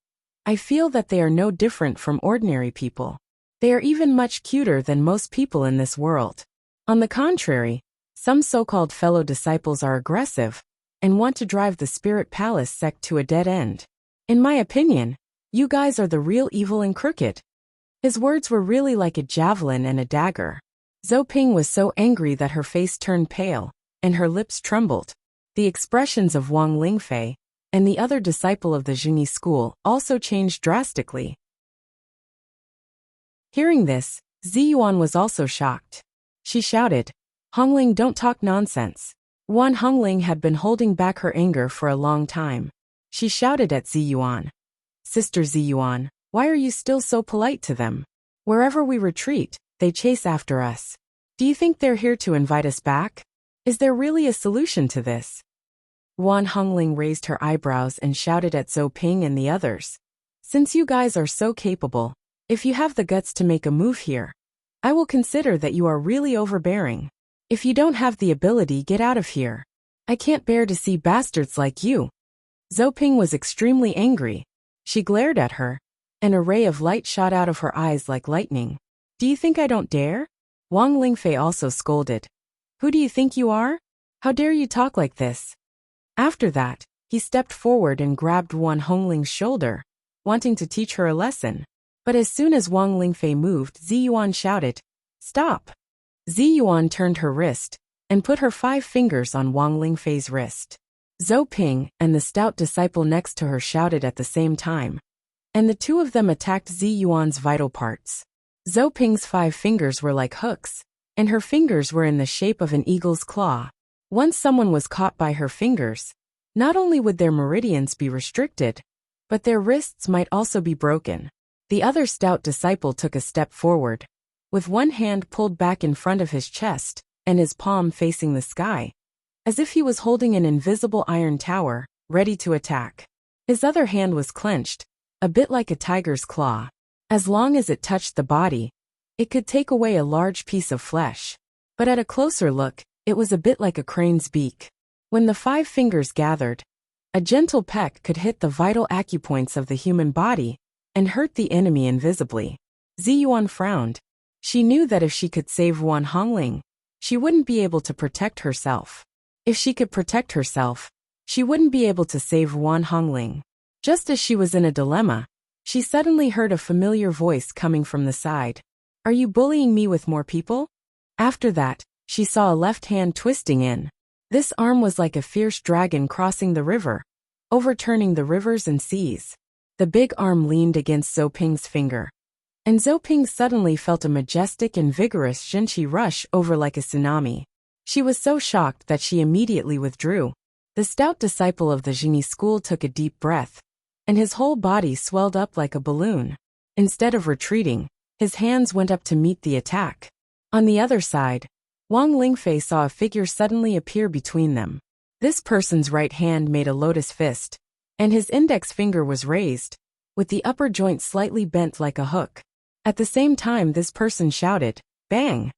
I feel that they are no different from ordinary people. They are even much cuter than most people in this world. On the contrary, some so-called fellow disciples are aggressive and want to drive the Spirit Palace sect to a dead end. In my opinion, you guys are the real evil and crooked. His words were really like a javelin and a dagger. Zhou Ping was so angry that her face turned pale, and her lips trembled. The expressions of Wang Lingfei and the other disciple of the Jingyi school also changed drastically. Hearing this, Ziyuan was also shocked. She shouted, "Hongling, don't talk nonsense." Wan Hongling had been holding back her anger for a long time. She shouted at Ziyuan, "Sister Ziyuan, why are you still so polite to them? Wherever we retreat, they chase after us. Do you think they're here to invite us back? Is there really a solution to this?" Wan Hongling raised her eyebrows and shouted at Zhou Ping and the others, "Since you guys are so capable, if you have the guts to make a move here, I will consider that you are really overbearing. If you don't have the ability, get out of here. I can't bear to see bastards like you." Zhou Ping was extremely angry. She glared at her, and a ray of light shot out of her eyes like lightning. "Do you think I don't dare?" Wang Lingfei also scolded. "Who do you think you are? How dare you talk like this?" After that, he stepped forward and grabbed Wan Hongling's shoulder, wanting to teach her a lesson. But as soon as Wang Lingfei moved, Ziyuan shouted, "Stop!" Ziyuan turned her wrist and put her 5 fingers on Wang Lingfei's wrist. Zhou Ping and the stout disciple next to her shouted at the same time, and the two of them attacked Ziyuan's vital parts. Zhou Ping's 5 fingers were like hooks, and her fingers were in the shape of an eagle's claw. Once someone was caught by her fingers, not only would their meridians be restricted, but their wrists might also be broken. The other stout disciple took a step forward, with one hand pulled back in front of his chest and his palm facing the sky, as if he was holding an invisible iron tower, ready to attack. His other hand was clenched, a bit like a tiger's claw. As long as it touched the body, it could take away a large piece of flesh. But at a closer look, it was a bit like a crane's beak. When the 5 fingers gathered, a gentle peck could hit the vital acupoints of the human body and hurt the enemy invisibly. Ziyuan frowned. She knew that if she could save Wan Hongling, she wouldn't be able to protect herself. If she could protect herself, she wouldn't be able to save Wan Hongling. Just as she was in a dilemma, she suddenly heard a familiar voice coming from the side. "Are you bullying me with more people?" After that, she saw a left hand twisting in. This arm was like a fierce dragon crossing the river, overturning the rivers and seas. The big arm leaned against Zhou Ping's finger, and Zhou Ping suddenly felt a majestic and vigorous Jinqi rush over like a tsunami. She was so shocked that she immediately withdrew. The stout disciple of the Jingyi school took a deep breath, and his whole body swelled up like a balloon. Instead of retreating, his hands went up to meet the attack. On the other side, Wang Lingfei saw a figure suddenly appear between them. This person's right hand made a lotus fist, and his index finger was raised, with the upper joint slightly bent like a hook. At the same time, this person shouted, "Bang!"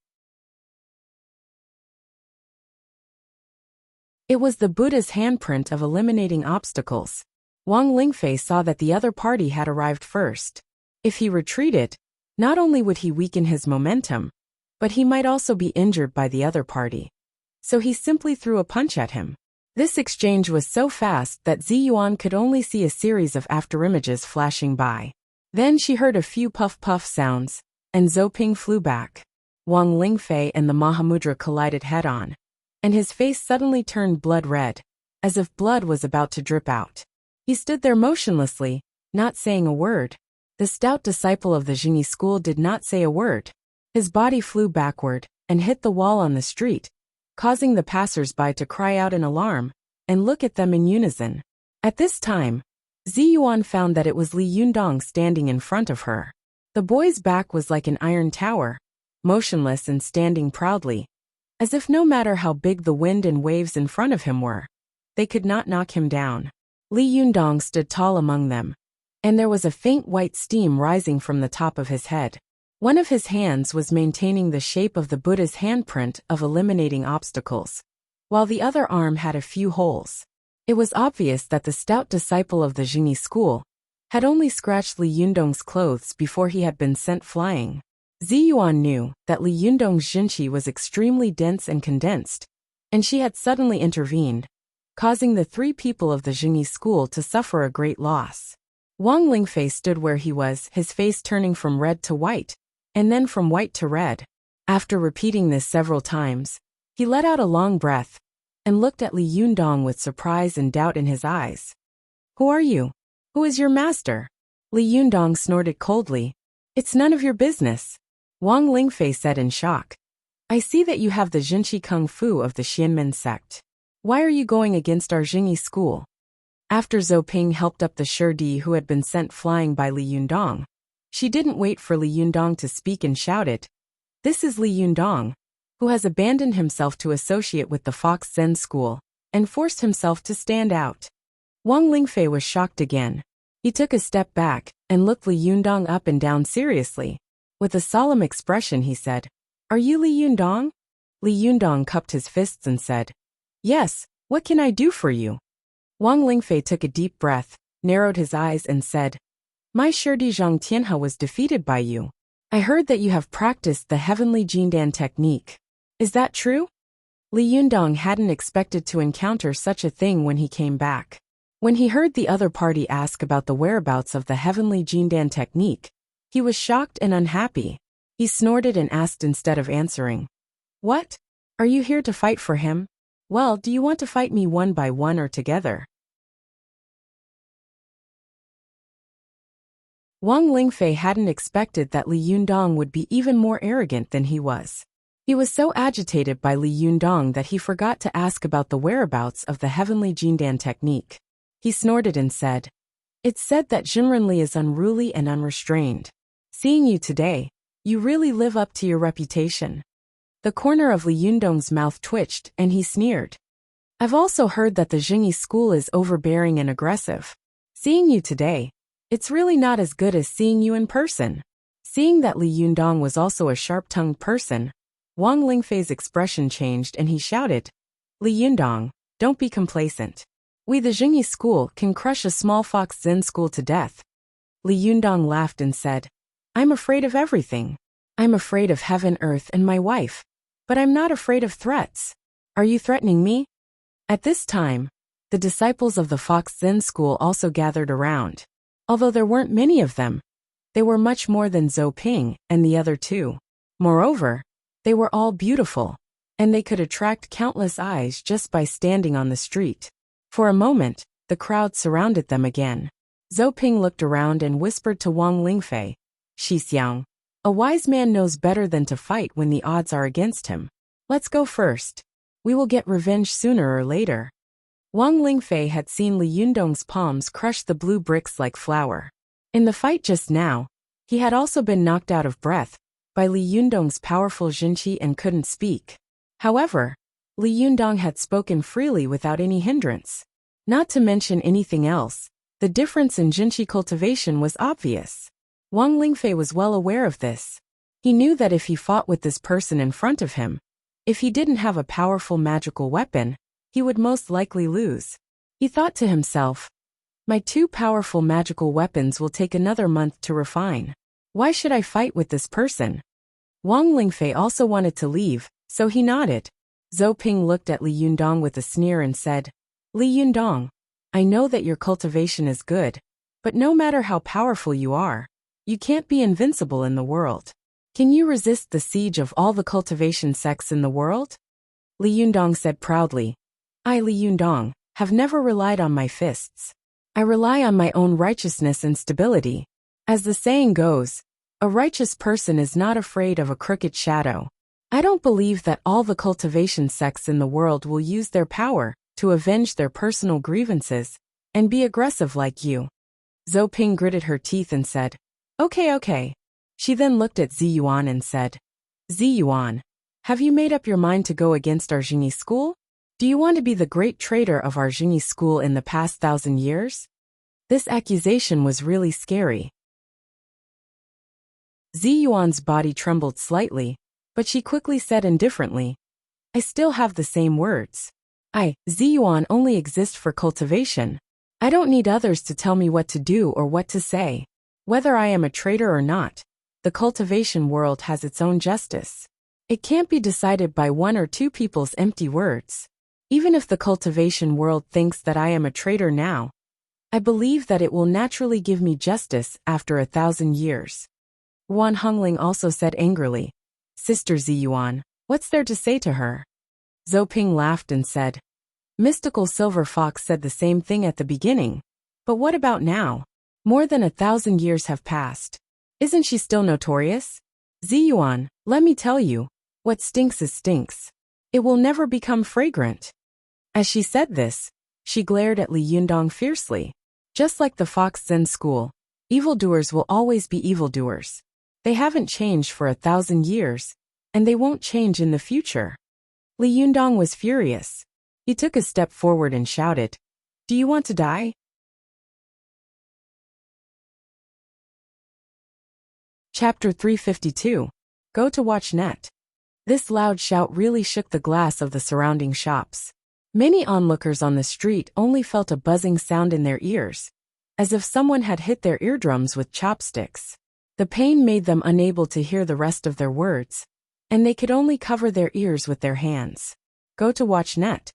It was the Buddha's handprint of eliminating obstacles. Wang Lingfei saw that the other party had arrived first. If he retreated, not only would he weaken his momentum, but he might also be injured by the other party. So he simply threw a punch at him. This exchange was so fast that Ziyuan could only see a series of afterimages flashing by. Then she heard a few puff-puff sounds, and Zhou Ping flew back. Wang Lingfei and the Mahamudra collided head-on, and his face suddenly turned blood red, as if blood was about to drip out. He stood there motionlessly, not saying a word. The stout disciple of the Jingyi school did not say a word. His body flew backward and hit the wall on the street, causing the passers-by to cry out in alarm and look at them in unison. At this time, Ziyuan found that it was Li Yundong standing in front of her. The boy's back was like an iron tower, motionless and standing proudly, as if no matter how big the wind and waves in front of him were, they could not knock him down. Li Yundong stood tall among them, and there was a faint white steam rising from the top of his head. One of his hands was maintaining the shape of the Buddha's handprint of eliminating obstacles, while the other arm had a few holes. It was obvious that the stout disciple of the Jingyi school had only scratched Li Yundong's clothes before he had been sent flying. Ziyuan knew that Li Yundong's Jinqi was extremely dense and condensed, and she had suddenly intervened, causing the 3 people of the Jingyi school to suffer a great loss. Wang Lingfei stood where he was, his face turning from red to white, and then from white to red. After repeating this several times, he let out a long breath and looked at Li Yundong with surprise and doubt in his eyes. Who are you? Who is your master? Li Yundong snorted coldly. It's none of your business. Wang Lingfei said in shock. I see that you have the Jinqi Kung Fu of the Xianmen sect. Why are you going against our Jingyi school? After Zhou Ping helped up the Shirdi who had been sent flying by Li Yundong, she didn't wait for Li Yundong to speak and shouted, This is Li Yundong, who has abandoned himself to associate with the Fox Zen school and forced himself to stand out. Wang Lingfei was shocked again. He took a step back and looked Li Yundong up and down seriously. With a solemn expression he said, Are you Li Yundong? Li Yundong cupped his fists and said, Yes, what can I do for you? Wang Lingfei took a deep breath, narrowed his eyes and said, My Shirdi Zhang Tianhe was defeated by you. I heard that you have practiced the heavenly Jindan technique. Is that true? Li Yundong hadn't expected to encounter such a thing when he came back. When he heard the other party ask about the whereabouts of the heavenly Jindan technique, he was shocked and unhappy. He snorted and asked instead of answering, What? Are you here to fight for him? Well, do you want to fight me one by one or together? Wang Lingfei hadn't expected that Li Yundong would be even more arrogant than he was. He was so agitated by Li Yundong that he forgot to ask about the whereabouts of the heavenly Jindan technique. He snorted and said, It's said that Jinrenli is unruly and unrestrained. Seeing you today, you really live up to your reputation. The corner of Li Yundong's mouth twitched and he sneered. I've also heard that the Jingyi school is overbearing and aggressive. Seeing you today, it's really not as good as seeing you in person. Seeing that Li Yundong was also a sharp-tongued person, Wang Lingfei's expression changed and he shouted, Li Yundong, don't be complacent. We the Jingyi school can crush a small Fox Zen school to death. Li Yundong laughed and said, I'm afraid of everything. I'm afraid of heaven, earth, and my wife. But I'm not afraid of threats. Are you threatening me? At this time, the disciples of the Fox Zen school also gathered around. Although there weren't many of them, they were much more than Zhou Ping and the other two. Moreover, they were all beautiful, and they could attract countless eyes just by standing on the street. For a moment, the crowd surrounded them again. Zhou Ping looked around and whispered to Wang Lingfei, Xixiang, a wise man knows better than to fight when the odds are against him. Let's go first. We will get revenge sooner or later. Wang Lingfei had seen Li Yundong's palms crush the blue bricks like flour. In the fight just now, he had also been knocked out of breath by Li Yundong's powerful Jinqi and couldn't speak. However, Li Yundong had spoken freely without any hindrance. Not to mention anything else, the difference in Jinqi cultivation was obvious. Wang Lingfei was well aware of this. He knew that if he fought with this person in front of him, if he didn't have a powerful magical weapon, he would most likely lose. He thought to himself, my two powerful magical weapons will take another month to refine. Why should I fight with this person? Wang Lingfei also wanted to leave, so he nodded. Zhou Ping looked at Li Yundong with a sneer and said, Li Yundong, I know that your cultivation is good, but no matter how powerful you are, you can't be invincible in the world. Can you resist the siege of all the cultivation sects in the world? Li Yundong said proudly, I, Li Yundong, have never relied on my fists. I rely on my own righteousness and stability. As the saying goes, a righteous person is not afraid of a crooked shadow. I don't believe that all the cultivation sects in the world will use their power to avenge their personal grievances and be aggressive like you. Zhou Ping gritted her teeth and said, Okay. She then looked at Zi Yuan and said, Zi Yuan, have you made up your mind to go against our Jingyi school? Do you want to be the great traitor of our Jingyi school in the past 1,000 years? This accusation was really scary. Zi Yuan's body trembled slightly, but she quickly said indifferently, I still have the same words. I, Zi Yuan, only exist for cultivation. I don't need others to tell me what to do or what to say. Whether I am a traitor or not, the cultivation world has its own justice. It can't be decided by one or two people's empty words. Even if the cultivation world thinks that I am a traitor now, I believe that it will naturally give me justice after 1,000 years. Wan Hongling also said angrily, Sister Ziyuan, what's there to say to her? Zhou Ping laughed and said, Mystical Silver Fox said the same thing at the beginning. But what about now? More than 1,000 years have passed. Isn't she still notorious? Ziyuan, let me tell you, what stinks is stinks. It will never become fragrant. As she said this, she glared at Li Yundong fiercely. Just like the Fox Zen school, evildoers will always be evildoers. They haven't changed for 1,000 years, and they won't change in the future. Li Yundong was furious. He took a step forward and shouted, Do you want to die? Chapter 352. Go to watch net. This loud shout really shook the glass of the surrounding shops. Many onlookers on the street only felt a buzzing sound in their ears, as if someone had hit their eardrums with chopsticks. The pain made them unable to hear the rest of their words, and they could only cover their ears with their hands. Go to watch net.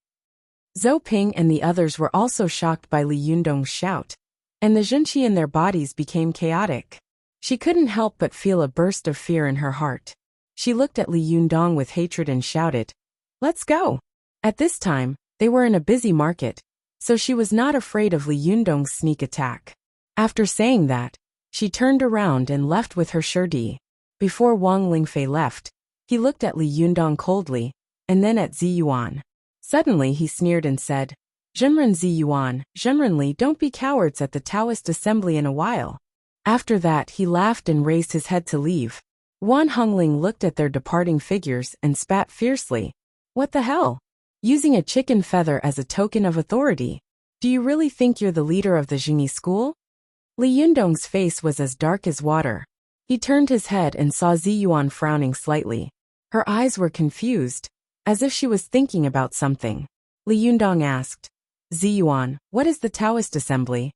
Zhou Ping and the others were also shocked by Li Yundong's shout, and the Zhenqi in their bodies became chaotic. She couldn't help but feel a burst of fear in her heart. She looked at Li Yundong with hatred and shouted, Let's go! At this time, they were in a busy market, so she was not afraid of Li Yundong's sneak attack. After saying that, she turned around and left with her Shirdi. Before Wang Lingfei left, he looked at Li Yundong coldly, and then at Ziyuan. Suddenly he sneered and said, Zhenren Ziyuan, Zhenrenli, don't be cowards at the Taoist assembly in a while. After that he laughed and raised his head to leave. Wan Hongling looked at their departing figures and spat fiercely. What the hell? Using a chicken feather as a token of authority. Do you really think you're the leader of the Jingyi school? Li Yundong's face was as dark as water. He turned his head and saw Ziyuan frowning slightly. Her eyes were confused, as if she was thinking about something. Li Yundong asked, Ziyuan, what is the Taoist assembly?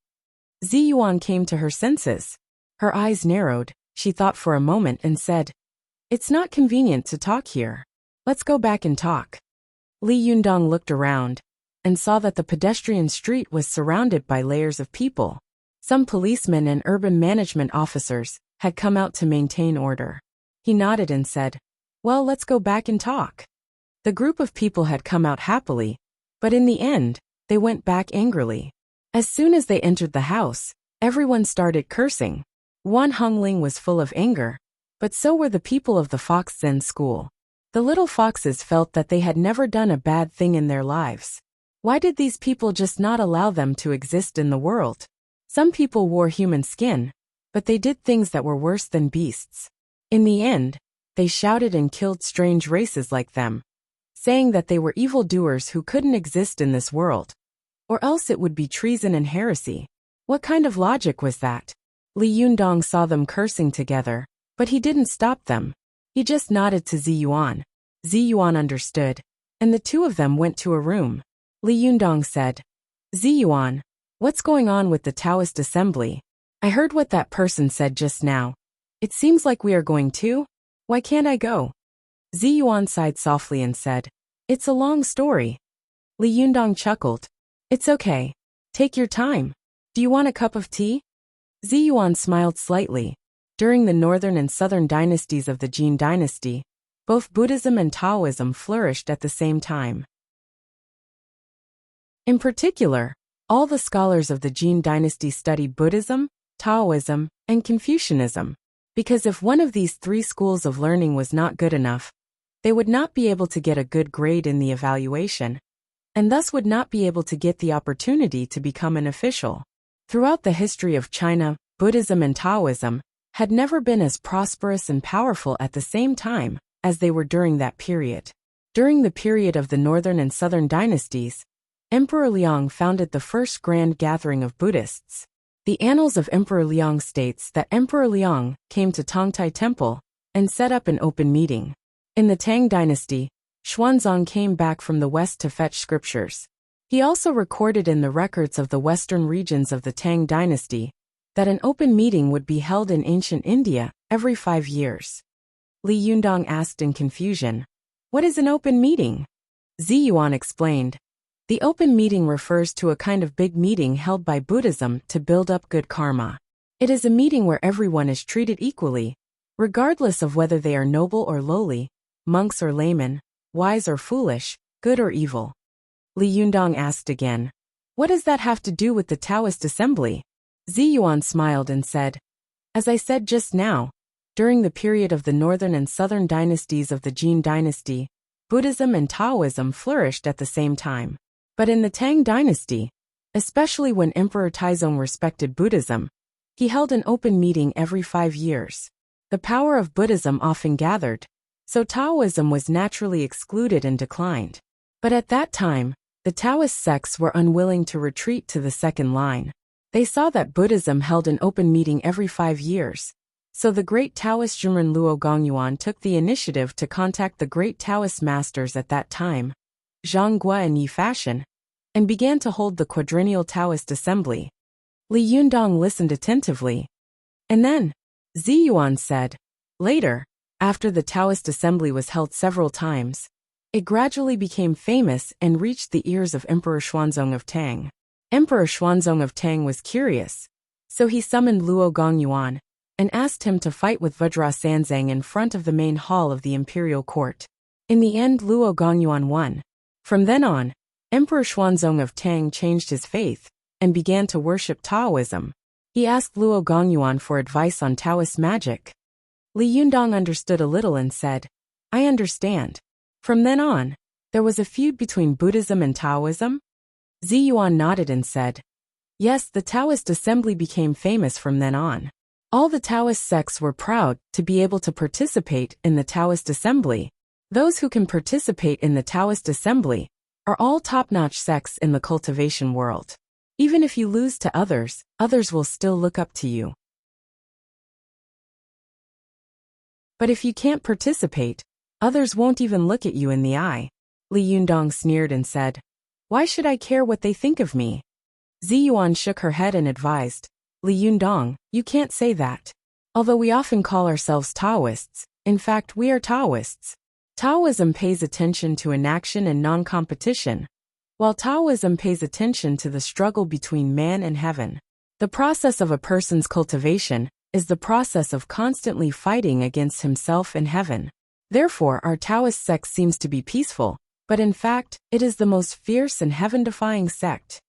Ziyuan came to her senses. Her eyes narrowed, she thought for a moment and said, It's not convenient to talk here. Let's go back and talk. Li Yundong looked around, and saw that the pedestrian street was surrounded by layers of people. Some policemen and urban management officers had come out to maintain order. He nodded and said, Well, let's go back and talk. The group of people had come out happily, but in the end, they went back angrily. As soon as they entered the house, everyone started cursing. Wan Hongling was full of anger, but so were the people of the Fox Zen school. The little foxes felt that they had never done a bad thing in their lives. Why did these people just not allow them to exist in the world? Some people wore human skin, but they did things that were worse than beasts. In the end, they shouted and killed strange races like them, saying that they were evildoers who couldn't exist in this world. Or else it would be treason and heresy. What kind of logic was that? Li Yundong saw them cursing together, but he didn't stop them. He just nodded to Ziyuan. Ziyuan understood, and the two of them went to a room. Li Yundong said, Ziyuan, what's going on with the Taoist assembly? I heard what that person said just now. It seems like we are going too. Why can't I go? Ziyuan sighed softly and said, It's a long story. Li Yundong chuckled. It's okay. Take your time. Do you want a cup of tea? Ziyuan smiled slightly. During the northern and southern dynasties of the Jin dynasty, both Buddhism and Taoism flourished at the same time. In particular, all the scholars of the Jin dynasty studied Buddhism, Taoism, and Confucianism, because if one of these three schools of learning was not good enough, they would not be able to get a good grade in the evaluation, and thus would not be able to get the opportunity to become an official. Throughout the history of China, Buddhism and Taoism had never been as prosperous and powerful at the same time as they were during that period. During the period of the northern and southern dynasties, Emperor Liang founded the first grand gathering of Buddhists. The Annals of Emperor Liang states that Emperor Liang came to Tongtai Temple and set up an open meeting. In the Tang dynasty, Xuanzang came back from the west to fetch scriptures. He also recorded in the records of the western regions of the Tang dynasty that an open meeting would be held in ancient India every 5 years. Li Yundong asked in confusion, What is an open meeting? Ziyuan explained, The open meeting refers to a kind of big meeting held by Buddhism to build up good karma. It is a meeting where everyone is treated equally, regardless of whether they are noble or lowly, monks or laymen, wise or foolish, good or evil. Li Yundong asked again, "What does that have to do with the Taoist assembly?" Zi Yuan smiled and said, "As I said just now, during the period of the northern and southern dynasties of the Jin dynasty, Buddhism and Taoism flourished at the same time. But in the Tang dynasty, especially when Emperor Taizong respected Buddhism, he held an open meeting every 5 years. The power of Buddhism often gathered, so Taoism was naturally excluded and declined. But at that time, the Taoist sects were unwilling to retreat to the second line. They saw that Buddhism held an open meeting every 5 years. So the great Taoist Zhenren Luo Gongyuan took the initiative to contact the great Taoist masters at that time, Zhang Gua and Yi Fashion, and began to hold the quadrennial Taoist assembly. Li Yundong listened attentively. And then, Zi Yuan said, later, after the Taoist assembly was held several times, it gradually became famous and reached the ears of Emperor Xuanzong of Tang. Emperor Xuanzong of Tang was curious, so he summoned Luo Gongyuan and asked him to fight with Vajra Sanzang in front of the main hall of the imperial court. In the end, Luo Gongyuan won. From then on, Emperor Xuanzong of Tang changed his faith and began to worship Taoism. He asked Luo Gongyuan for advice on Taoist magic. Li Yundong understood a little and said, "I understand." From then on, there was a feud between Buddhism and Taoism? Zi Yuan nodded and said, "Yes, the Taoist assembly became famous from then on. All the Taoist sects were proud to be able to participate in the Taoist assembly. Those who can participate in the Taoist assembly are all top-notch sects in the cultivation world. Even if you lose to others, others will still look up to you. But if you can't participate, others won't even look at you in the eye." Li Yundong sneered and said, "Why should I care what they think of me?" Zi Yuan shook her head and advised, "Li Yundong, you can't say that. Although we often call ourselves Taoists, in fact we are Taoists. Taoism pays attention to inaction and non-competition, while Taoism pays attention to the struggle between man and heaven. The process of a person's cultivation is the process of constantly fighting against himself and heaven. Therefore our Taoist sect seems to be peaceful, but in fact, it is the most fierce and heaven-defying sect.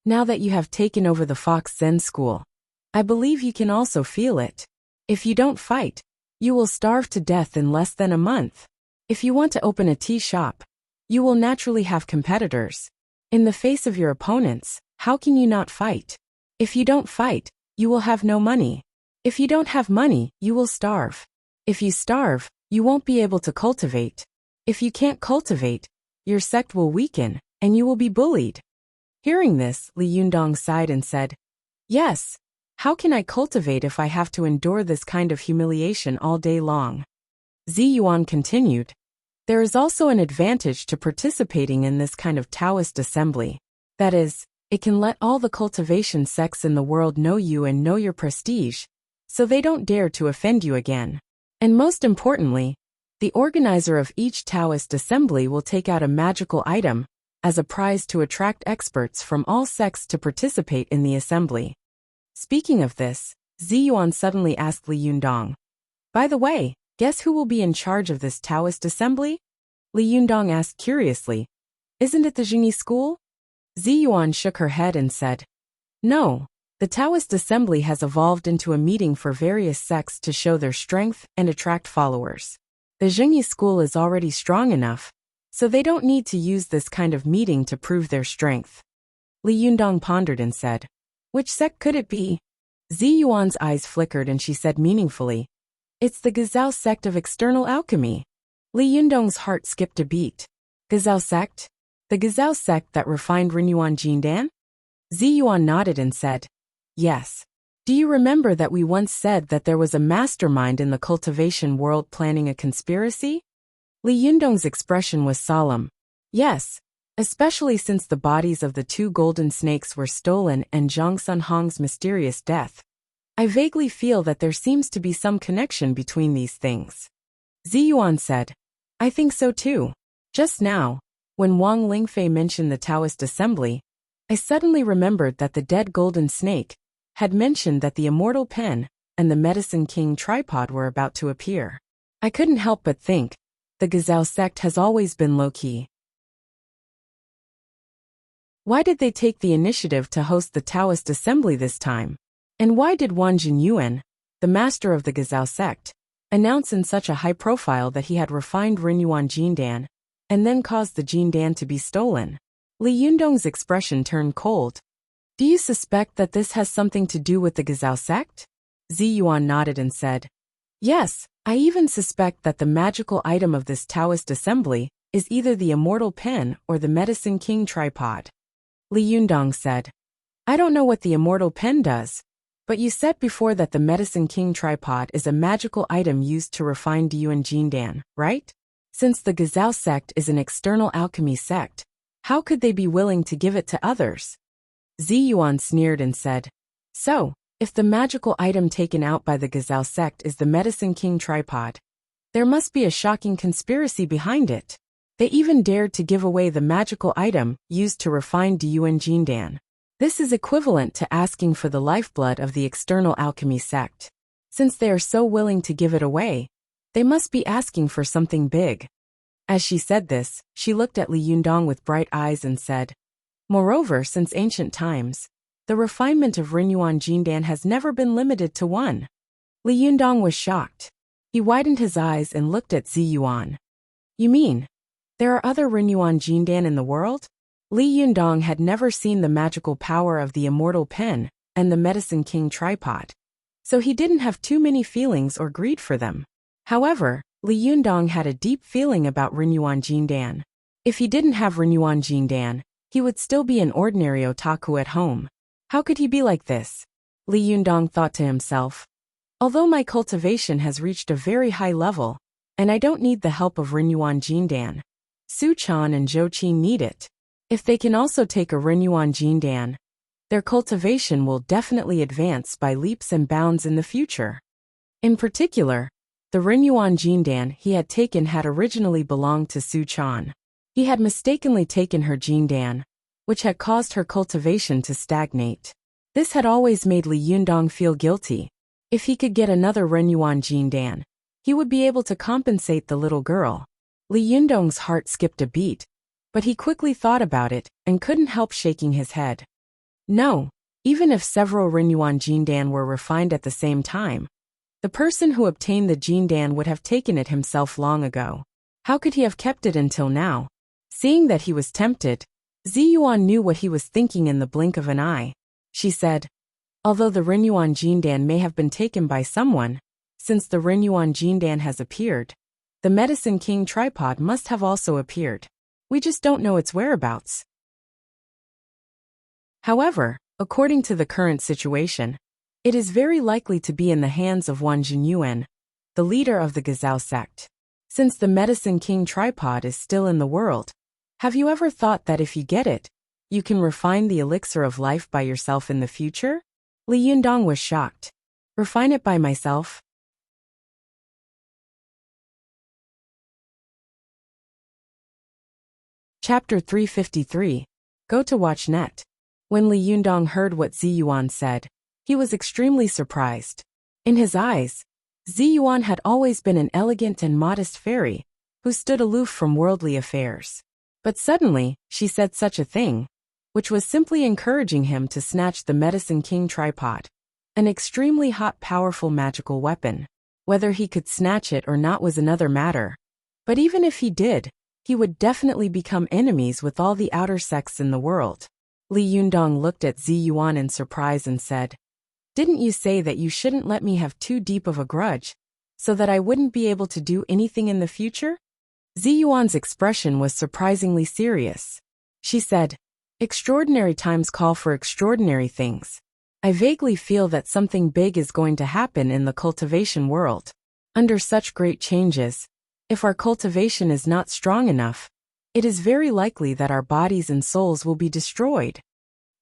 Now that you have taken over the Fox Zen school, I believe you can also feel it. If you don't fight, you will starve to death in less than a month. If you want to open a tea shop, you will naturally have competitors. In the face of your opponents, how can you not fight? If you don't fight, you will have no money. If you don't have money, you will starve. If you starve, you won't be able to cultivate. If you can't cultivate, your sect will weaken, and you will be bullied." Hearing this, Li Yundong sighed and said, "Yes. How can I cultivate if I have to endure this kind of humiliation all day long?" Zi Yuan continued, "There is also an advantage to participating in this kind of Taoist assembly. That is, it can let all the cultivation sects in the world know you and know your prestige, so they don't dare to offend you again. And most importantly, the organizer of each Taoist assembly will take out a magical item as a prize to attract experts from all sects to participate in the assembly." Speaking of this, Zi Yuan suddenly asked Li Yundong, "By the way, guess who will be in charge of this Taoist assembly?" Li Yundong asked curiously, "Isn't it the Jingyi school?" Zi Yuan shook her head and said, "No, the Taoist assembly has evolved into a meeting for various sects to show their strength and attract followers. The Jingyi school is already strong enough, so they don't need to use this kind of meeting to prove their strength." Li Yundong pondered and said, "Which sect could it be?" Zi Yuan's eyes flickered and she said meaningfully, "It's the Gazao sect of external alchemy." Li Yundong's heart skipped a beat. Gazao sect? The Gazao sect that refined Renyuan Jindan? Zi Yuan nodded and said, "Yes. Do you remember that we once said that there was a mastermind in the cultivation world planning a conspiracy?" Li Yundong's expression was solemn. "Yes. Especially since the bodies of the 2 golden snakes were stolen and Zhang Sunhong's mysterious death. I vaguely feel that there seems to be some connection between these things." Zi Yuan said, "I think so too. Just now, When Wang Lingfei mentioned the Taoist assembly, I suddenly remembered that the dead golden snake had mentioned that the immortal pen and the Medicine King tripod were about to appear. I couldn't help but think, the Gazelle sect has always been low-key. Why did they take the initiative to host the Taoist assembly this time? And why did Wan Jinyuan, the master of the Gazelle sect, announce in such a high profile that he had refined Rinyuan Jindan, and then caused the Jindan to be stolen? Li Yundong's expression turned cold. Do you suspect that this has something to do with the Gazelle sect? Zi Yuan nodded and said, yes, I even suspect that the magical item of this Taoist assembly is either the immortal pen or the Medicine King tripod. Li Yundong said, I don't know what the immortal pen does, but you said before that the Medicine King tripod is a magical item used to refine Diyuan Jindan, right? Since the Gazelle sect is an external alchemy sect, how could they be willing to give it to others? Zi Yuan sneered and said, so, if the magical item taken out by the Gazelle sect is the Medicine King tripod, there must be a shocking conspiracy behind it. They even dared to give away the magical item used to refine Diyuan Jindan. This is equivalent to asking for the lifeblood of the external alchemy sect. Since they are so willing to give it away, they must be asking for something big. As she said this, she looked at Li Yundong with bright eyes and said, moreover, since ancient times, the refinement of Rinyuan Jindan has never been limited to one. Li Yundong was shocked. He widened his eyes and looked at Zi Yuan. You mean, there are other Rinyuan Jindan in the world? Li Yundong had never seen the magical power of the immortal pen and the Medicine King tripod, so he didn't have too many feelings or greed for them. However, Li Yundong had a deep feeling about Rinyuan Jindan. If he didn't have Rinyuan Jindan, he would still be an ordinary otaku at home. How could he be like this? Li Yundong thought to himself. Although my cultivation has reached a very high level, and I don't need the help of Rinyuan Jindan, Su Chan and Zhou Qin need it. If they can also take a Rinyuan Jindan, their cultivation will definitely advance by leaps and bounds in the future. In particular, the Rinyuan Jindan he had taken had originally belonged to Su Chan. He had mistakenly taken her Jindan, which had caused her cultivation to stagnate. This had always made Li Yundong feel guilty. If he could get another Rinyuan Jindan, he would be able to compensate the little girl. Li Yundong's heart skipped a beat, but he quickly thought about it and couldn't help shaking his head. No, even if several Rinyuan Jindan were refined at the same time, the person who obtained the Jindan would have taken it himself long ago. How could he have kept it until now? Seeing that he was tempted, Zi Yuan knew what he was thinking in the blink of an eye. She said, although the Rinyuan Jindan may have been taken by someone, since the Rinyuan Jindan has appeared, the Medicine King tripod must have also appeared. We just don't know its whereabouts. However, according to the current situation, it is very likely to be in the hands of Wan Jinyuan, the leader of the Gazelle sect. Since the Medicine King tripod is still in the world, have you ever thought that if you get it, you can refine the elixir of life by yourself in the future? Li Yundong was shocked. Refine it by myself? Chapter 353. Go to WatchNet. When Li Yundong heard what Zi Yuan said, he was extremely surprised. In his eyes, Zi Yuan had always been an elegant and modest fairy, who stood aloof from worldly affairs. But suddenly, she said such a thing, which was simply encouraging him to snatch the Medicine King tripod, an extremely hot, powerful magical weapon. Whether he could snatch it or not was another matter. But even if he did, he would definitely become enemies with all the outer sects in the world. Li Yundong looked at Zi Yuan in surprise and said, didn't you say that you shouldn't let me have too deep of a grudge, so that I wouldn't be able to do anything in the future? Zi Yuan's expression was surprisingly serious. She said, extraordinary times call for extraordinary things. I vaguely feel that something big is going to happen in the cultivation world. Under such great changes, if our cultivation is not strong enough, it is very likely that our bodies and souls will be destroyed.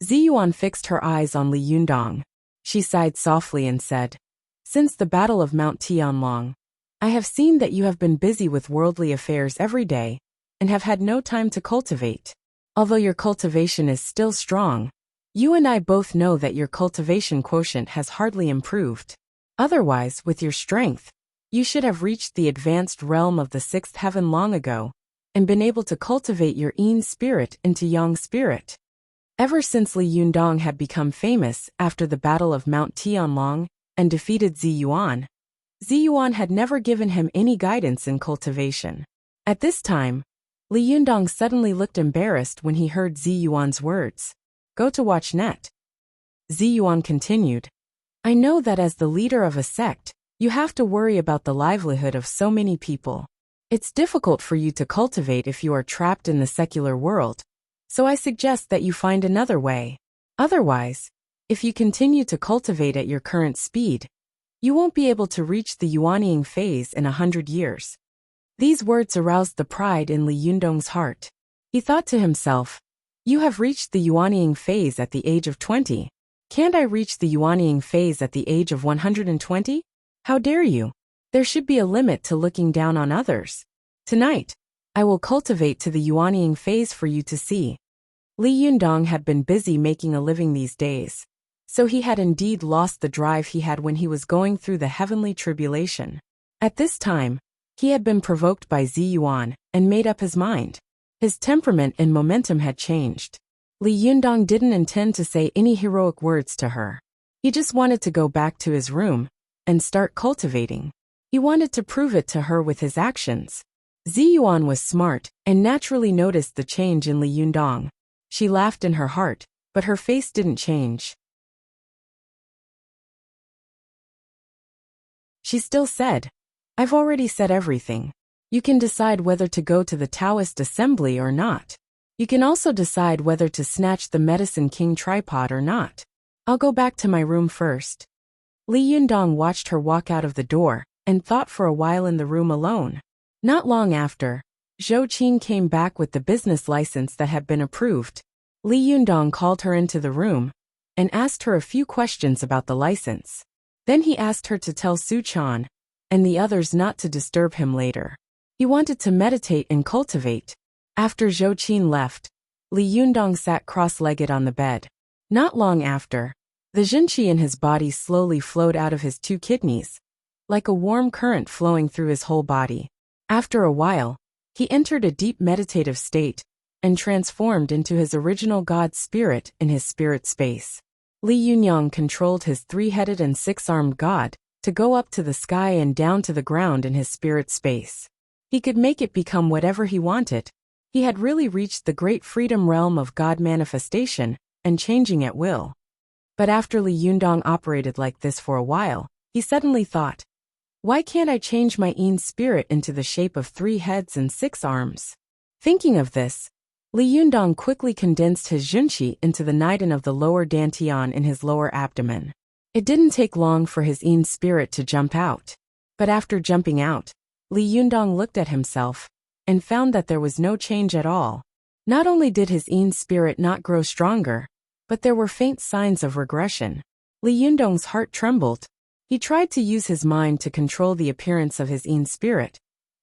Zi Yuan fixed her eyes on Li Yundong. She sighed softly and said, since the Battle of Mount Tianlong, I have seen that you have been busy with worldly affairs every day, and have had no time to cultivate. Although your cultivation is still strong, you and I both know that your cultivation quotient has hardly improved. Otherwise, with your strength, you should have reached the advanced realm of the sixth heaven long ago, and been able to cultivate your yin spirit into yang spirit. Ever since Li Yundong had become famous after the Battle of Mount Tianlong and defeated Zi Yuan, Zi Yuan had never given him any guidance in cultivation. At this time, Li Yundong suddenly looked embarrassed when he heard Zi Yuan's words. Go to watch net. Zi Yuan continued. I know that as the leader of a sect, you have to worry about the livelihood of so many people. It's difficult for you to cultivate if you are trapped in the secular world, so I suggest that you find another way. Otherwise, if you continue to cultivate at your current speed, you won't be able to reach the Yuanying phase in 100 years. These words aroused the pride in Li Yundong's heart. He thought to himself, you have reached the Yuanying phase at the age of 20. Can't I reach the Yuanying phase at the age of 120? How dare you? There should be a limit to looking down on others. Tonight, I will cultivate to the Yuanying phase for you to see. Li Yundong had been busy making a living these days, so he had indeed lost the drive he had when he was going through the heavenly tribulation. At this time, he had been provoked by Zi Yuan and made up his mind. His temperament and momentum had changed. Li Yundong didn't intend to say any heroic words to her. He just wanted to go back to his room and start cultivating. He wanted to prove it to her with his actions. Zi Yuan was smart and naturally noticed the change in Li Yundong. She laughed in her heart, but her face didn't change. She still said, I've already said everything. You can decide whether to go to the Taoist assembly or not. You can also decide whether to snatch the Medicine King tripod or not. I'll go back to my room first. Li Yundong watched her walk out of the door and thought for a while in the room alone. Not long after, Zhou Qing came back with the business license that had been approved. Li Yundong called her into the room and asked her a few questions about the license. Then he asked her to tell Su Chan and the others not to disturb him later. He wanted to meditate and cultivate. After Zhou Qin left, Li Yundong sat cross-legged on the bed. Not long after, the Jinqi in his body slowly flowed out of his 2 kidneys, like a warm current flowing through his whole body. After a while, he entered a deep meditative state and transformed into his original God spirit in his spirit space. Li Yunyang controlled his 3-headed and 6-armed God to go up to the sky and down to the ground in his spirit space. He could make it become whatever he wanted. He had really reached the great freedom realm of God manifestation and changing at will. But after Li Yundong operated like this for a while, he suddenly thought, why can't I change my yin spirit into the shape of 3 heads and 6 arms? Thinking of this, Li Yundong quickly condensed his Junqi into the Niden of the lower dantian in his lower abdomen. It didn't take long for his yin spirit to jump out. But after jumping out, Li Yundong looked at himself and found that there was no change at all. Not only did his yin spirit not grow stronger, but there were faint signs of regression. Li Yundong's heart trembled. He tried to use his mind to control the appearance of his yin spirit,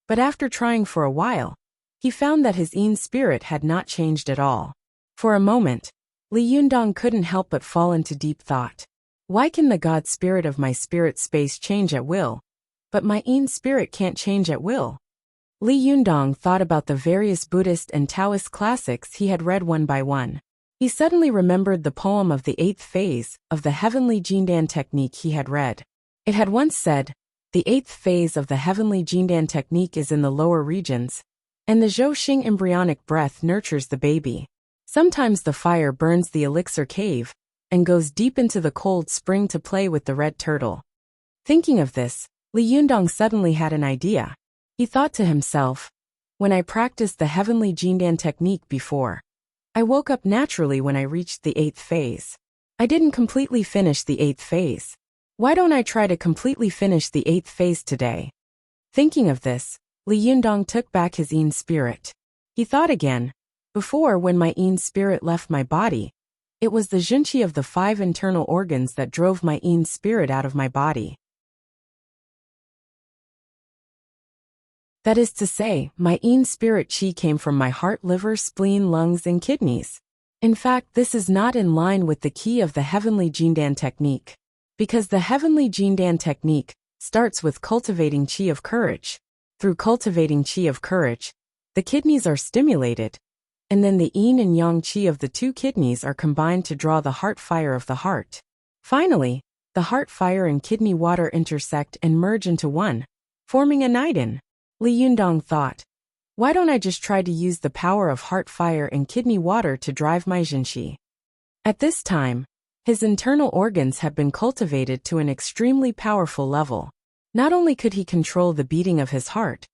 but after trying for a while, he found that his yin spirit had not changed at all. For a moment, Li Yundong couldn't help but fall into deep thought. Why can the God spirit of my spirit space change at will, but my yin spirit can't change at will? Li Yundong thought about the various Buddhist and Taoist classics he had read one by one. He suddenly remembered the poem of the 8th phase of the heavenly Jindan technique he had read. It had once said, the 8th phase of the heavenly Jindan technique is in the lower regions, and the Zhou embryonic breath nurtures the baby. Sometimes the fire burns the elixir cave and goes deep into the cold spring to play with the red turtle. Thinking of this, Li Yundong suddenly had an idea. He thought to himself, when I practiced the heavenly Jindan technique before, I woke up naturally when I reached the 8th phase. I didn't completely finish the 8th phase. Why don't I try to completely finish the 8th phase today? Thinking of this, Li Yundong took back his yin spirit. He thought again, before when my yin spirit left my body, it was the Junqi of the 5 internal organs that drove my yin spirit out of my body. That is to say, my yin spirit qi came from my heart, liver, spleen, lungs, and kidneys. In fact, this is not in line with the key of the heavenly Jindan technique. Because the heavenly Jindan technique starts with cultivating qi of courage. Through cultivating qi of courage, the kidneys are stimulated, and then the yin and yang qi of the two kidneys are combined to draw the heart fire of the heart. Finally, the heart fire and kidney water intersect and merge into one, forming a niden. Li Yundong thought, why don't I just try to use the power of heart fire and kidney water to drive my jinqi? At this time, his internal organs had been cultivated to an extremely powerful level. Not only could he control the beating of his heart,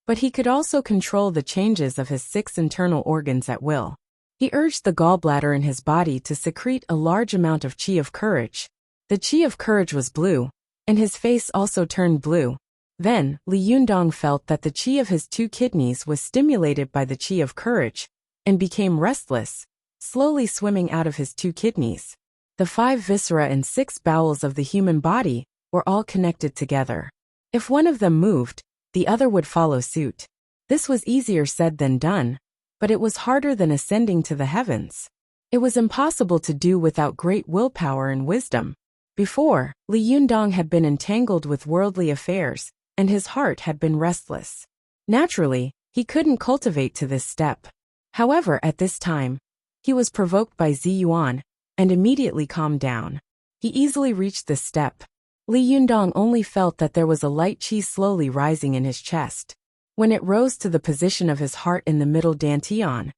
but he could also control the changes of his 6 internal organs at will. He urged the gallbladder in his body to secrete a large amount of qi of courage. The qi of courage was blue, and his face also turned blue. Then, Li Yundong felt that the qi of his 2 kidneys was stimulated by the qi of courage, and became restless, slowly swimming out of his 2 kidneys. The 5 viscera and 6 bowels of the human body were all connected together. If one of them moved, the other would follow suit. This was easier said than done, but it was harder than ascending to the heavens. It was impossible to do without great willpower and wisdom. Before, Li Yundong had been entangled with worldly affairs, and his heart had been restless. Naturally, he couldn't cultivate to this step. However, at this time, he was provoked by Zi Yuan, and immediately calmed down. He easily reached this step. Li Yundong only felt that there was a light qi slowly rising in his chest. When it rose to the position of his heart in the middle dantian,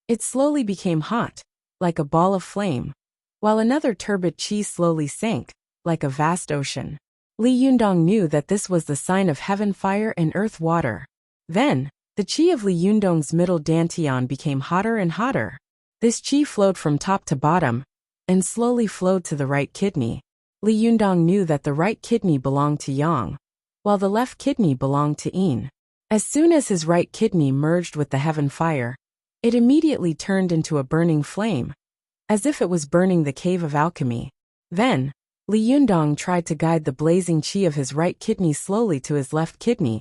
it slowly became hot, like a ball of flame, while another turbid qi slowly sank, like a vast ocean. Li Yundong knew that this was the sign of heaven fire and earth water. Then, the qi of Li Yundong's middle dantian became hotter and hotter. This qi flowed from top to bottom, and slowly flowed to the right kidney. Li Yundong knew that the right kidney belonged to yang, while the left kidney belonged to yin. As soon as his right kidney merged with the heaven fire, it immediately turned into a burning flame, as if it was burning the cave of alchemy. Then, Li Yundong tried to guide the blazing qi of his right kidney slowly to his left kidney,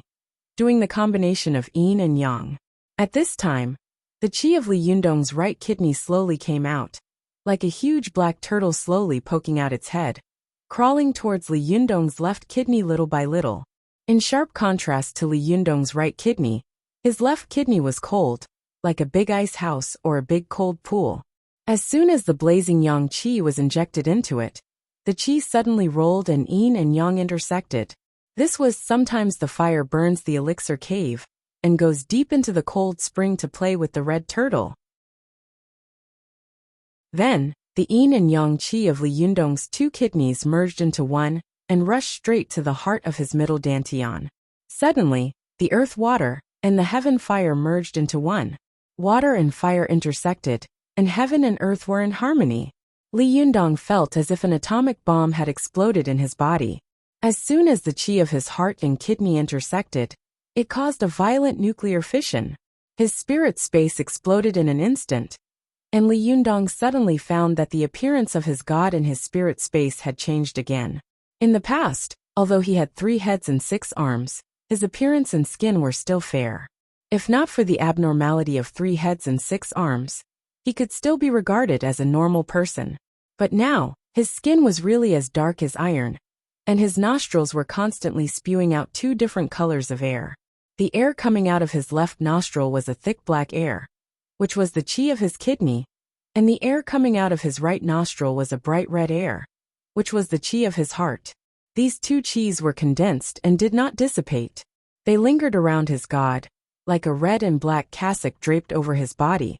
doing the combination of yin and yang. At this time, the qi of Li Yundong's right kidney slowly came out, like a huge black turtle slowly poking out its head, crawling towards Li Yundong's left kidney little by little. In sharp contrast to Li Yundong's right kidney, his left kidney was cold, like a big ice house or a big cold pool. As soon as the blazing yang qi was injected into it, the qi suddenly rolled and yin and yang intersected. This was sometimes the fire burns the elixir cave, and goes deep into the cold spring to play with the red turtle. Then, the yin and yang qi of Li Yundong's 2 kidneys merged into one, and rushed straight to the heart of his middle dantian. Suddenly, the earth water and the heaven fire merged into one. Water and fire intersected, and heaven and earth were in harmony. Li Yundong felt as if an atomic bomb had exploded in his body. As soon as the qi of his heart and kidney intersected, it caused a violent nuclear fission. His spirit space exploded in an instant, and Li Yundong suddenly found that the appearance of his god and his spirit space had changed again. In the past, although he had 3 heads and 6 arms, his appearance and skin were still fair. If not for the abnormality of 3 heads and 6 arms, he could still be regarded as a normal person. But now, his skin was really as dark as iron, and his nostrils were constantly spewing out 2 different colors of air. The air coming out of his left nostril was a thick black air, which was the qi of his kidney, and the air coming out of his right nostril was a bright red air, which was the qi of his heart. These 2 qis were condensed and did not dissipate. They lingered around his god, like a red and black cassock draped over his body,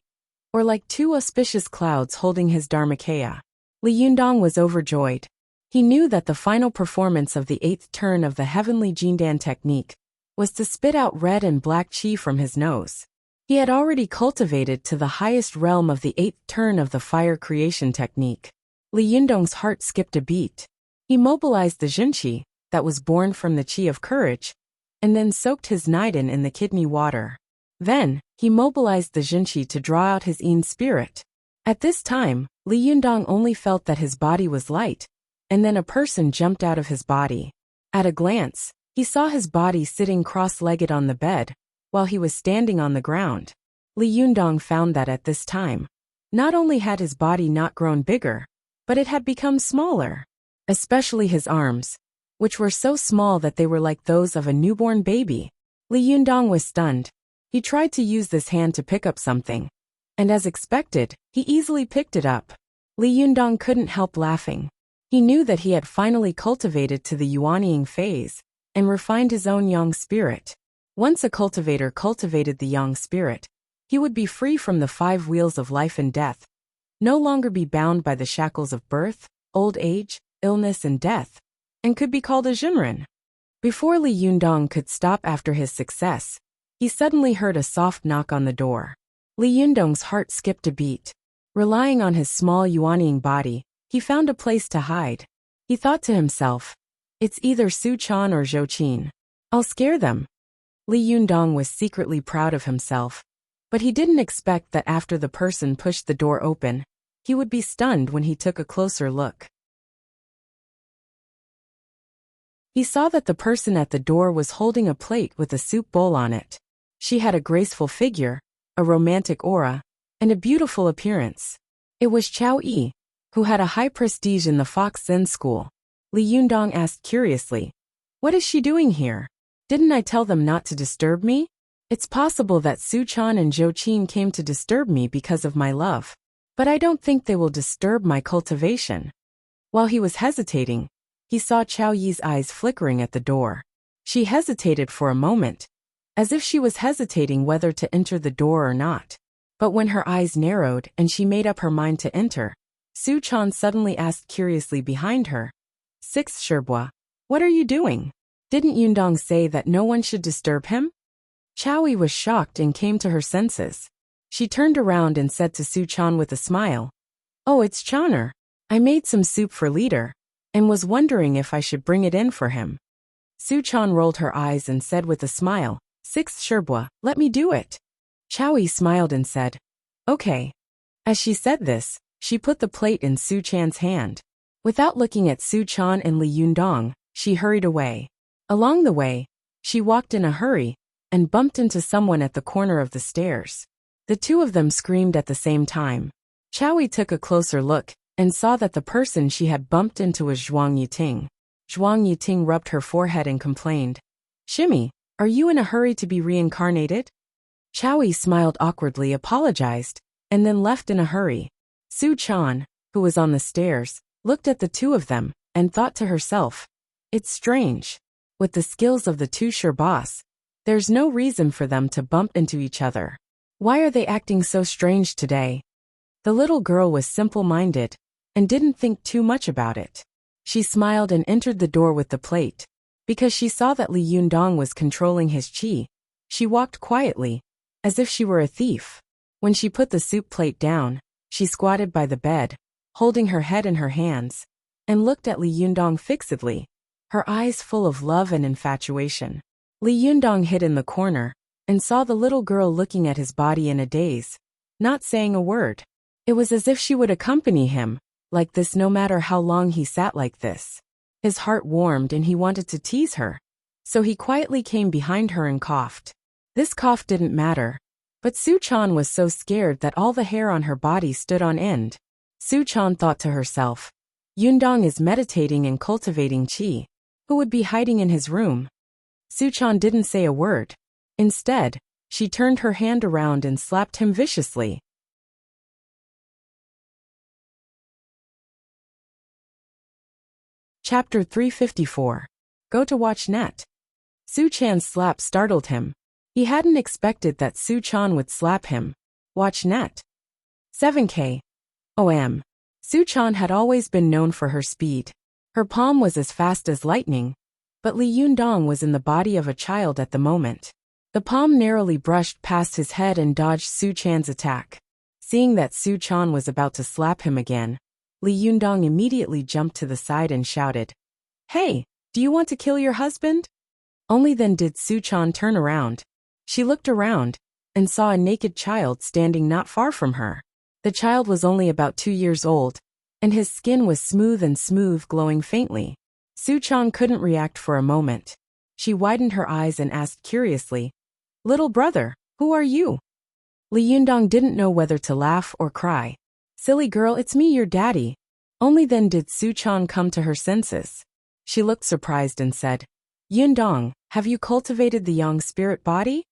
or like 2 auspicious clouds holding his dharmakaya. Li Yundong was overjoyed. He knew that the final performance of the 8th turn of the heavenly Jindan technique was to spit out red and black qi from his nose. He had already cultivated to the highest realm of the 8th turn of the fire creation technique. Li Yundong's heart skipped a beat. He mobilized the jinqi, that was born from the qi of courage, and then soaked his niden in the kidney water. Then, he mobilized the jinqi to draw out his yin spirit. At this time, Li Yundong only felt that his body was light, and then a person jumped out of his body. At a glance, he saw his body sitting cross-legged on the bed, while he was standing on the ground. Li Yundong found that at this time, not only had his body not grown bigger, but it had become smaller, especially his arms, which were so small that they were like those of a newborn baby. Li Yundong was stunned. He tried to use this hand to pick up something, and as expected, he easily picked it up. Li Yundong couldn't help laughing. He knew that he had finally cultivated to the yuanying phase and refined his own yang spirit. Once a cultivator cultivated the yang spirit, he would be free from the 5 wheels of life and death, no longer be bound by the shackles of birth, old age, illness and death, and could be called a Jinren. Before Li Yundong could stop after his success, he suddenly heard a soft knock on the door. Li Yundong's heart skipped a beat. Relying on his small yuanying body, he found a place to hide. He thought to himself, it's either Su Chan or Zhou Qin. I'll scare them. Li Yundong was secretly proud of himself, but he didn't expect that after the person pushed the door open, he would be stunned when he took a closer look. He saw that the person at the door was holding a plate with a soup bowl on it. She had a graceful figure, a romantic aura, and a beautiful appearance. It was Chao Yi, who had a high prestige in the Fox Zen school. Li Yundong asked curiously, "What is she doing here? Didn't I tell them not to disturb me? It's possible that Su Chan and Zhou Qin came to disturb me because of my love, but I don't think they will disturb my cultivation." While he was hesitating, he saw Chao Yi's eyes flickering at the door. She hesitated for a moment, as if she was hesitating whether to enter the door or not. But when her eyes narrowed and she made up her mind to enter, Su Chan suddenly asked curiously behind her, "Sixth Sherbois, what are you doing? Didn't Yundong say that no one should disturb him?" Chao Yi was shocked and came to her senses. She turned around and said to Su Chan with a smile, "Oh, it's Chaner. I made some soup for Leader, and was wondering if I should bring it in for him." Su Chan rolled her eyes and said with a smile, "Sixth Sherbois, let me do it." Chao Yi smiled and said, "Okay." As she said this, she put the plate in Su Chan's hand. Without looking at Su Chan and Li Yundong, she hurried away. Along the way, she walked in a hurry and bumped into someone at the corner of the stairs. The two of them screamed at the same time. Chao Yi took a closer look and saw that the person she had bumped into was Zhuang Yiting. Zhuang Yiting rubbed her forehead and complained, "Shimmy, are you in a hurry to be reincarnated?" Chao Yi smiled awkwardly, apologized, and then left in a hurry. Su Chan, who was on the stairs, looked at the two of them and thought to herself, "It's strange. With the skills of the two Sherboss, there's no reason for them to bump into each other. Why are they acting so strange today?" The little girl was simple-minded and didn't think too much about it. She smiled and entered the door with the plate. Because she saw that Li Yundong was controlling his qi, she walked quietly, as if she were a thief. When she put the soup plate down, she squatted by the bed, holding her head in her hands, and looked at Li Yundong fixedly, her eyes full of love and infatuation. Li Yundong hid in the corner and saw the little girl looking at his body in a daze, not saying a word. It was as if she would accompany him like this no matter how long he sat like this. His heart warmed and he wanted to tease her, so he quietly came behind her and coughed. This cough didn't matter, but Su Chan was so scared that all the hair on her body stood on end. Su Chan thought to herself, "Yundong is meditating and cultivating qi. Who would be hiding in his room?" Su Chan didn't say a word. Instead, she turned her hand around and slapped him viciously. Chapter 354. Go to watch net. Su Chan's slap startled him. He hadn't expected that Su Chan would slap him. Watch net. 7K. OM. Su Chan had always been known for her speed. Her palm was as fast as lightning, but Li Yundong was in the body of a child at the moment. The palm narrowly brushed past his head and dodged Su Chan's attack. Seeing that Su Chan was about to slap him again, Li Yundong immediately jumped to the side and shouted, "Hey, do you want to kill your husband?" Only then did Su Chan turn around. She looked around and saw a naked child standing not far from her. The child was only about 2 years old, and his skin was smooth, glowing faintly. Su Chan couldn't react for a moment. She widened her eyes and asked curiously, Little brother, who are you? Li Yundong didn't know whether to laugh or cry. Silly girl, it's me, your daddy. Only then did Su Chan come to her senses. She looked surprised and said, Yundong, have you cultivated the yang spirit body?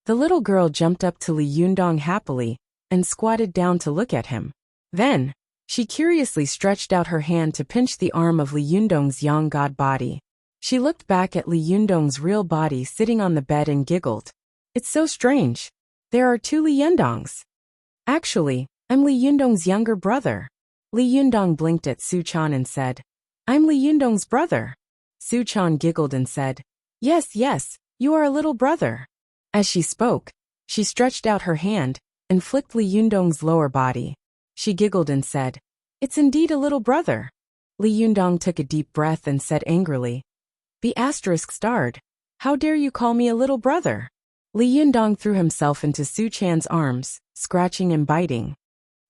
The little girl jumped up to Li Yundong happily and squatted down to look at him. Then, she curiously stretched out her hand to pinch the arm of Li Yundong's yang god body. She looked back at Li Yundong's real body sitting on the bed and giggled. It's so strange. There are two Li Yundongs. Actually, I'm Li Yundong's younger brother. Li Yundong blinked at Su Chan and said, I'm Li Yundong's brother. Su Chan giggled and said, Yes, yes, you are a little brother. As she spoke, she stretched out her hand and flicked Li Yundong's lower body. She giggled and said, It's indeed a little brother. Li Yundong took a deep breath and said angrily, Be *****. How dare you call me a little brother? Li Yundong threw himself into Su Chan's arms, scratching and biting.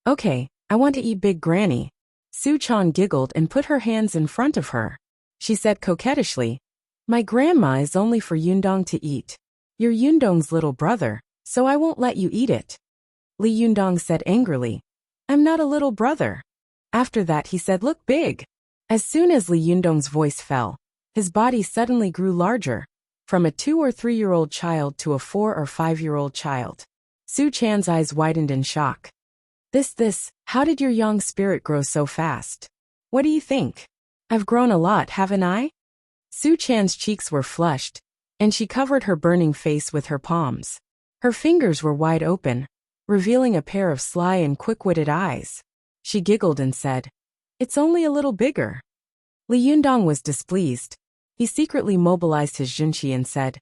Okay, I want to eat Big Granny. Su Chan giggled and put her hands in front of her. She said coquettishly, My grandma is only for Yundong to eat. You're Yundong's little brother, so I won't let you eat it. Li Yundong said angrily, I'm not a little brother. After that he said, Look big. As soon as Li Yundong's voice fell, his body suddenly grew larger, from a 2 or 3-year-old child to a 4 or 5-year-old child. Su Chan's eyes widened in shock. How did your yang spirit grow so fast? What do you think? I've grown a lot, haven't I? Su Chan's cheeks were flushed, and she covered her burning face with her palms. Her fingers were wide open, revealing a pair of sly and quick-witted eyes. She giggled and said, It's only a little bigger. Li Yundong was displeased. He secretly mobilized his junqi and said,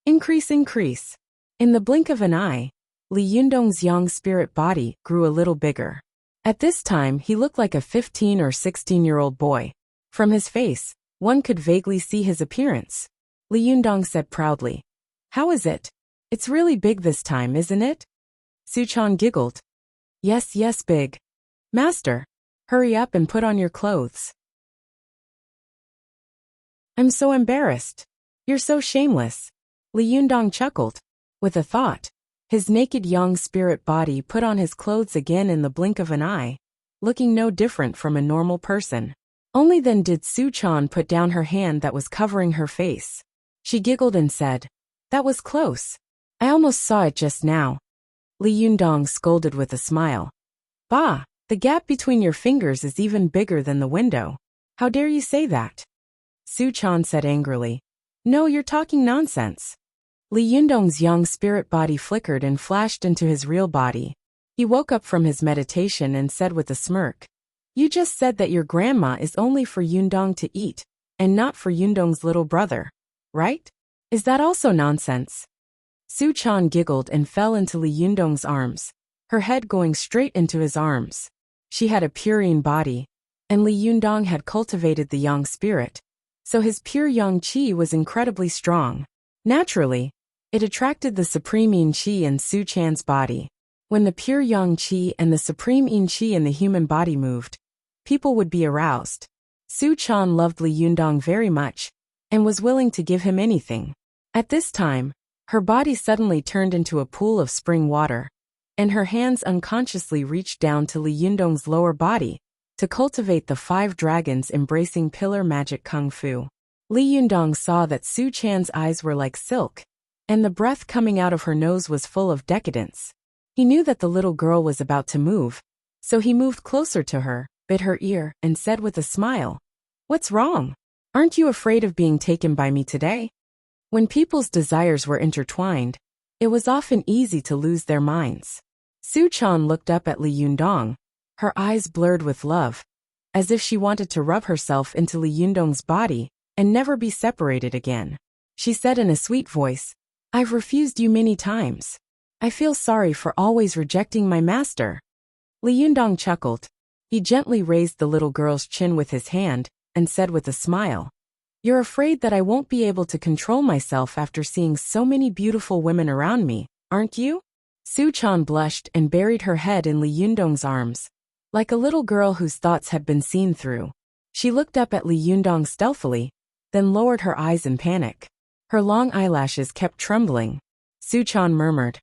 Increase, increase. In the blink of an eye, Li Yundong's yang spirit body grew a little bigger. At this time he looked like a 15 or 16-year-old boy. From his face, one could vaguely see his appearance. Li Yundong said proudly, How is it? It's really big this time, isn't it? Su Chan giggled. Yes, yes, big. Master, hurry up and put on your clothes. I'm so embarrassed. You're so shameless. Li Yundong chuckled. With a thought, his naked yang spirit body put on his clothes again in the blink of an eye, looking no different from a normal person. Only then did Su Chan put down her hand that was covering her face. She giggled and said, That was close. I almost saw it just now. Li Yundong scolded with a smile. Bah, the gap between your fingers is even bigger than the window. How dare you say that? Su Chan said angrily, No, you're talking nonsense. Li Yundong's yang spirit body flickered and flashed into his real body. He woke up from his meditation and said with a smirk, You just said that your grandma is only for Yundong to eat, and not for Yundong's little brother, right? Is that also nonsense? Su Chan giggled and fell into Li Yundong's arms, her head going straight into his arms. She had a purine body, and Li Yundong had cultivated the yang spirit, so his pure yang qi was incredibly strong. Naturally, it attracted the supreme yin qi in Su Chan's body. When the pure yang qi and the supreme yin qi in the human body moved, people would be aroused. Su Chan loved Li Yundong very much, and was willing to give him anything. At this time, her body suddenly turned into a pool of spring water, and her hands unconsciously reached down to Li Yundong's lower body to cultivate the 5 dragons embracing pillar magic kung fu. Li Yundong saw that Su Chan's eyes were like silk, and the breath coming out of her nose was full of decadence. He knew that the little girl was about to move, so he moved closer to her, bit her ear, and said with a smile, What's wrong? Aren't you afraid of being taken by me today? When people's desires were intertwined, it was often easy to lose their minds. Su Chan looked up at Li Yundong, her eyes blurred with love, as if she wanted to rub herself into Li Yundong's body and never be separated again. She said in a sweet voice, I've refused you many times. I feel sorry for always rejecting my master. Li Yundong chuckled. He gently raised the little girl's chin with his hand and said with a smile, You're afraid that I won't be able to control myself after seeing so many beautiful women around me, aren't you? Su Chan blushed and buried her head in Li Yundong's arms, like a little girl whose thoughts had been seen through. She looked up at Li Yundong stealthily, then lowered her eyes in panic. Her long eyelashes kept trembling. Suchan murmured.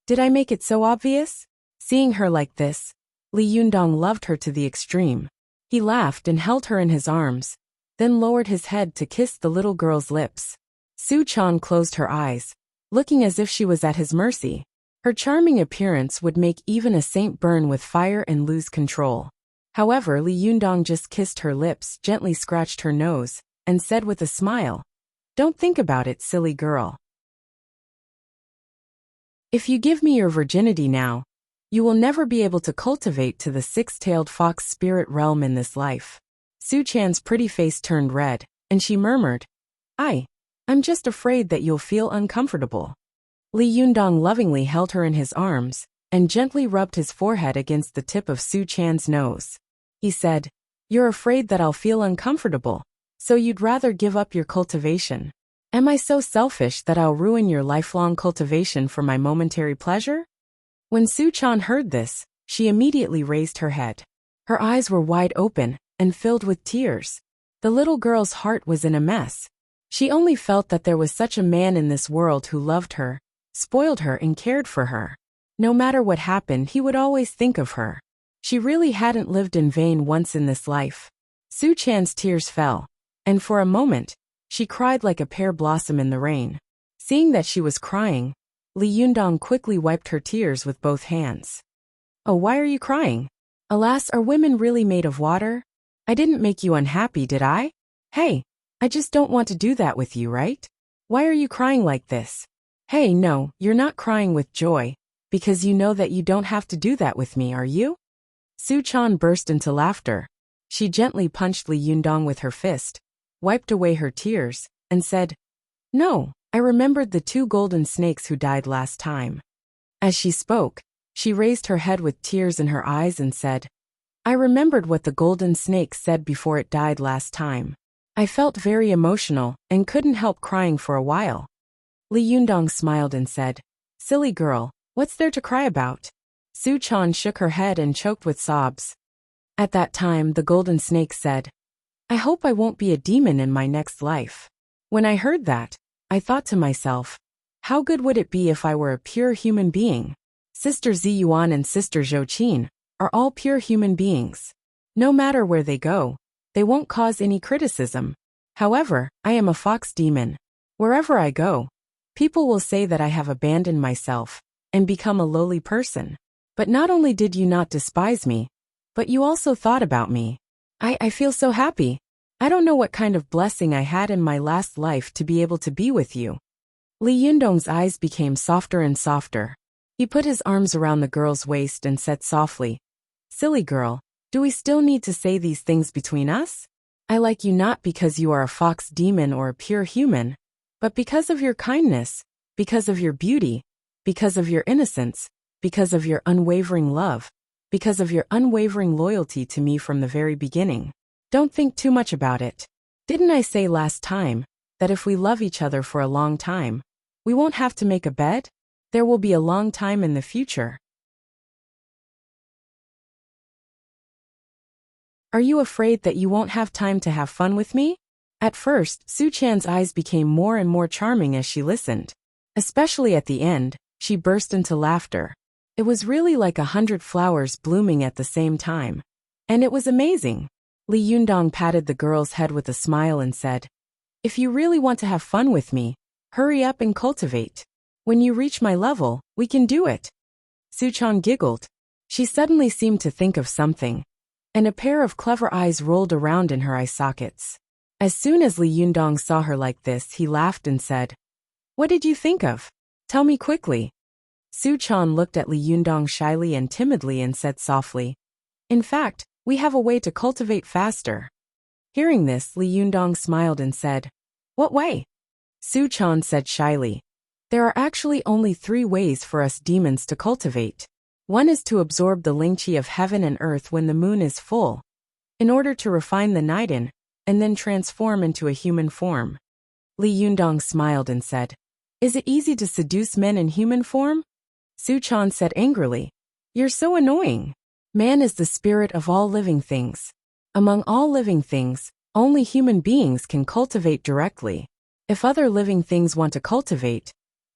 Did I make it so obvious? Seeing her like this, Li Yundong loved her to the extreme. He laughed and held her in his arms, then lowered his head to kiss the little girl's lips. Suchan closed her eyes, looking as if she was at his mercy. Her charming appearance would make even a saint burn with fire and lose control. However, Li Yundong just kissed her lips, gently scratched her nose, and said with a smile, "Don't think about it, silly girl. If you give me your virginity now, you will never be able to cultivate to the six-tailed fox spirit realm in this life." Suchan's pretty face turned red, and she murmured, I'm just afraid that you'll feel uncomfortable." Li Yundong lovingly held her in his arms and gently rubbed his forehead against the tip of Suchan's nose. He said, "You're afraid that I'll feel uncomfortable, so you'd rather give up your cultivation. Am I so selfish that I'll ruin your lifelong cultivation for my momentary pleasure?" When Suchan heard this, she immediately raised her head. Her eyes were wide open and filled with tears. The little girl's heart was in a mess. She only felt that there was such a man in this world who loved her, spoiled her and cared for her. No matter what happened, he would always think of her. She really hadn't lived in vain once in this life. Suchan's tears fell, and for a moment, she cried like a pear blossom in the rain. Seeing that she was crying, Li Yundong quickly wiped her tears with both hands. "Oh, why are you crying? Alas, are women really made of water? I didn't make you unhappy, did I? Hey, I just don't want to do that with you, right? Why are you crying like this? Hey, no, you're not crying with joy, because you know that you don't have to do that with me, are you?" Suchan burst into laughter. She gently punched Li Yundong with her fist, wiped away her tears, and said, "No, I remembered the 2 golden snakes who died last time." As she spoke, she raised her head with tears in her eyes and said, "I remembered what the golden snake said before it died last time. I felt very emotional and couldn't help crying for a while." Li Yundong smiled and said, "Silly girl, what's there to cry about?" Suchan shook her head and choked with sobs. At that time, the golden snake said, "I hope I won't be a demon in my next life." When I heard that, I thought to myself, how good would it be if I were a pure human being? Sister Ziyuan and Sister Zhou are all pure human beings. No matter where they go, they won't cause any criticism. However, I am a fox demon. Wherever I go, people will say that I have abandoned myself and become a lowly person. But not only did you not despise me, but you also thought about me. I feel so happy. I don't know what kind of blessing I had in my last life to be able to be with you." Li Yundong's eyes became softer and softer. He put his arms around the girl's waist and said softly, "Silly girl, do we still need to say these things between us? I like you not because you are a fox demon or a pure human, but because of your kindness, because of your beauty, because of your innocence, because of your unwavering love, because of your unwavering loyalty to me from the very beginning. Don't think too much about it. Didn't I say last time that if we love each other for a long time, we won't have to make a bed? There will be a long time in the future. Are you afraid that you won't have time to have fun with me?" At first, Suchan's eyes became more and more charming as she listened. Especially at the end, she burst into laughter. It was really like 100 flowers blooming at the same time. And it was amazing. Li Yundong patted the girl's head with a smile and said, "If you really want to have fun with me, hurry up and cultivate. When you reach my level, we can do it." Suchan giggled. She suddenly seemed to think of something, and a pair of clever eyes rolled around in her eye sockets. As soon as Li Yundong saw her like this, he laughed and said, "What did you think of? Tell me quickly." Suchan looked at Li Yundong shyly and timidly and said softly, "In fact, we have a way to cultivate faster." Hearing this, Li Yundong smiled and said, "What way?" Suchan said shyly, "There are actually only 3 ways for us demons to cultivate. One is to absorb the ling qi of heaven and earth when the moon is full, in order to refine the Niden, and then transform into a human form." Li Yundong smiled and said, "Is it easy to seduce men in human form?" Suchan said angrily, "You're so annoying. Man is the spirit of all living things. Among all living things, only human beings can cultivate directly. If other living things want to cultivate,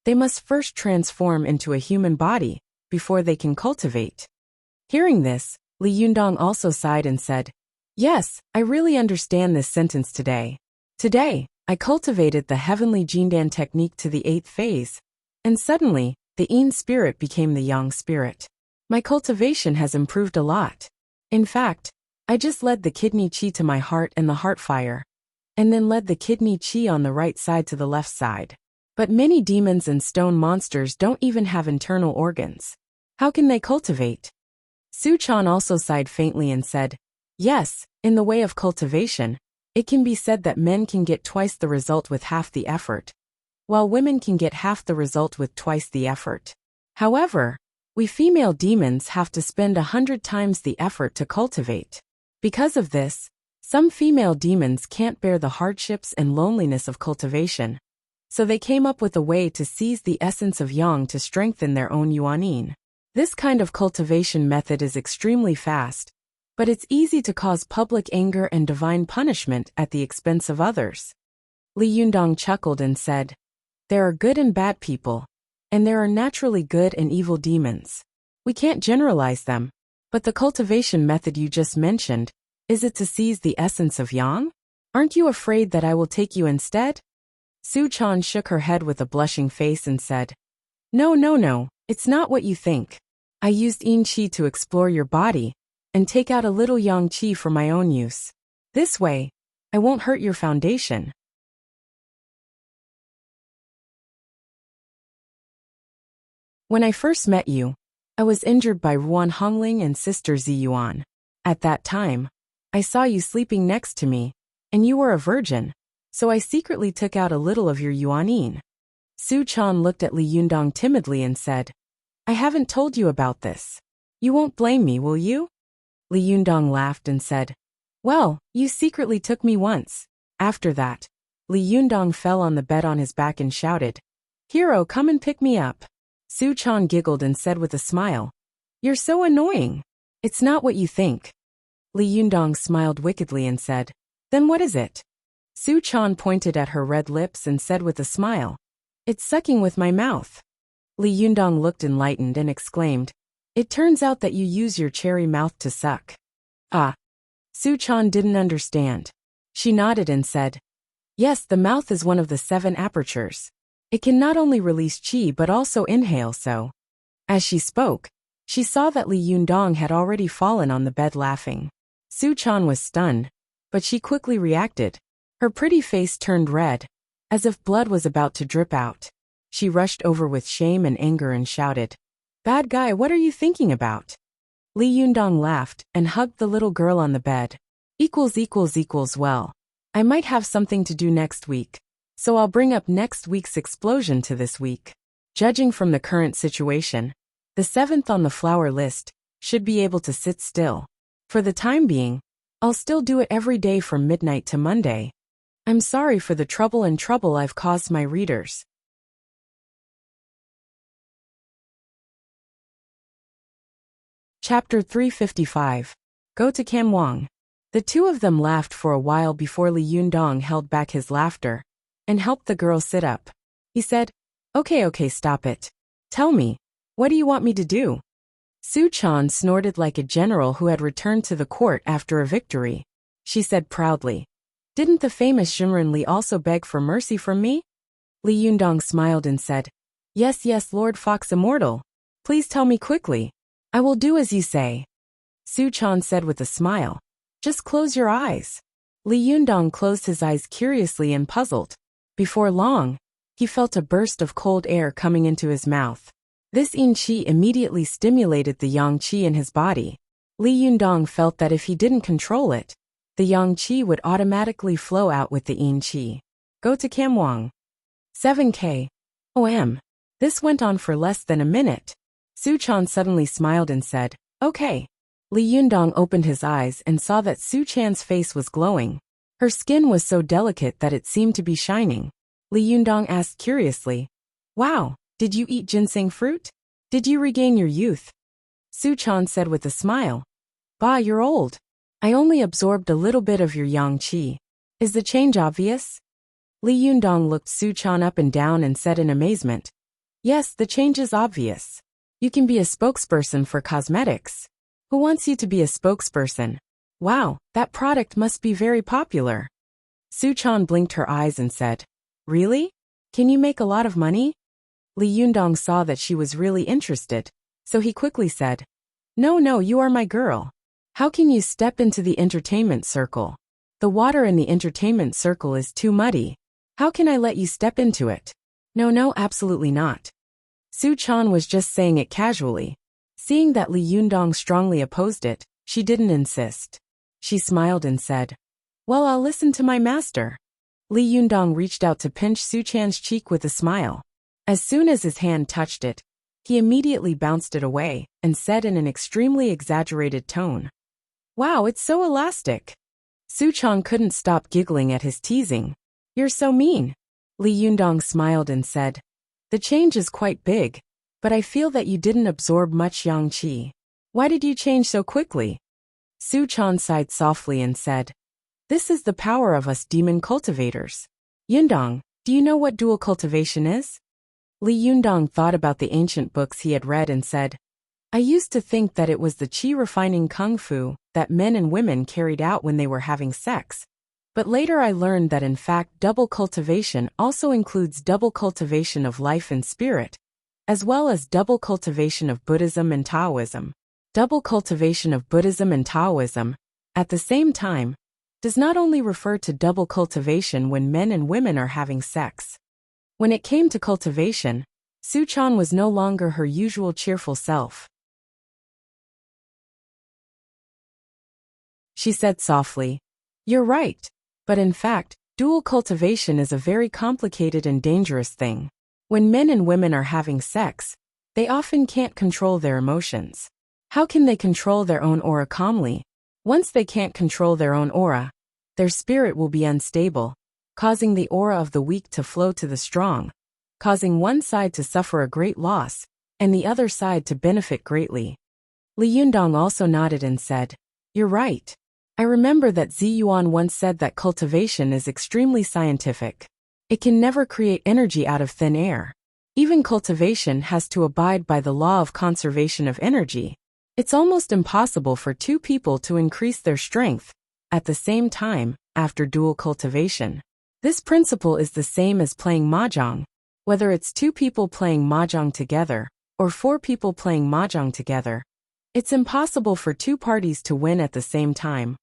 They must first transform into a human body before they can cultivate. Hearing this, Li Yundong also sighed and said, "Yes, I really understand this sentence today. Today, I cultivated the heavenly Jindan technique to the 8th phase, and suddenly, the Yin spirit became the Yang spirit. My cultivation has improved a lot. In fact, I just led the kidney qi to my heart and the heart fire, and then led the kidney qi on the right side to the left side. But many demons and stone monsters don't even have internal organs. How can they cultivate?" Su Chan also sighed faintly and said, "Yes, in the way of cultivation, it can be said that men can get twice the result with half the effort, while women can get half the result with twice the effort. However, we female demons have to spend 100 times the effort to cultivate. Because of this, some female demons can't bear the hardships and loneliness of cultivation. So they came up with a way to seize the essence of Yang to strengthen their own Yuanyin. This kind of cultivation method is extremely fast, but it's easy to cause public anger and divine punishment at the expense of others." Li Yundong chuckled and said, "There are good and bad people, and there are naturally good and evil demons. We can't generalize them, but the cultivation method you just mentioned, is it to seize the essence of Yang? Aren't you afraid that I will take you instead?" Su Chan shook her head with a blushing face and said, No, it's not what you think. I used Yin Qi to explore your body, and take out a little Yang Qi for my own use. This way, I won't hurt your foundation." When I first met you, I was injured by Ruan Hongling and Sister Zi Yuan. At that time, I saw you sleeping next to me, and you were a virgin, so I secretly took out a little of your Yuanyin. Su Chan looked at Li Yundong timidly and said, "I haven't told you about this. You won't blame me, will you?" Li Yundong laughed and said, "Well, you secretly took me once." After that, Li Yundong fell on the bed on his back and shouted, "Hero, come and pick me up." Su Chan giggled and said with a smile, "You're so annoying. It's not what you think." Li Yundong smiled wickedly and said, "Then what is it?" Su Chan pointed at her red lips and said with a smile, "It's sucking with my mouth." Li Yundong looked enlightened and exclaimed, "It turns out that you use your cherry mouth to suck." "Ah." Su Chan didn't understand. She nodded and said, "Yes, the mouth is one of the 7 apertures. It can not only release qi but also inhale so." As she spoke, she saw that Li Yundong had already fallen on the bed laughing. Su Chan was stunned, but she quickly reacted. Her pretty face turned red, as if blood was about to drip out. She rushed over with shame and anger and shouted, "Bad guy, what are you thinking about?" Li Yundong laughed and hugged the little girl on the bed. Well. I might have something to do next week, so I'll bring up next week's explosion to this week. Judging from the current situation, the 7th on the flower list should be able to sit still. For the time being, I'll still do it every day from midnight to Monday. I'm sorry for the trouble I've caused my readers. Chapter 355. Go to Kamwang. The two of them laughed for a while before Li Yundong held back his laughter and helped the girl sit up. He said, Okay, stop it. Tell me, what do you want me to do?" Su Chan snorted like a general who had returned to the court after a victory. She said proudly, "Didn't the famous Xinren Li also beg for mercy from me?" Li Yundong smiled and said, Yes, Lord Fox Immortal. Please tell me quickly. I will do as you say." Su Chan said with a smile, "Just close your eyes." Li Yundong closed his eyes curiously and puzzled. Before long, he felt a burst of cold air coming into his mouth. This Yin Qi immediately stimulated the Yang Qi in his body. Li Yundong felt that if he didn't control it, the Yang Qi would automatically flow out with the Yin Qi. Go to Kamwang. 7K. OM. This went on for less than a minute. Su Chan suddenly smiled and said, Okay. Li Yundong opened his eyes and saw that Su Chan's face was glowing. Her skin was so delicate that it seemed to be shining. Li Yundong asked curiously, Wow, did you eat ginseng fruit? Did you regain your youth? Su Chan said with a smile, Bah, you're old. I only absorbed a little bit of your Yang Qi. Is the change obvious? Li Yundong looked Su Chan up and down and said in amazement, Yes, the change is obvious. You can be a spokesperson for cosmetics. Who wants you to be a spokesperson? Wow, that product must be very popular. Suchan blinked her eyes and said, Really? Can you make a lot of money? Li Yundong saw that she was really interested, so he quickly said, No, you are my girl. How can you step into the entertainment circle? The water in the entertainment circle is too muddy. How can I let you step into it? No, absolutely not. Suchan was just saying it casually. Seeing that Li Yundong strongly opposed it, she didn't insist. She smiled and said, Well, I'll listen to my master. Li Yundong reached out to pinch Suchan's cheek with a smile. As soon as his hand touched it, he immediately bounced it away and said in an extremely exaggerated tone, Wow, it's so elastic. Suchan couldn't stop giggling at his teasing. You're so mean. Li Yundong smiled and said, The change is quite big, but I feel that you didn't absorb much yang qi. Why did you change so quickly? Suchan sighed softly and said, This is the power of us demon cultivators. Yundong, do you know what dual cultivation is? Li Yundong thought about the ancient books he had read and said, I used to think that it was the qi-refining kung fu that men and women carried out when they were having sex. But later I learned that in fact double cultivation also includes double cultivation of life and spirit, as well as double cultivation of Buddhism and Taoism. Double cultivation of Buddhism and Taoism, at the same time, does not only refer to double cultivation when men and women are having sex. When it came to cultivation, Suchan was no longer her usual cheerful self. She said softly, You're right, but in fact, dual cultivation is a very complicated and dangerous thing. When men and women are having sex, they often can't control their emotions. How can they control their own aura calmly? Once they can't control their own aura, their spirit will be unstable, causing the aura of the weak to flow to the strong, causing one side to suffer a great loss, and the other side to benefit greatly. Li Yundong also nodded and said, You're right. I remember that Zi Yuan once said that cultivation is extremely scientific. It can never create energy out of thin air. Even cultivation has to abide by the law of conservation of energy. It's almost impossible for two people to increase their strength at the same time after dual cultivation. This principle is the same as playing mahjong, whether it's two people playing mahjong together or four people playing mahjong together. It's impossible for two parties to win at the same time,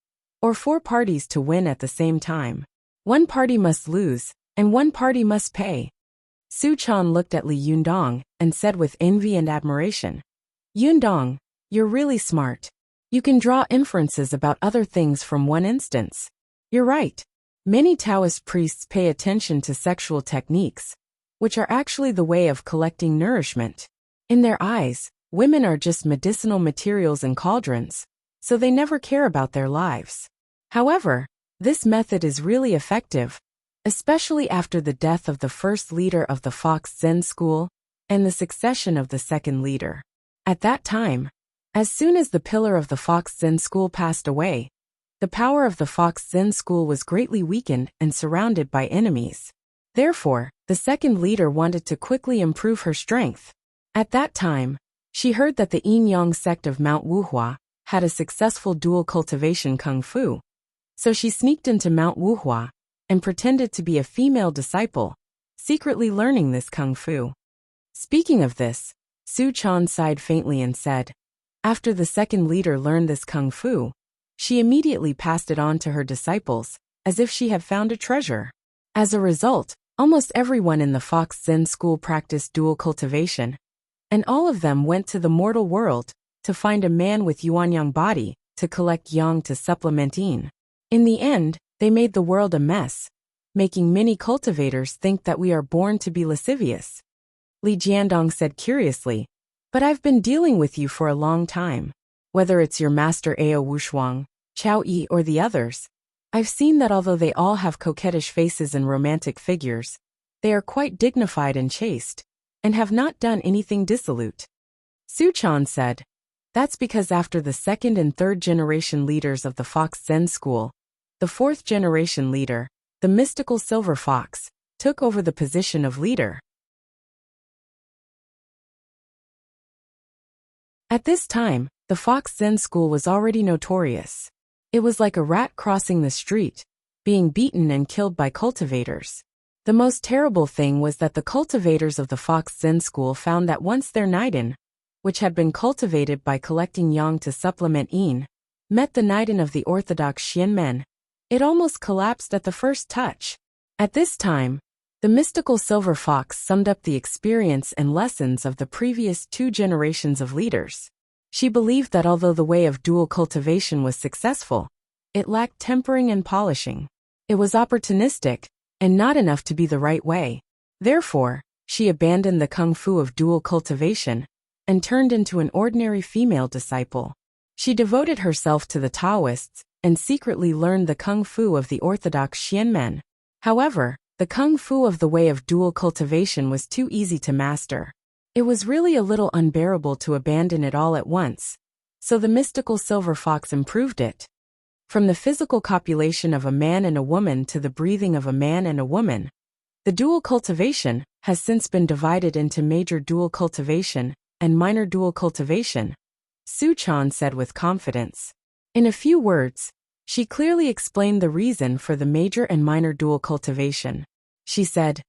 or four parties to win at the same time. One party must lose, and one party must pay. Suchan looked at Li Yundong and said with envy and admiration, Yundong, you're really smart. You can draw inferences about other things from one instance. You're right. Many Taoist priests pay attention to sexual techniques, which are actually the way of collecting nourishment. In their eyes, women are just medicinal materials and cauldrons, so they never care about their lives. However, this method is really effective, especially after the death of the first leader of the Fox Zen school and the succession of the second leader. At that time, as soon as the pillar of the Fox Zen school passed away, the power of the Fox Zen school was greatly weakened and surrounded by enemies. Therefore, the second leader wanted to quickly improve her strength. At that time, she heard that the Yin-Yang sect of Mount Wuhua had a successful dual cultivation kung fu. So she sneaked into Mount Wuhua and pretended to be a female disciple, secretly learning this kung fu. Speaking of this, Suchan sighed faintly and said, After the second leader learned this kung fu, she immediately passed it on to her disciples, as if she had found a treasure. As a result, almost everyone in the Fox Zen school practiced dual cultivation, and all of them went to the mortal world to find a man with yuan-yang body to collect yang to supplement yin. In the end, they made the world a mess, making many cultivators think that we are born to be lascivious. Li Jiandong said curiously, But I've been dealing with you for a long time. Whether it's your master Ao Wushuang, Chao Yi or the others, I've seen that although they all have coquettish faces and romantic figures, they are quite dignified and chaste, and have not done anything dissolute. Suchan said, That's because after the second and third generation leaders of the Fox Zen school, the fourth generation leader, the mystical silver fox, took over the position of leader. At this time, the Fox Zen school was already notorious. It was like a rat crossing the street, being beaten and killed by cultivators. The most terrible thing was that the cultivators of the Fox Zen school found that once their Naiden, which had been cultivated by collecting yang to supplement yin, met the Naiden of the orthodox Xianmen, it almost collapsed at the first touch. At this time, the mystical silver fox summed up the experience and lessons of the previous 2 generations of leaders. She believed that although the way of dual cultivation was successful, it lacked tempering and polishing. It was opportunistic, and not enough to be the right way. Therefore, she abandoned the kung fu of dual cultivation and turned into an ordinary female disciple. She devoted herself to the Taoists and secretly learned the kung fu of the orthodox Xianmen. However, the kung fu of the way of dual cultivation was too easy to master. It was really a little unbearable to abandon it all at once, so the mystical silver fox improved it. From the physical copulation of a man and a woman to the breathing of a man and a woman, the dual cultivation has since been divided into major dual cultivation and minor dual cultivation, Su Chan said with confidence. In a few words, she clearly explained the reason for the major and minor dual cultivation. She said,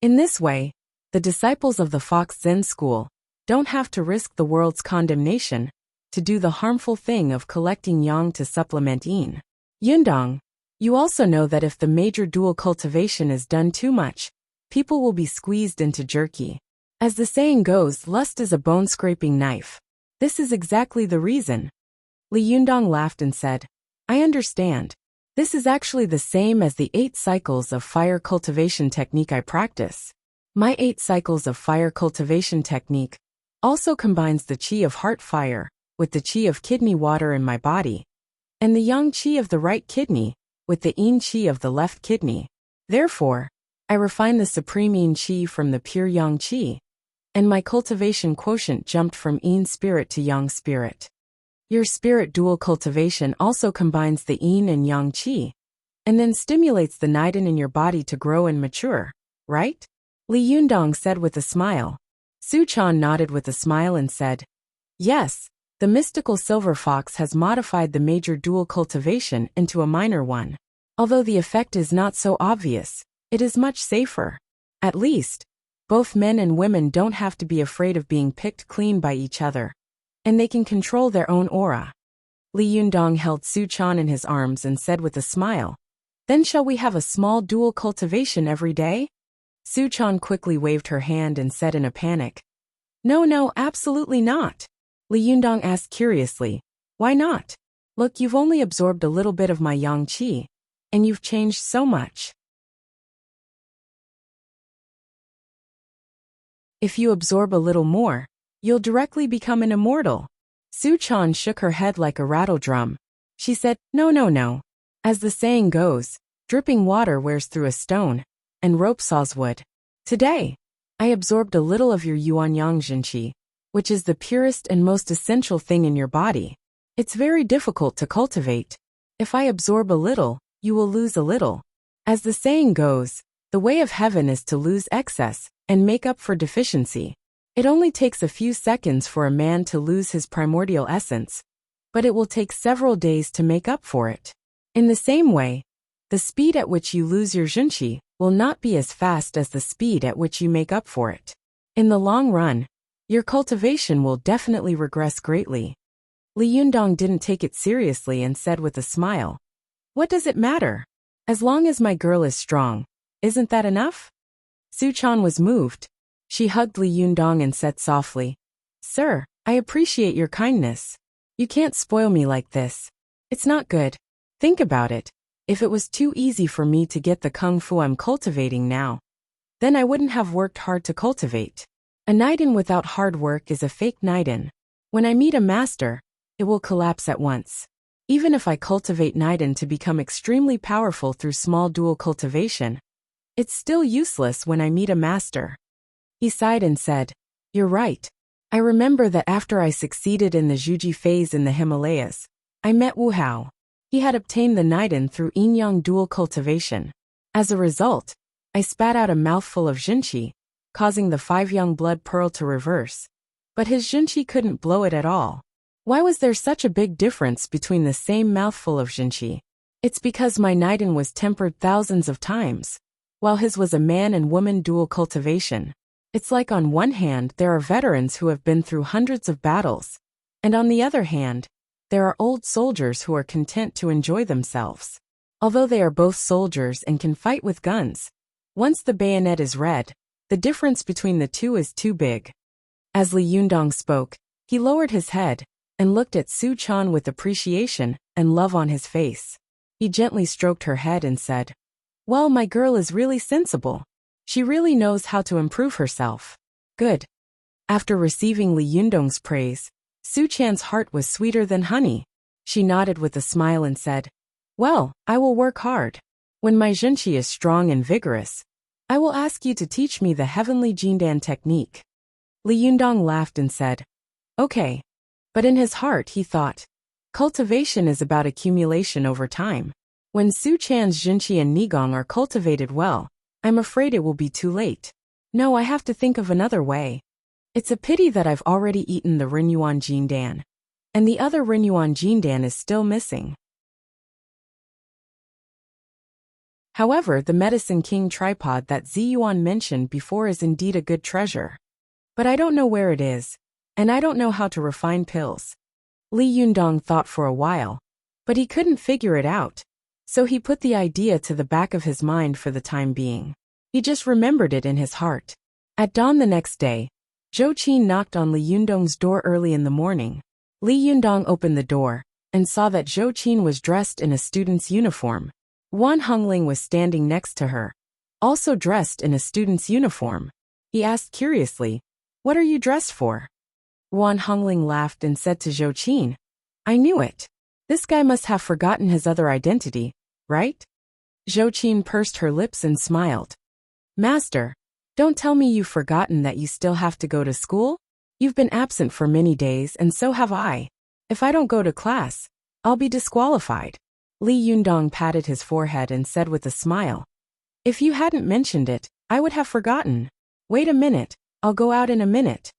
"In this way, the disciples of the Fox Zen school don't have to risk the world's condemnation to do the harmful thing of collecting yang to supplement yin. Yundong, you also know that if the major dual cultivation is done too much, people will be squeezed into jerky. As the saying goes, lust is a bone-scraping knife. This is exactly the reason." Li Yundong laughed and said, "I understand. This is actually the same as the 8 cycles of fire cultivation technique I practice. My 8 cycles of fire cultivation technique also combines the qi of heart fire with the qi of kidney water in my body, and the yang qi of the right kidney with the yin qi of the left kidney. Therefore, I refine the supreme yin qi from the pure yang qi, and my cultivation quotient jumped from yin spirit to yang spirit. Your spirit dual cultivation also combines the yin and yang qi, and then stimulates the Naiden in your body to grow and mature, right?" Li Yundong said with a smile. Su Chan nodded with a smile and said, "Yes, the mystical silver fox has modified the major dual cultivation into a minor one. Although the effect is not so obvious, it is much safer. At least, both men and women don't have to be afraid of being picked clean by each other, and they can control their own aura." Li Yundong held Su Chan in his arms and said with a smile, "Then shall we have a small dual cultivation every day?" Su Chan quickly waved her hand and said in a panic, No, absolutely not." Li Yundong asked curiously, "Why not? Look, you've only absorbed a little bit of my yang qi, and you've changed so much. If you absorb a little more, you'll directly become an immortal." Su Chan shook her head like a rattle drum. She said, No. As the saying goes, dripping water wears through a stone, and rope saws wood. Today, I absorbed a little of your yuan yang jinqi, which is the purest and most essential thing in your body. It's very difficult to cultivate. If I absorb a little, you will lose a little. As the saying goes, the way of heaven is to lose excess and make up for deficiency. It only takes a few seconds for a man to lose his primordial essence, but it will take several days to make up for it. In the same way, the speed at which you lose your junqi will not be as fast as the speed at which you make up for it. In the long run, your cultivation will definitely regress greatly." Li Yundong didn't take it seriously and said with a smile, "What does it matter? As long as my girl is strong, isn't that enough?" Su Chan was moved. She hugged Li Yundong and said softly, "Sir, I appreciate your kindness. You can't spoil me like this. It's not good. Think about it. If it was too easy for me to get the kung fu I'm cultivating now, then I wouldn't have worked hard to cultivate. A Naiden without hard work is a fake Naiden. When I meet a master, it will collapse at once. Even if I cultivate Naiden to become extremely powerful through small dual cultivation, it's still useless when I meet a master." He sighed and said, "You're right. I remember that after I succeeded in the Zhuji phase in the Himalayas, I met Wu Hao. He had obtained the Naiden through yin-yang dual cultivation. As a result, I spat out a mouthful of jinqi, causing the 5 young blood pearl to reverse, but his Junchi couldn't blow it at all. Why was there such a big difference between the same mouthful of Junchi? It's because my Naiden was tempered thousands of times, while his was a man and woman dual cultivation. It's like on one hand there are veterans who have been through hundreds of battles, and on the other hand, there are old soldiers who are content to enjoy themselves. Although they are both soldiers and can fight with guns, once the bayonet is red, the difference between the two is too big. As Li Yundong spoke, he lowered his head and looked at Su Chan with appreciation and love on his face. He gently stroked her head and said, "Well, my girl is really sensible. She really knows how to improve herself. Good." After receiving Li Yundong's praise, Su Chan's heart was sweeter than honey. She nodded with a smile and said, "Well, I will work hard. When my Junchi is strong and vigorous, I will ask you to teach me the heavenly Jindan technique." Li Yundong laughed and said, "Okay." But in his heart he thought, cultivation is about accumulation over time. When Su Chan's Junchi and Nigong are cultivated well, I'm afraid it will be too late. No, I have to think of another way. It's a pity that I've already eaten the Rinyuan Jindan, and the other Rinyuan Jindan is still missing. However, the Medicine King tripod that Ziyuan mentioned before is indeed a good treasure. But I don't know where it is, and I don't know how to refine pills. Li Yundong thought for a while, but he couldn't figure it out, so he put the idea to the back of his mind for the time being. He just remembered it in his heart. At dawn the next day, Zhou Qin knocked on Li Yundong's door early in the morning. Li Yundong opened the door and saw that Zhou Qin was dressed in a student's uniform. Wan Hongling was standing next to her, also dressed in a student's uniform. He asked curiously, "What are you dressed for?" Wan Hongling laughed and said to Zhou Qin, "I knew it. This guy must have forgotten his other identity, right?" Zhou Qin pursed her lips and smiled. "Master, don't tell me you've forgotten that you still have to go to school? You've been absent for many days and so have I. If I don't go to class, I'll be disqualified." Li Yundong patted his forehead and said with a smile, "If you hadn't mentioned it, I would have forgotten. Wait a minute, I'll go out in a minute."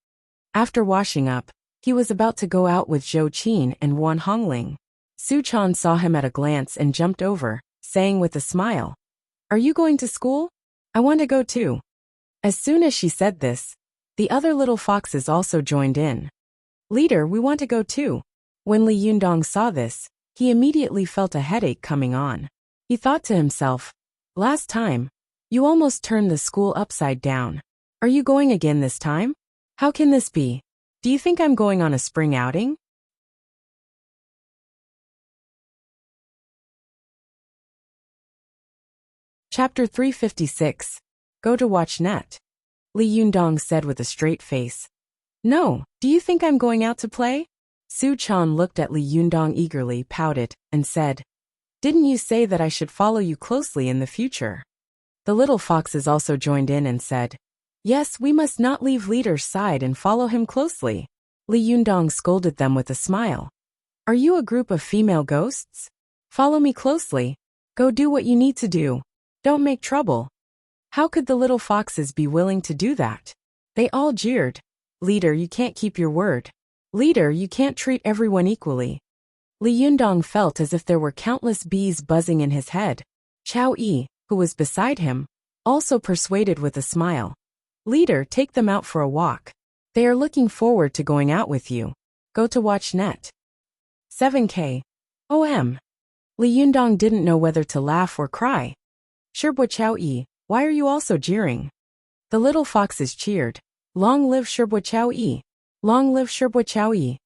After washing up, he was about to go out with Zhou Qin and Wan Hongling. Su Chan saw him at a glance and jumped over, saying with a smile, "Are you going to school? I want to go too." As soon as she said this, the other little foxes also joined in. "Leader, we want to go too." When Li Yundong saw this, he immediately felt a headache coming on. He thought to himself, "Last time, you almost turned the school upside down. Are you going again this time? How can this be? Do you think I'm going on a spring outing?" Chapter 356. Go to watch net. Li Yundong said with a straight face. "No, do you think I'm going out to play?" Su Chan looked at Li Yundong eagerly, pouted, and said, "Didn't you say that I should follow you closely in the future?" The little foxes also joined in and said, "Yes, we must not leave leader's side and follow him closely." Li Yundong scolded them with a smile. "Are you a group of female ghosts? Follow me closely. Go do what you need to do. Don't make trouble." How could the little foxes be willing to do that? They all jeered. "Leader, you can't keep your word. Leader, you can't treat everyone equally." Li Yundong felt as if there were countless bees buzzing in his head. Chao Yi, who was beside him, also persuaded with a smile. "Leader, take them out for a walk. They are looking forward to going out with you. Go to watch net." 7K. OM. Li Yundong didn't know whether to laugh or cry. "Sherbua Chao Yi, why are you also jeering?" The little foxes cheered. "Long live Sherbua Chao Yi! Long live Sherbua Chao Yi!"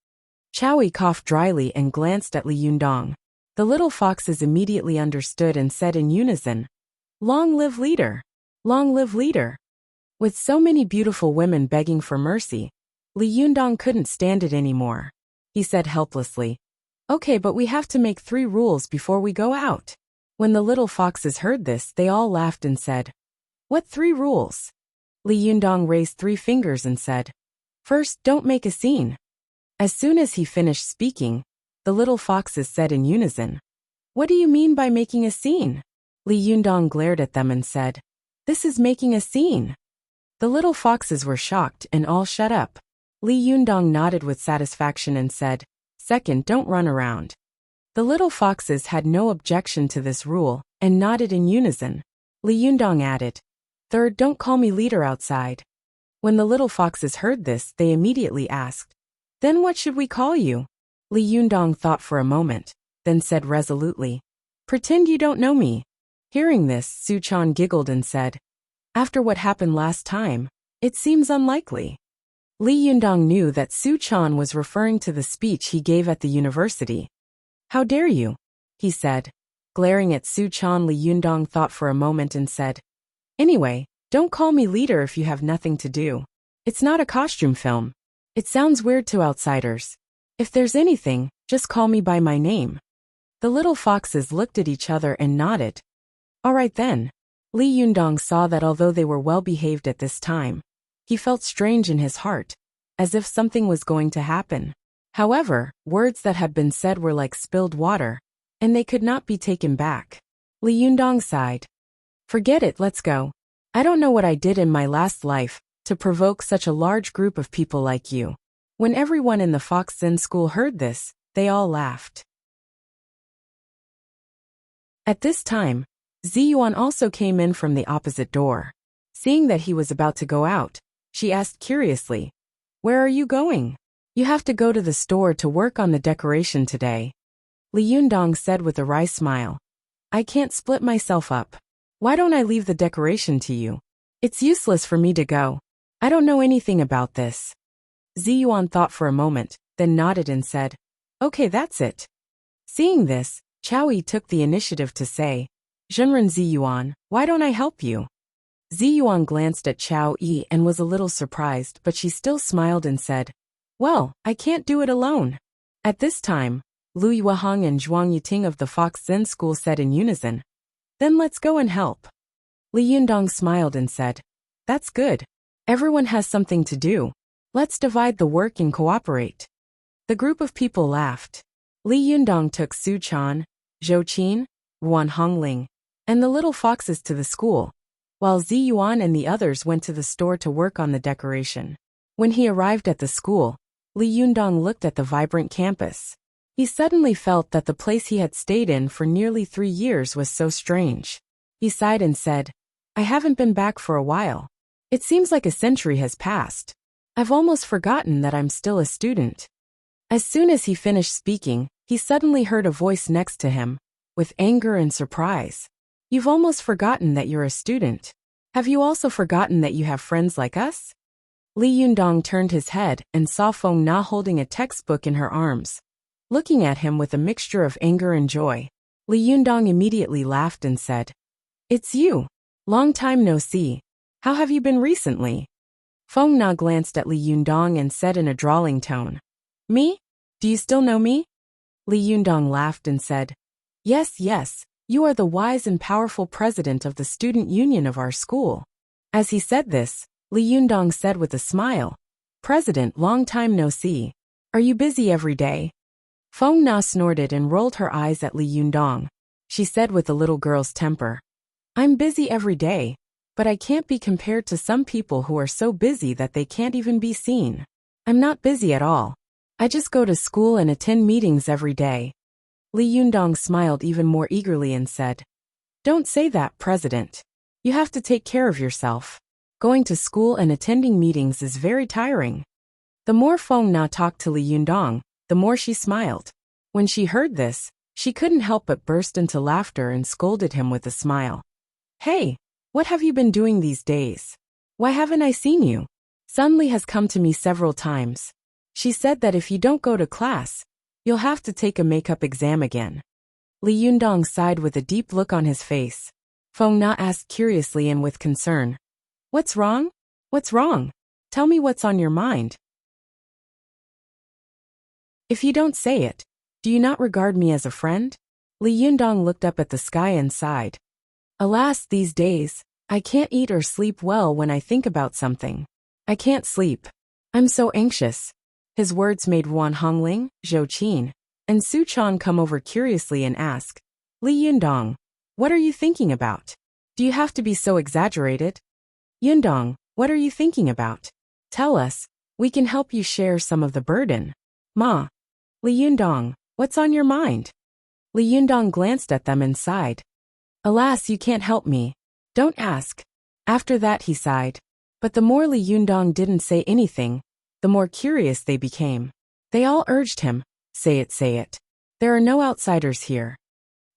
Chao Yi coughed dryly and glanced at Li Yundong. The little foxes immediately understood and said in unison, "Long live leader! Long live leader!" With so many beautiful women begging for mercy, Li Yundong couldn't stand it anymore. He said helplessly, "Okay, but we have to make 3 rules before we go out." When the little foxes heard this, they all laughed and said, "What 3 rules?" Li Yundong raised 3 fingers and said, "First, don't make a scene." As soon as he finished speaking, the little foxes said in unison, "What do you mean by making a scene?" Li Yundong glared at them and said, "This is making a scene." The little foxes were shocked and all shut up. Li Yundong nodded with satisfaction and said, "Second, don't run around." The little foxes had no objection to this rule, and nodded in unison. Li Yundong added, "Third, don't call me leader outside." When the little foxes heard this, they immediately asked, "Then what should we call you?" Li Yundong thought for a moment, then said resolutely, "Pretend you don't know me." Hearing this, Su Chan giggled and said, "After what happened last time, it seems unlikely." Li Yundong knew that Su Chan was referring to the speech he gave at the university. "How dare you?" he said. Glaring at Su Chan, Li Yundong thought for a moment and said, "Anyway, don't call me leader if you have nothing to do. It's not a costume film. It sounds weird to outsiders. If there's anything, just call me by my name." The little foxes looked at each other and nodded. "All right then." Li Yundong saw that although they were well behaved at this time, he felt strange in his heart, as if something was going to happen. However, words that had been said were like spilled water, and they could not be taken back. Li Yundong sighed. "Forget it, let's go. I don't know what I did in my last life to provoke such a large group of people like you." When everyone in the Fox Zen school heard this, they all laughed. At this time, Ziyuan also came in from the opposite door. Seeing that he was about to go out, she asked curiously, "Where are you going?" "You have to go to the store to work on the decoration today," Li Yundong said with a wry smile. "I can't split myself up. Why don't I leave the decoration to you? It's useless for me to go. I don't know anything about this." Ziyuan thought for a moment, then nodded and said, "Okay, that's it." Seeing this, Chao Yi took the initiative to say, "Zhenren Ziyuan, why don't I help you?" Ziyuan glanced at Chao Yi and was a little surprised, but she still smiled and said, "Well, I can't do it alone." At this time, Lu Yuehang and Zhuang Yiting of the Fox Zen School said in unison, "Then let's go and help." Li Yundong smiled and said, "That's good. Everyone has something to do. Let's divide the work and cooperate." The group of people laughed. Li Yundong took Su Chan, Zhou Qin, Ruan Hongling, and the little foxes to the school, while Zi Yuan and the others went to the store to work on the decoration. When he arrived at the school, Li Yundong looked at the vibrant campus. He suddenly felt that the place he had stayed in for nearly 3 years was so strange. He sighed and said, "I haven't been back for a while. It seems like a century has passed. I've almost forgotten that I'm still a student." As soon as he finished speaking, he suddenly heard a voice next to him, with anger and surprise. "You've almost forgotten that you're a student. Have you also forgotten that you have friends like us?" Li Yundong turned his head and saw Feng Na holding a textbook in her arms, looking at him with a mixture of anger and joy. Li Yundong immediately laughed and said, "It's you. Long time no see. How have you been recently?" Feng Na glanced at Li Yundong and said in a drawling tone, "Me? Do you still know me?" Li Yundong laughed and said, "Yes, yes, you are the wise and powerful president of the student union of our school." As he said this, Li Yundong said with a smile, "President, long time no see. Are you busy every day?" Feng Na snorted and rolled her eyes at Li Yundong. She said with a little girl's temper, "I'm busy every day, but I can't be compared to some people who are so busy that they can't even be seen. I'm not busy at all. I just go to school and attend meetings every day." Li Yundong smiled even more eagerly and said, "Don't say that, President. You have to take care of yourself. Going to school and attending meetings is very tiring." The more Feng Na talked to Li Yundong, the more she smiled. When she heard this, she couldn't help but burst into laughter and scolded him with a smile. "Hey, what have you been doing these days? Why haven't I seen you?" Sun Li has come to me several times. She said that if you don't go to class, you'll have to take a makeup exam again. Li Yundong sighed with a deep look on his face. Feng Na asked curiously and with concern, "What's wrong? What's wrong? Tell me what's on your mind." "If you don't say it, do you not regard me as a friend?" Li Yundong looked up at the sky and sighed. "Alas, these days, I can't eat or sleep well when I think about something. I can't sleep. I'm so anxious." His words made Ruan Hongling, Zhou Qin, and Su Chan come over curiously and ask, "Li Yundong, what are you thinking about? Do you have to be so exaggerated?" "Yundong, what are you thinking about? Tell us, We can help you share some of the burden. Ma. Li Yundong, what's on your mind? Li Yundong glanced at them and sighed. Alas, you can't help me. Don't ask. After that he sighed. But the more Li Yundong didn't say anything, the more curious they became. They all urged him, say it, say it. There are no outsiders here.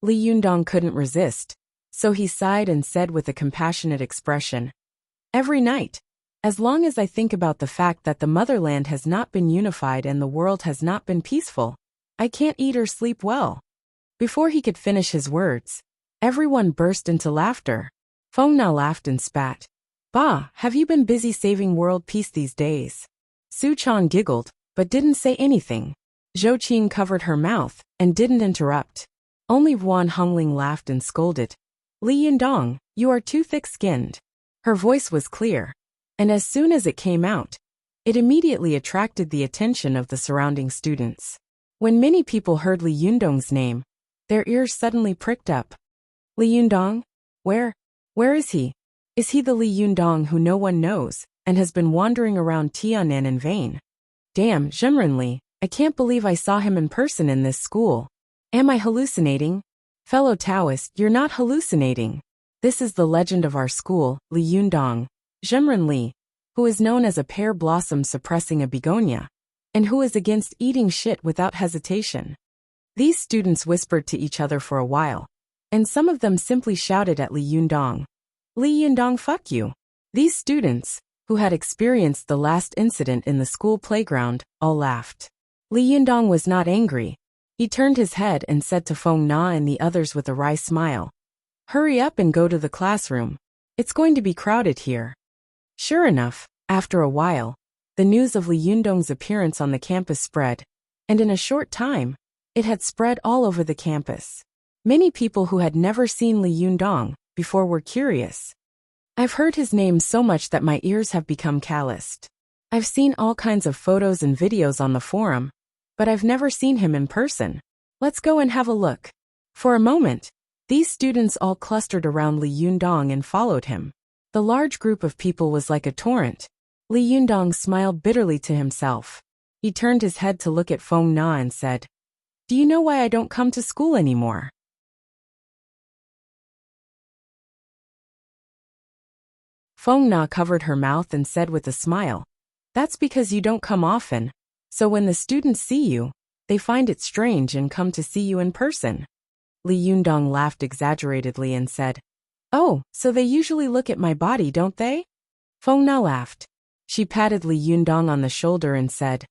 Li Yundong couldn't resist, so he sighed and said with a compassionate expression, every night, as long as I think about the fact that the motherland has not been unified and the world has not been peaceful, I can't eat or sleep well. Before he could finish his words, everyone burst into laughter. Feng Na laughed and spat. Bah, have you been busy saving world peace these days? Su Chan giggled, but didn't say anything. Zhou Qing covered her mouth and didn't interrupt. Only Yuan Hongling laughed and scolded. Li Yundong, you are too thick-skinned. Her voice was clear, and as soon as it came out, it immediately attracted the attention of the surrounding students. When many people heard Li Yundong's name, their ears suddenly pricked up. Li Yundong? Where is he? Is he the Li Yundong who no one knows, and has been wandering around Tian'an in vain? Damn, Zhenrenli, I can't believe I saw him in person in this school. Am I hallucinating? Fellow Taoist, you're not hallucinating. This is the legend of our school, Li Yundong, Zhenrenli, who is known as a pear blossom suppressing a begonia, and who is against eating shit without hesitation. These students whispered to each other for a while, and some of them simply shouted at Li Yundong. Li Yundong, fuck you. These students, who had experienced the last incident in the school playground, all laughed. Li Yundong was not angry. He turned his head and said to Feng Na and the others with a wry smile, hurry up and go to the classroom. It's going to be crowded here. Sure enough, after a while, the news of Li Yundong's appearance on the campus spread, and in a short time, it had spread all over the campus. Many people who had never seen Li Yundong before were curious. I've heard his name so much that my ears have become calloused. I've seen all kinds of photos and videos on the forum, but I've never seen him in person. Let's go and have a look. For a moment, these students all clustered around Li Yundong and followed him. The large group of people was like a torrent. Li Yundong smiled bitterly to himself. He turned his head to look at Feng Na and said, do you know why I don't come to school anymore? Feng Na covered her mouth and said with a smile, that's because you don't come often, so when the students see you, they find it strange and come to see you in person. Li Yundong laughed exaggeratedly and said, oh, so they usually look at my body, don't they? Feng Na laughed. She patted Li Yundong on the shoulder and said,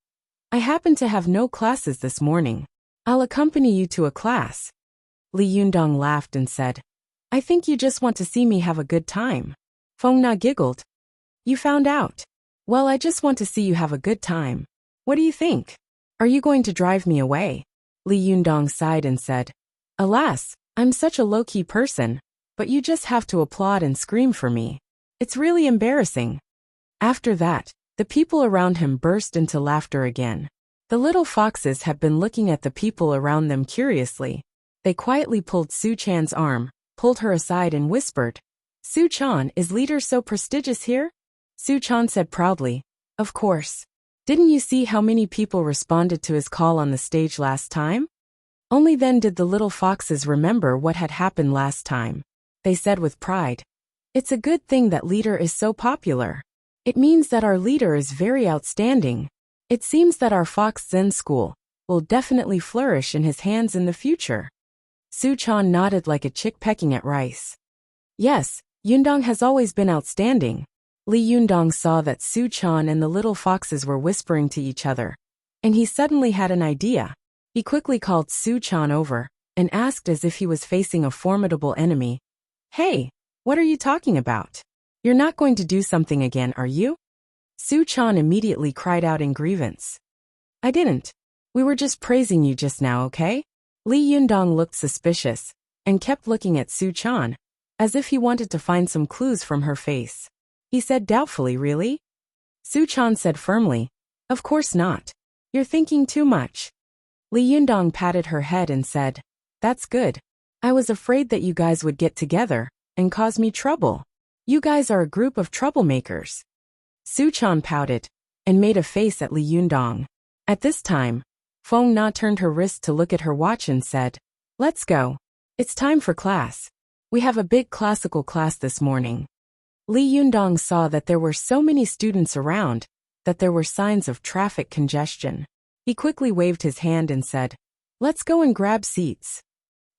I happen to have no classes this morning. I'll accompany you to a class. Li Yundong laughed and said, I think you just want to see me have a good time. Feng Na giggled. You found out. Well, I just want to see you have a good time. What do you think? Are you going to drive me away? Li Yundong sighed and said, alas, I'm such a low-key person, but you just have to applaud and scream for me. It's really embarrassing. After that, the people around him burst into laughter again. The little foxes had been looking at the people around them curiously. They quietly pulled Su Chan's arm, pulled her aside and whispered, Su Chan, is leader so prestigious here? Su Chan said proudly, of course. Didn't you see how many people responded to his call on the stage last time? Only then did the little foxes remember what had happened last time. They said with pride, it's a good thing that leader is so popular. It means that our leader is very outstanding. It seems that our Fox Zen school will definitely flourish in his hands in the future. Su Chan nodded like a chick pecking at rice. Yes, Yundong has always been outstanding. Li Yundong saw that Su Chan and the little foxes were whispering to each other, and he suddenly had an idea. He quickly called Su Chan over and asked as if he was facing a formidable enemy, hey, what are you talking about? You're not going to do something again, are you? Su Chan immediately cried out in grievance. I didn't. We were just praising you just now, okay? Li Yundong looked suspicious and kept looking at Su Chan, as if he wanted to find some clues from her face. He said doubtfully, really? Su Chan said firmly, of course not. You're thinking too much. Li Yundong patted her head and said, that's good. I was afraid that you guys would get together and cause me trouble. You guys are a group of troublemakers. Su Chan pouted and made a face at Li Yundong. At this time, Feng Na turned her wrist to look at her watch and said, "Let's go. It's time for class. We have a big classical class this morning." Li Yundong saw that there were so many students around that there were signs of traffic congestion. He quickly waved his hand and said, "Let's go and grab seats."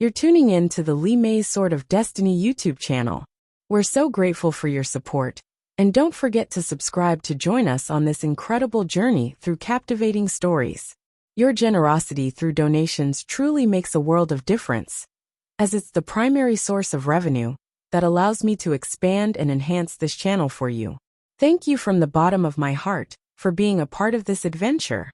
You're tuning in to the Li Mei's Sword of Destiny YouTube channel. We're so grateful for your support, and don't forget to subscribe to join us on this incredible journey through captivating stories. Your generosity through donations truly makes a world of difference, as it's the primary source of revenue that allows me to expand and enhance this channel for you. Thank you from the bottom of my heart for being a part of this adventure.